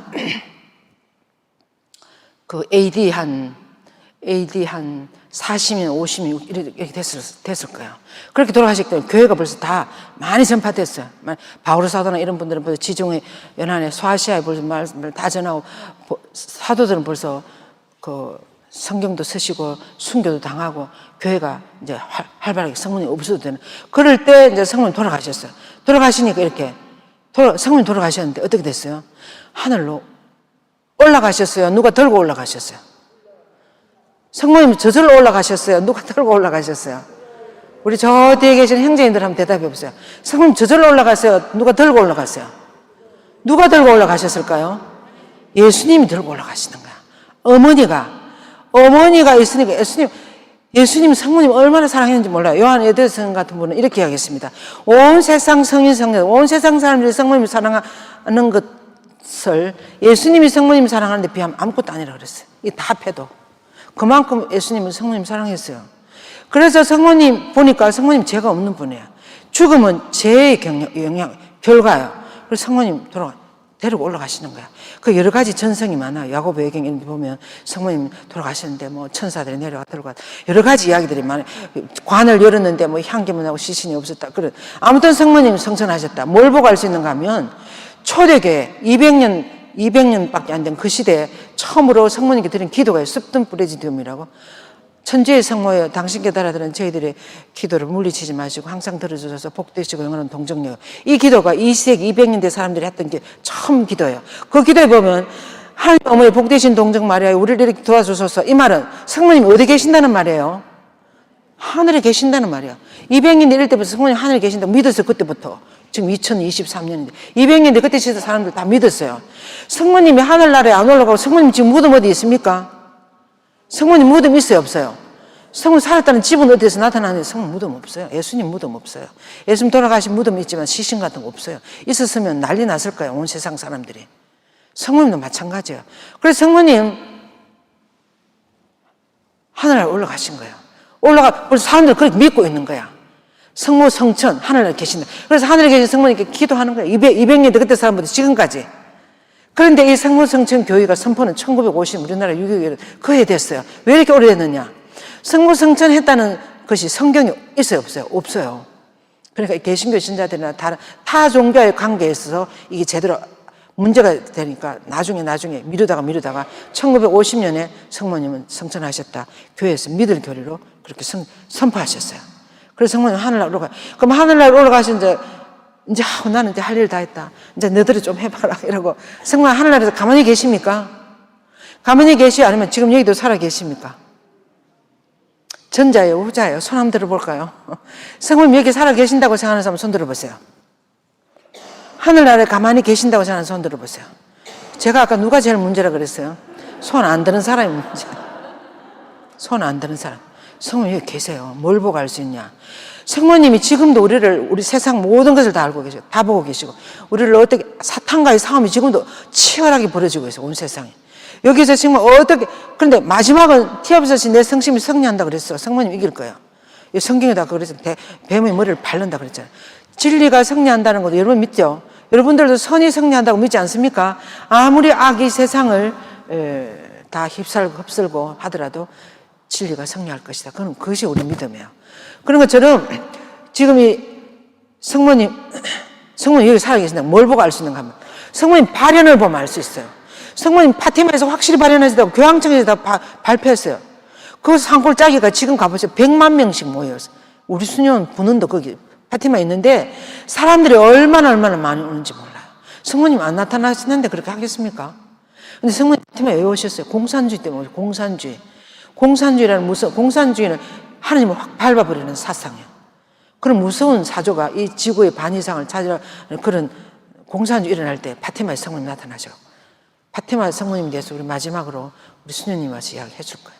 AD 한 40년, 50년 이렇게 됐을 거예요. 그렇게 돌아가셨기 때문에 교회가 벌써 다 많이 전파됐어요. 바오로 사도나 이런 분들은 벌써 지중해 연안에 소아시아에 벌써 말씀을 다 전하고, 사도들은 벌써 성경도 쓰시고 순교도 당하고 교회가 이제 활발하게 성모님이 없어도 되는. 그럴 때 이제 성모님 돌아가셨어요. 돌아가시니까 이렇게 성모님 돌아가셨는데 어떻게 됐어요? 하늘로 올라가셨어요. 누가 들고 올라가셨어요? 성모님 저절로 올라가셨어요? 누가 들고 올라가셨어요? 우리 저 뒤에 계신 형제님들 한번 대답해 보세요. 성모님 저절로 올라갔어요? 누가 들고 올라갔어요? 누가 들고 올라가셨을까요? 예수님이 들고 올라가시는 거야. 어머니가 있으니까 예수님 성모님 얼마나 사랑했는지 몰라요. 요한 에데슨 같은 분은 이렇게 이야기했습니다. 온 세상 성인 성녀, 온 세상 사람들이 성모님을 사랑하는 것을 예수님이 성모님 사랑하는데 비하면 아무것도 아니라 그랬어요. 이 다 합해도. 그만큼 예수님은 성모님 사랑했어요. 그래서 성모님 보니까 성모님 죄가 없는 분이에요. 죽음은 죄의 결과예요. 그래서 성모님 데리고 올라가시는 거야. 그 여러 가지 전성이 많아요. 야고보여경 이런 데 보면 성모님 돌아가셨는데 뭐 천사들이 내려가 들어가 여러 가지 이야기들이 많아요. 관을 열었는데 뭐 향기만 나고 시신이 없었다. 그런. 아무튼 성모님 성천하셨다. 뭘 보고 알 수 있는가 하면 초대교회 200년밖에 안 된 그 시대에 처음으로 성모님께 드린 기도가 습든 프레지디움이라고. 천주의 성모여 당신께 달아드는 저희들의 기도를 물리치지 마시고 항상 들어주셔서 복되시고 영원한 동정녀. 이 기도가 2세기 200년대 사람들이 했던 게 처음 기도예요. 그 기도에 보면 하나님 어머니 복되신 동정 마리아 우리를 이렇게 도와주셔서, 이 말은 성모님이 어디 계신다는 말이에요? 하늘에 계신다는 말이에요. 200년 이럴 때부터 성모님 하늘에 계신다고 믿었어요. 그때부터. 지금 2023년인데 200년대 그때 진짜 사람들 다 믿었어요. 성모님이 하늘나라에 안 올라가고 성모님 지금 무덤 어디 있습니까? 성모님 무덤 있어요, 없어요? 성모님 살았다는 집은 어디에서 나타나는데 성모님 무덤 없어요. 예수님 무덤 없어요. 예수님 돌아가신 무덤이 있지만 시신 같은 거 없어요. 있었으면 난리 났을 거예요, 온 세상 사람들이. 성모님도 마찬가지예요. 그래서 성모님 하늘에 올라가신 거예요. 벌써 사람들 그렇게 믿고 있는 거야. 성모 성천 하늘에 계신다. 그래서 하늘에 계신 성모님께 기도하는 거예요. 200년대 그때 사람부터 지금까지 그런데 이 성모성천 교회가 선포는 1950 우리나라 유교계로 거의 됐어요. 왜 이렇게 오래됐느냐? 성모성천 했다는 것이 성경에 있어요, 없어요? 없어요. 그러니까 개신교 신자들이나 다른 타 종교의 관계에 있어서 이게 제대로 문제가 되니까 나중에 미루다가 1950년에 성모님은 성천하셨다. 교회에서 믿을 교리로 그렇게 선포하셨어요. 그래서 성모님 하늘나라 올라가. 그럼 하늘나라 올라가신 이제 나는 이제 할 일 다 했다. 이제 너희들이 좀 해봐라. 이러고 성모님 하늘나라에서 가만히 계십니까? 가만히 계시 아니면 지금 여기도 살아 계십니까? 전자예요, 후자예요? 손 한번 들어볼까요? 성모님 여기 살아 계신다고 생각하는 사람 손 들어보세요. 하늘나라에 가만히 계신다고 생각하는 손 들어보세요. 제가 아까 누가 제일 문제라 그랬어요? 손 안 드는 사람이 문제. 손 안 드는 사람. 성모님 여기 계세요. 뭘 보고 알 수 있냐? 성모님이 지금도 우리 세상 모든 것을 다 알고 계시고, 다 보고 계시고, 우리를 어떻게, 사탄과의 싸움이 지금도 치열하게 벌어지고 있어요, 온 세상에. 여기서 정말 그런데 마지막은 티 없이 내 성심이 승리한다 그랬어. 성모님 이길 거예요. 성경에다 그래서 뱀의 머리를 밟는다 그랬잖아요. 진리가 승리한다는 것도 여러분 믿죠? 여러분들도 선이 승리한다고 믿지 않습니까? 아무리 악이 세상을 다 휩쓸고 하더라도 진리가 승리할 것이다. 그것이 우리 믿음이에요. 그런 것처럼 지금 이 성모님 여기 살아계신다. 뭘 보고 알 수 있는가 하면 성모님 발현을 보면 알 수 있어요. 성모님 파티마에서 확실히 발현하시다고 교황청에서 다 발표했어요. 그 산골짜기가 지금 가보세요. 100만 명씩 모여서 우리 수녀원 분원도 거기 파티마 있는데 사람들이 얼마나 많이 오는지 몰라요. 성모님 안 나타나시는데 그렇게 하겠습니까? 근데 성모님 파티마에 왜 오셨어요? 공산주의 때문에 오셨어요. 공산주의라는 공산주의는 하나님을 확 밟아버리는 사상이에요. 그런 무서운 사조가 이 지구의 반 이상을 차지하는 그런 공산주의 일어날 때 파티마에 성모님 나타나죠. 파티마 성모님에 대해서 우리 마지막으로 우리 수녀님 와서 이야기해 줄 거예요.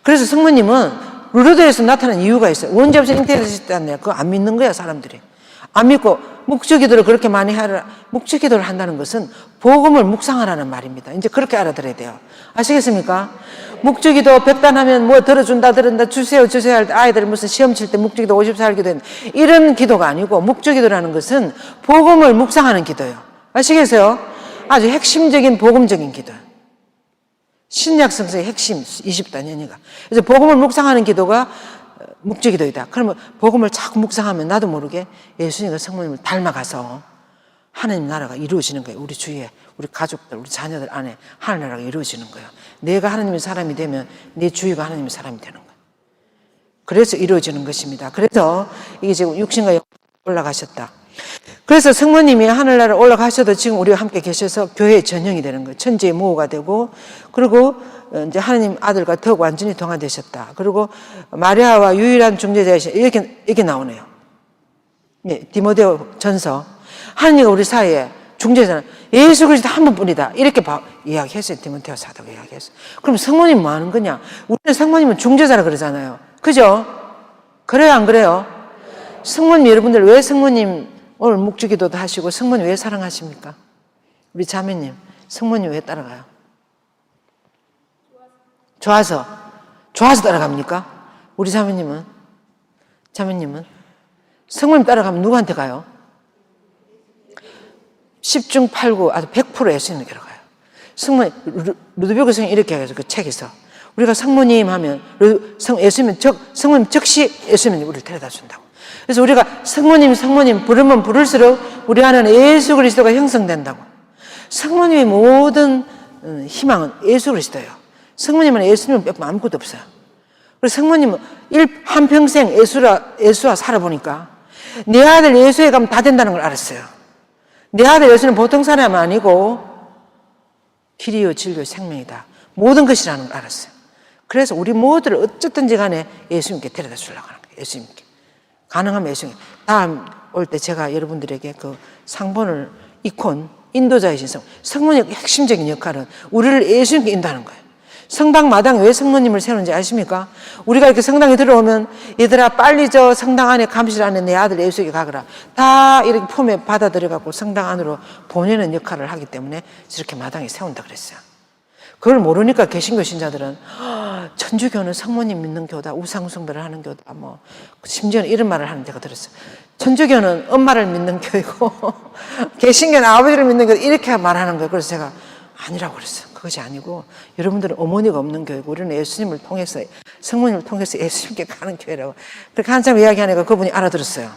그래서 성모님은 루르드에서 나타난 이유가 있어요. 원죄 없이 잉태되셨다네요. 그거 안 믿는 거야, 사람들이. 안 믿고 묵주기도를 그렇게 많이 하라. 묵주기도를 한다는 것은 복음을 묵상하라는 말입니다. 이제 그렇게 알아들어야 돼요. 아시겠습니까? 묵주기도 백단하면 뭐 들어준다 주세요 할 때 아이들 무슨 시험 칠 때 묵주기도 54일 기도했는 이런 기도가 아니고 묵주기도라는 것은 복음을 묵상하는 기도예요. 아시겠어요? 아주 핵심적인 복음적인 기도예요. 신약 성서의 핵심 20단연이가. 그래서 복음을 묵상하는 기도가 묵주기도이다. 그러면 복음을 자꾸 묵상하면 나도 모르게 예수님과 성모님을 닮아가서 하나님 나라가 이루어지는 거예요. 우리 주위에, 우리 가족들, 우리 자녀들 안에 하나님 나라가 이루어지는 거예요. 내가 하나님의 사람이 되면 내 주위가 하나님의 사람이 되는 거예요. 그래서 이루어지는 것입니다. 그래서 이게 지금 육신과 영혼이 올라가셨다. 그래서 성모님이 하늘나라 올라가셔도 지금 우리와 함께 계셔서 교회의 전형이 되는 거예요. 천지의 모호가 되고, 그리고 이제 하나님 아들과 더욱 완전히 동화되셨다. 그리고 마리아와 유일한 중재자이신 이렇게 나오네요. 네, 디모데오 전서. 하나님과 우리 사이에 중재자는 예수 그리스도 한 분뿐이다. 이렇게 이야기했어요. 디모데오 사도가 이야기했어요. 그럼 성모님 뭐 하는 거냐? 우리는 성모님은 중재자라 그러잖아요. 그죠? 그래요, 안 그래요? 성모님, 여러분들 왜 성모님 오늘 묵주기도도 하시고 성모님 왜 사랑하십니까? 우리 자매님, 성모님 왜 따라가요? 좋아서 따라갑니까? 우리 자매님은 성모님 따라가면 누구한테 가요? 10중 8구 아주 100% 예수님에게로 가요. 성모님, 루드비그 성이 이렇게 해서 그 책에서 우리가 성모님 하면 예수님 성모님 즉시 예수님이 우리를 데려다 준다고. 그래서 우리가 성모님 부르면 부를수록 우리 안에는 예수 그리스도가 형성된다고. 성모님의 모든 희망은 예수 그리스도예요. 성모님은 예수님은 아무것도 없어요. 그래서 성모님은 한평생 예수와 살아보니까 내 아들 예수에 가면 다 된다는 걸 알았어요. 내 아들 예수는 보통 사람이 아니고 길이요 진리요 생명이다. 모든 것이라는 걸 알았어요. 그래서 우리 모두를 어쨌든지 간에 예수님께 데려다 주려고 하는 거예요. 예수님께. 가능하면 예수님. 다음 올 때 제가 여러분들에게 그 상본을 이콘, 인도자이신 성모님의 핵심적인 역할은 우리를 예수님께 인도하는 거예요. 성당 마당에 왜 성모님을 세우는지 아십니까? 우리가 이렇게 성당에 들어오면 얘들아 빨리 저 성당 안에 감실 안에 내 아들 예수에게 가거라. 다 이렇게 품에 받아들여갖고 성당 안으로 보내는 역할을 하기 때문에 저렇게 마당에 세운다 그랬어요. 그걸 모르니까 개신교 신자들은 천주교는 성모님 믿는 교다, 우상숭배를 하는 교다, 뭐 심지어는 이런 말을 하는 데가 들었어요. 천주교는 엄마를 믿는 교이고 개신교는 아버지를 믿는 교, 이렇게 말하는 거예요. 그래서 제가 아니라고 그랬어요. 그것이 아니고 여러분들은 어머니가 없는 교회고 우리는 예수님을 통해서, 성모님을 통해서 예수님께 가는 교회라고 그렇게 한참 이야기하니까 그분이 알아들었어요.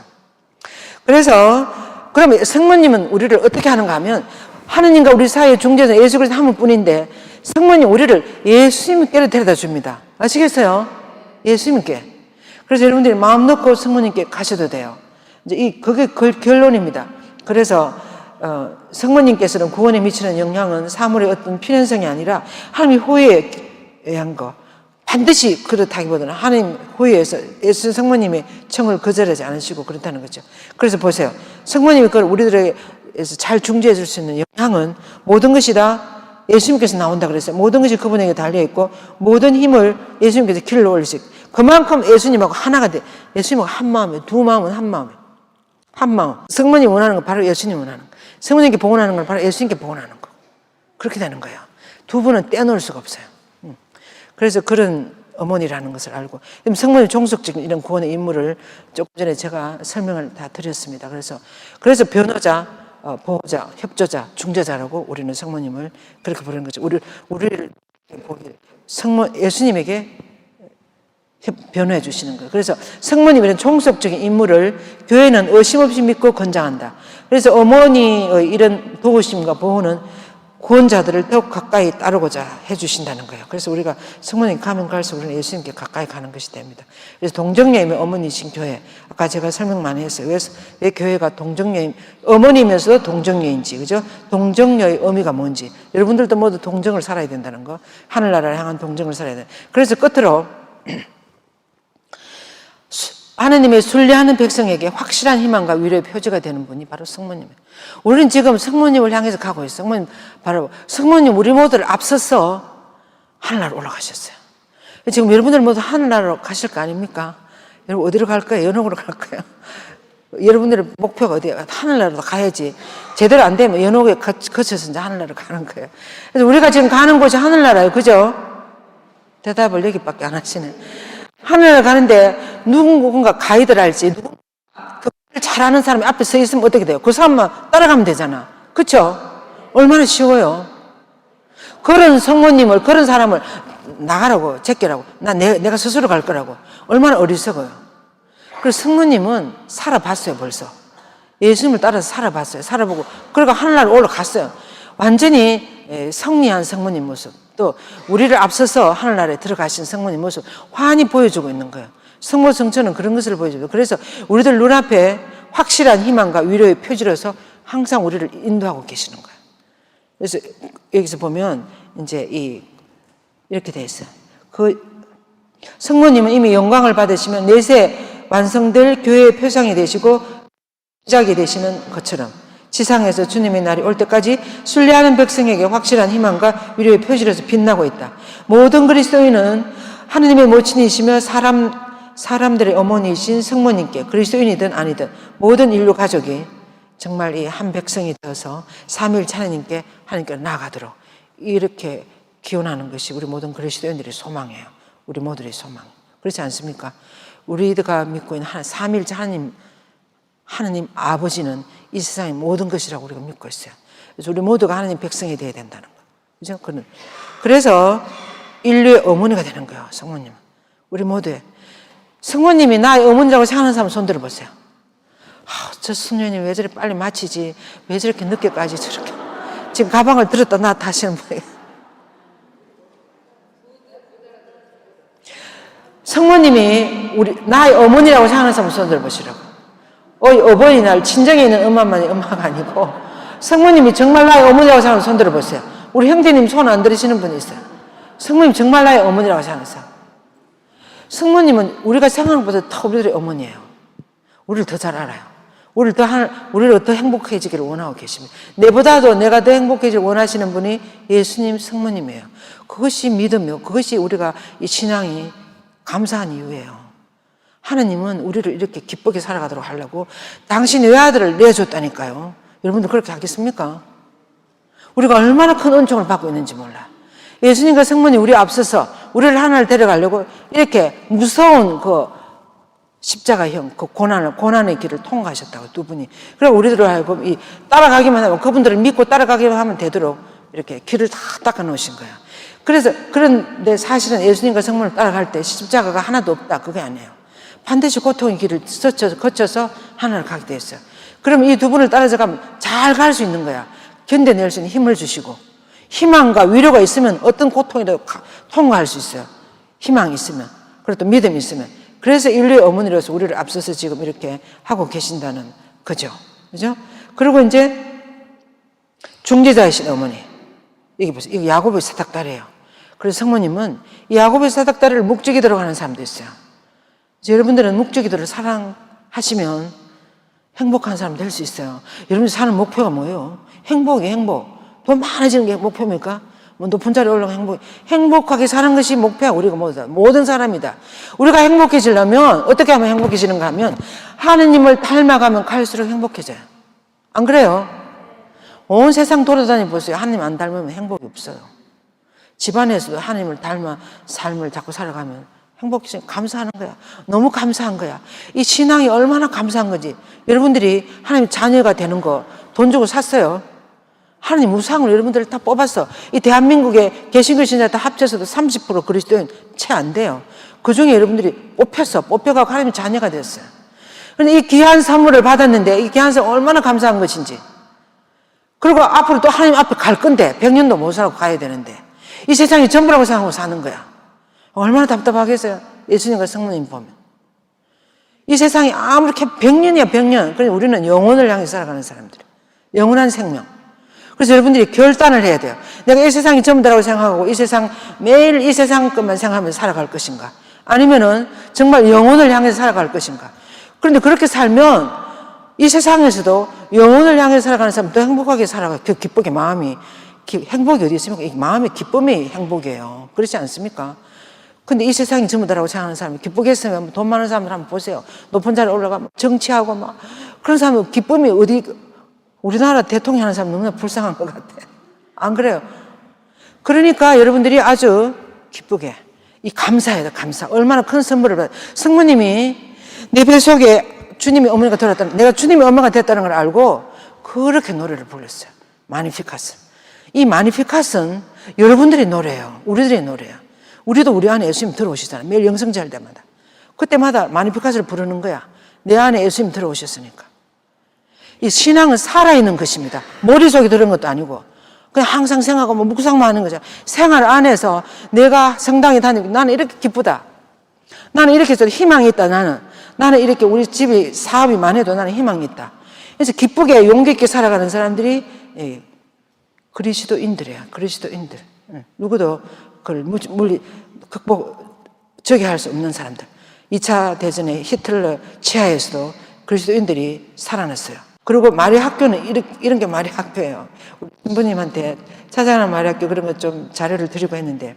그래서 그러면 성모님은 우리를 어떻게 하는가 하면 하느님과 우리 사이의 중재자 예수 그리스도 한 분뿐인데 성모님 우리를 예수님께로 데려다 줍니다. 아시겠어요? 예수님께. 그래서 여러분들이 마음 놓고 성모님께 가셔도 돼요. 이제 그게 결론입니다. 그래서 성모님께서는 구원에 미치는 영향은 사물의 어떤 필연성이 아니라 하나님의 호의에 의한 거, 반드시 그렇다기보다는 하나님 호의에서 예수 성모님의 청을 거절하지 않으시고 그렇다는 거죠. 그래서 보세요. 성모님이 그걸 우리들에게서 잘 중재해 줄 수 있는 영향은 모든 것이 다 예수님께서 나온다 그랬어요. 모든 것이 그분에게 달려있고 모든 힘을 예수님께서 길러 올리시고 그만큼 예수님하고 하나가 돼. 예수님하고 한 마음이에요. 두 마음은 한 마음이에요. 한 마음. 성모님이 원하는 건 바로 예수님이 원하는 거. 성모님께 복원하는 건 바로 예수님께 복원하는 거. 그렇게 되는 거예요. 두 분은 떼어놓을 수가 없어요. 그래서 그런 어머니라는 것을 알고 성모님 종속적인 이런 구원의 임무를 조금 전에 제가 설명을 다 드렸습니다. 그래서 변호자, 보호자, 협조자, 중재자라고 우리는 성모님을 그렇게 부르는 거죠. 우리를 예수님에게 변호해 주시는 거예요. 그래서 성모님의 종속적인 임무를 교회는 의심 없이 믿고 권장한다. 그래서 어머니의 이런 도우심과 보호는 구원자들을 더욱 가까이 따르고자 해주신다는 거예요. 그래서 우리가 성모님 가면 갈수록 우리는 예수님께 가까이 가는 것이 됩니다. 그래서 동정녀임의 어머니신 교회, 아까 제가 설명 많이 했어요. 왜 교회가 동정녀임, 어머니면서도 동정녀인지, 그죠? 동정녀의 의미가 뭔지. 여러분들도 모두 동정을 살아야 된다는 거, 하늘나라를 향한 동정을 살아야 된다. 그래서 끝으로 하느님의 순례하는 백성에게 확실한 희망과 위로의 표지가 되는 분이 바로 성모님이에요. 우리는 지금 성모님을 향해서 가고 있어요. 성모님 우리 모두를 앞서서 하늘나라로 올라가셨어요. 지금 여러분들 모두 하늘나라로 가실 거 아닙니까? 여러분 어디로 갈 거예요? 연옥으로 갈 거예요? 여러분들의 목표가 어디예요? 하늘나라로 가야지. 제대로 안 되면 연옥에 거쳐서 이제 하늘나라로 가는 거예요. 그래서 우리가 지금 가는 곳이 하늘나라예요. 그죠? 대답을 여기밖에 안 하시네. 하늘나라 가는데 누군가 가이드를 할지 그 잘하는 사람이 앞에 서 있으면 어떻게 돼요? 그 사람만 따라가면 되잖아. 그렇죠? 얼마나 쉬워요. 그런 성모님을, 그런 사람을 나가라고, 제껴라고, 내가 스스로 갈 거라고. 얼마나 어리석어요. 그래서 성모님은 살아봤어요. 벌써 예수님을 따라서 살아봤어요. 살아보고 그러니까 하늘나라 올라갔어요. 완전히 성리한 성모님 모습, 또 우리를 앞서서 하늘나라에 들어가신 성모님 모습 환히 보여주고 있는 거예요. 성모성천은 그런 것을 보여줘요. 그래서 우리들 눈앞에 확실한 희망과 위로의 표지로서 항상 우리를 인도하고 계시는 거예요. 그래서 여기서 보면 이제 이렇게 돼 있어요. 성모님은 이미 영광을 받으시면 내세 완성될 교회의 표상이 되시고 시작이 되시는 것처럼 지상에서 주님의 날이 올 때까지 순례하는 백성에게 확실한 희망과 위로의 표지로서 빛나고 있다. 모든 그리스도인은 하느님의 모친이시며 사람들의 어머니이신 성모님께, 그리스도인이든 아니든 모든 인류 가족이 정말 이 한 백성이 되어서 삼위일체 하나님께 나아가도록 이렇게 기원하는 것이 우리 모든 그리스도인들의 소망이에요. 우리 모두의 소망. 그렇지 않습니까? 우리가 믿고 있는 삼위일체 하나님 아버지는 이 세상의 모든 것이라고 우리가 믿고 있어요. 그래서 우리 모두가 하나님 백성이 되어야 된다는 거예요. 그죠? 그래서 인류의 어머니가 되는 거예요. 성모님은. 우리 모두의. 성모님이 나의 어머니라고 생각하는 사람 손 들어보세요. 저 수녀님 왜 저렇게 빨리 마치지? 왜 저렇게 늦게까지 저렇게. 지금 가방을 들었다 놨다 하시는 분이. 성모님이 나의 어머니라고 생각하는 사람 손 들어보시라고. 어버이날 친정에 있는 엄마만이 엄마가 아니고 성모님이 정말 나의 어머니라고 생각하는 손 들어보세요. 우리 형제님 손 안 들으시는 분이 있어요. 성모님 정말 나의 어머니라고 생각하세요. 성모님은 우리가 생각하는 것보다 더 우리들의 어머니예요. 우리를 더 잘 알아요. 우리를 더 행복해지기를 원하고 계십니다. 내보다도 내가 더 행복해지기를 원하시는 분이 예수님 성모님이에요. 그것이 믿음이요. 그것이 우리가 이 신앙이 감사한 이유예요. 하나님은 우리를 이렇게 기쁘게 살아가도록 하려고 당신의 외아들을 내줬다니까요. 여러분들 그렇게 하겠습니까? 우리가 얼마나 큰 은총을 받고 있는지 몰라. 예수님과 성모님 우리 앞서서 우리를 하나를 데려가려고 이렇게 무서운 그 십자가형 그 고난의 길을 통과하셨다고 두 분이. 그래 우리들을 하여금 이 따라가기만 하면 그분들을 믿고 따라가기만 하면 되도록 이렇게 길을 다 닦아 놓으신 거야. 그래서 그런데 사실은 예수님과 성모를 따라갈 때 십자가가 하나도 없다 그게 아니에요. 반드시 고통의 길을 거쳐서 하나를 가게 돼 있어요. 그럼 이 두 분을 따라서 가면 잘 갈 수 있는 거야. 견뎌낼 수 있는 힘을 주시고 희망과 위로가 있으면 어떤 고통이라도 통과할 수 있어요. 희망이 있으면 그리고 또 믿음이 있으면. 그래서 인류의 어머니로서 우리를 앞서서 지금 이렇게 하고 계신다는 거죠. 그죠? 그리고 이제 중재자이신 어머니. 여기 보세요. 이거 야곱의 사닥다리예요. 그래서 성모님은 이 야곱의 사닥다리를 묵주기도로 하는 사람도 있어요. 여러분들은 묵주기도를 사랑하시면 행복한 사람 될 수 있어요. 여러분들 사는 목표가 뭐예요? 행복이에요, 행복. 돈 많아지는 게 목표입니까? 뭐 높은 자리에 올라가는 행복. 행복하게 사는 것이 목표야, 우리가 모든 사람이다. 우리가 행복해지려면 어떻게 하면 행복해지는가 하면 하느님을 닮아가면 갈수록 행복해져요. 안 그래요? 온 세상 돌아다니 보세요. 하느님 안 닮으면 행복이 없어요. 집안에서도 하느님을 닮아 삶을 자꾸 살아가면 행복해서 감사하는 거야. 너무 감사한 거야. 이 신앙이 얼마나 감사한 거지. 여러분들이 하나님 자녀가 되는 거 돈 주고 샀어요. 하나님 우상을 여러분들을 다 뽑았어. 이 대한민국의 개신교 신자 다 합쳐서도 30% 그리스도인 채 안 돼요. 그 중에 여러분들이 뽑혀가고 하나님 자녀가 됐어요. 그런데 이 귀한 선물을 받았는데 이 귀한 선물 얼마나 감사한 것인지. 그리고 앞으로 또 하나님 앞에 갈 건데 100년도 못 살고 가야 되는데 이 세상이 전부라고 생각하고 사는 거야. 얼마나 답답하겠어요. 예수님과 성모님 보면. 이 세상이 아무렇게 100년이야 100년. 그러니 우리는 영혼을 향해 살아가는 사람들이에요. 영원한 생명. 그래서 여러분들이 결단을 해야 돼요. 내가 이 세상이 전부다라고 생각하고 이 세상 매일 이 세상 것만 생각하면서 살아갈 것인가, 아니면은 정말 영혼을 향해서 살아갈 것인가. 그런데 그렇게 살면 이 세상에서도 영혼을 향해 살아가는 사람은 더 행복하게 살아가요. 기쁘게 마음이 행복이 어디 있습니까? 이 마음의 기쁨이 행복이에요. 그렇지 않습니까? 근데 이 세상이 전부다라고 생각하는 사람이 기쁘겠으면 돈 많은 사람들 한번 보세요. 높은 자리에 올라가면 정치하고 막 그런 사람은 기쁨이 어디. 우리나라 대통령 하는 사람 너무나 불쌍한 것 같아. 안 그래요? 그러니까 여러분들이 아주 기쁘게 이 감사해야 돼. 감사. 얼마나 큰 선물을 받아. 성모님이 내 뱃속에 주님이 어머니가 들었다는, 내가 주님이 엄마가 됐다는 걸 알고 그렇게 노래를 불렀어요. 마니피카스. 이 마니피카스는 여러분들이 노래예요. 우리들의 노래예요. 우리도 우리 안에 예수님 들어오시잖아요. 매일 영성제 할 때마다. 그때마다 마니피카스를 부르는 거야. 내 안에 예수님 들어오셨으니까. 이 신앙은 살아있는 것입니다. 머릿속에 들은 것도 아니고 그냥 항상 생각하고 뭐 묵상만 하는 거죠. 생활 안에서 내가 성당에 다니고 나는 이렇게 기쁘다. 나는 이렇게 해서 희망이 있다. 나는 이렇게 우리 집이 사업이 많아도 나는 희망이 있다. 그래서 기쁘게 용기 있게 살아가는 사람들이 그리스도인들이야. 그리스도인들. 누구도 그걸 저기할 수 없는 사람들. 2차 대전의 히틀러 치하에서도 그리스도인들이 살아났어요. 그리고 마리 학교는 이런 게 마리 학교예요. 신부님한테 찾아가는 마리 학교 그런 거 좀 자료를 드리고 했는데.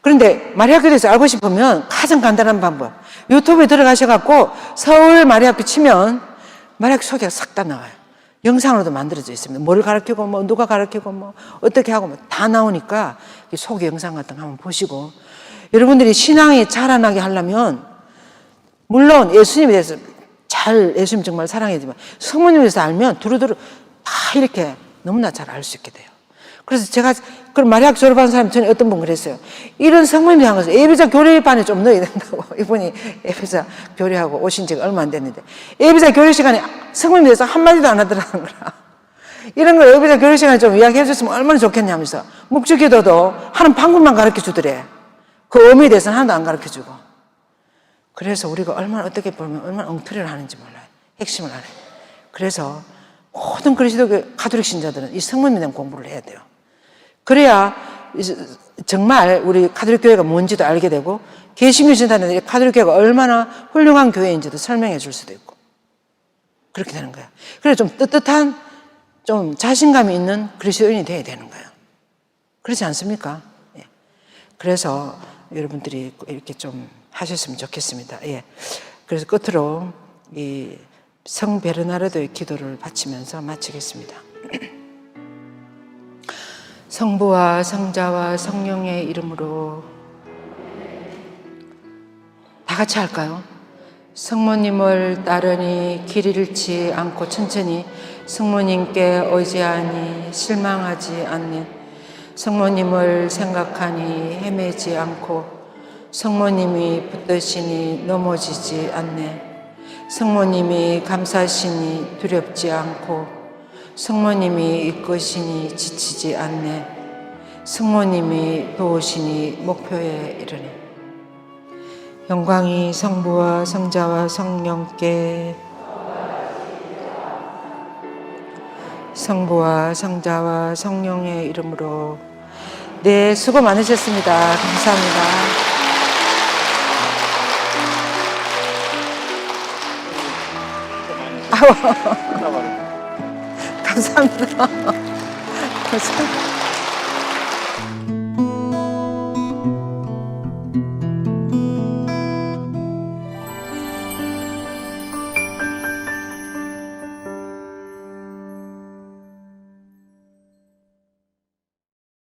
그런데 마리 학교에 대해서 알고 싶으면 가장 간단한 방법. 유튜브에 들어가셔갖고 서울 마리 학교 치면 마리 학교 소개가 싹 다 나와요. 영상으로도 만들어져 있습니다. 뭘 가르치고 뭐 누가 가르치고 뭐 어떻게 하고 뭐 다 나오니까 소개 영상 같은 거 한번 보시고, 여러분들이 신앙이 자라나게 하려면 물론 예수님에 대해서 예수님 정말 사랑해지만 성모님에 대해서 알면 두루두루 다 이렇게 너무나 잘 알 수 있게 돼요. 그래서 제가 그럼 마리학 졸업한 사람 전에 어떤 분 그랬어요. 이런 성모님을 향해서 예비자 교리반에 좀 넣어야 된다고. 이분이 예비자 교리하고 오신 지가 얼마 안 됐는데 예비자 교리 시간에 성모님에 대해서 한마디도 안 하더라는 거라. 이런 걸 예비자 교리 시간에 좀 이야기해 줬으면 얼마나 좋겠냐면서 묵주기도도 하는 방법만 가르쳐 주더래. 그 의미에 대해서는 하나도 안 가르쳐 주고. 그래서 우리가 얼마나 어떻게 보면 얼마나 엉터리를 하는지 몰라요. 핵심을 알아요. 그래서 모든 그리스도교 가톨릭 신자들은 이 성모님에 대한 공부를 해야 돼요. 그래야 정말 우리 가톨릭 교회가 뭔지도 알게 되고 개신교 신자들은 가톨릭 교회가 얼마나 훌륭한 교회인지도 설명해 줄 수도 있고 그렇게 되는 거예요. 그래서 좀 떳떳한 좀 자신감이 있는 그리스도인이 돼야 되는 거예요. 그렇지 않습니까? 예. 그래서 여러분들이 이렇게 좀 하셨으면 좋겠습니다. 예. 그래서 끝으로 이 성 베르나르도의 기도를 바치면서 마치겠습니다. 성부와 성자와 성령의 이름으로 다 같이 할까요? 성모님을 따르니 길 잃지 않고 천천히 성모님께 의지하니 실망하지 않는 성모님을 생각하니 헤매지 않고 성모님이 붙드시니 넘어지지 않네. 성모님이 감싸시니 두렵지 않고 성모님이 이끄시니 지치지 않네. 성모님이 도우시니 목표에 이르네. 영광이 성부와 성자와 성령께 성부와 성자와 성령의 이름으로. 네, 수고 많으셨습니다. 감사합니다. 감사합니다. 감사합니다.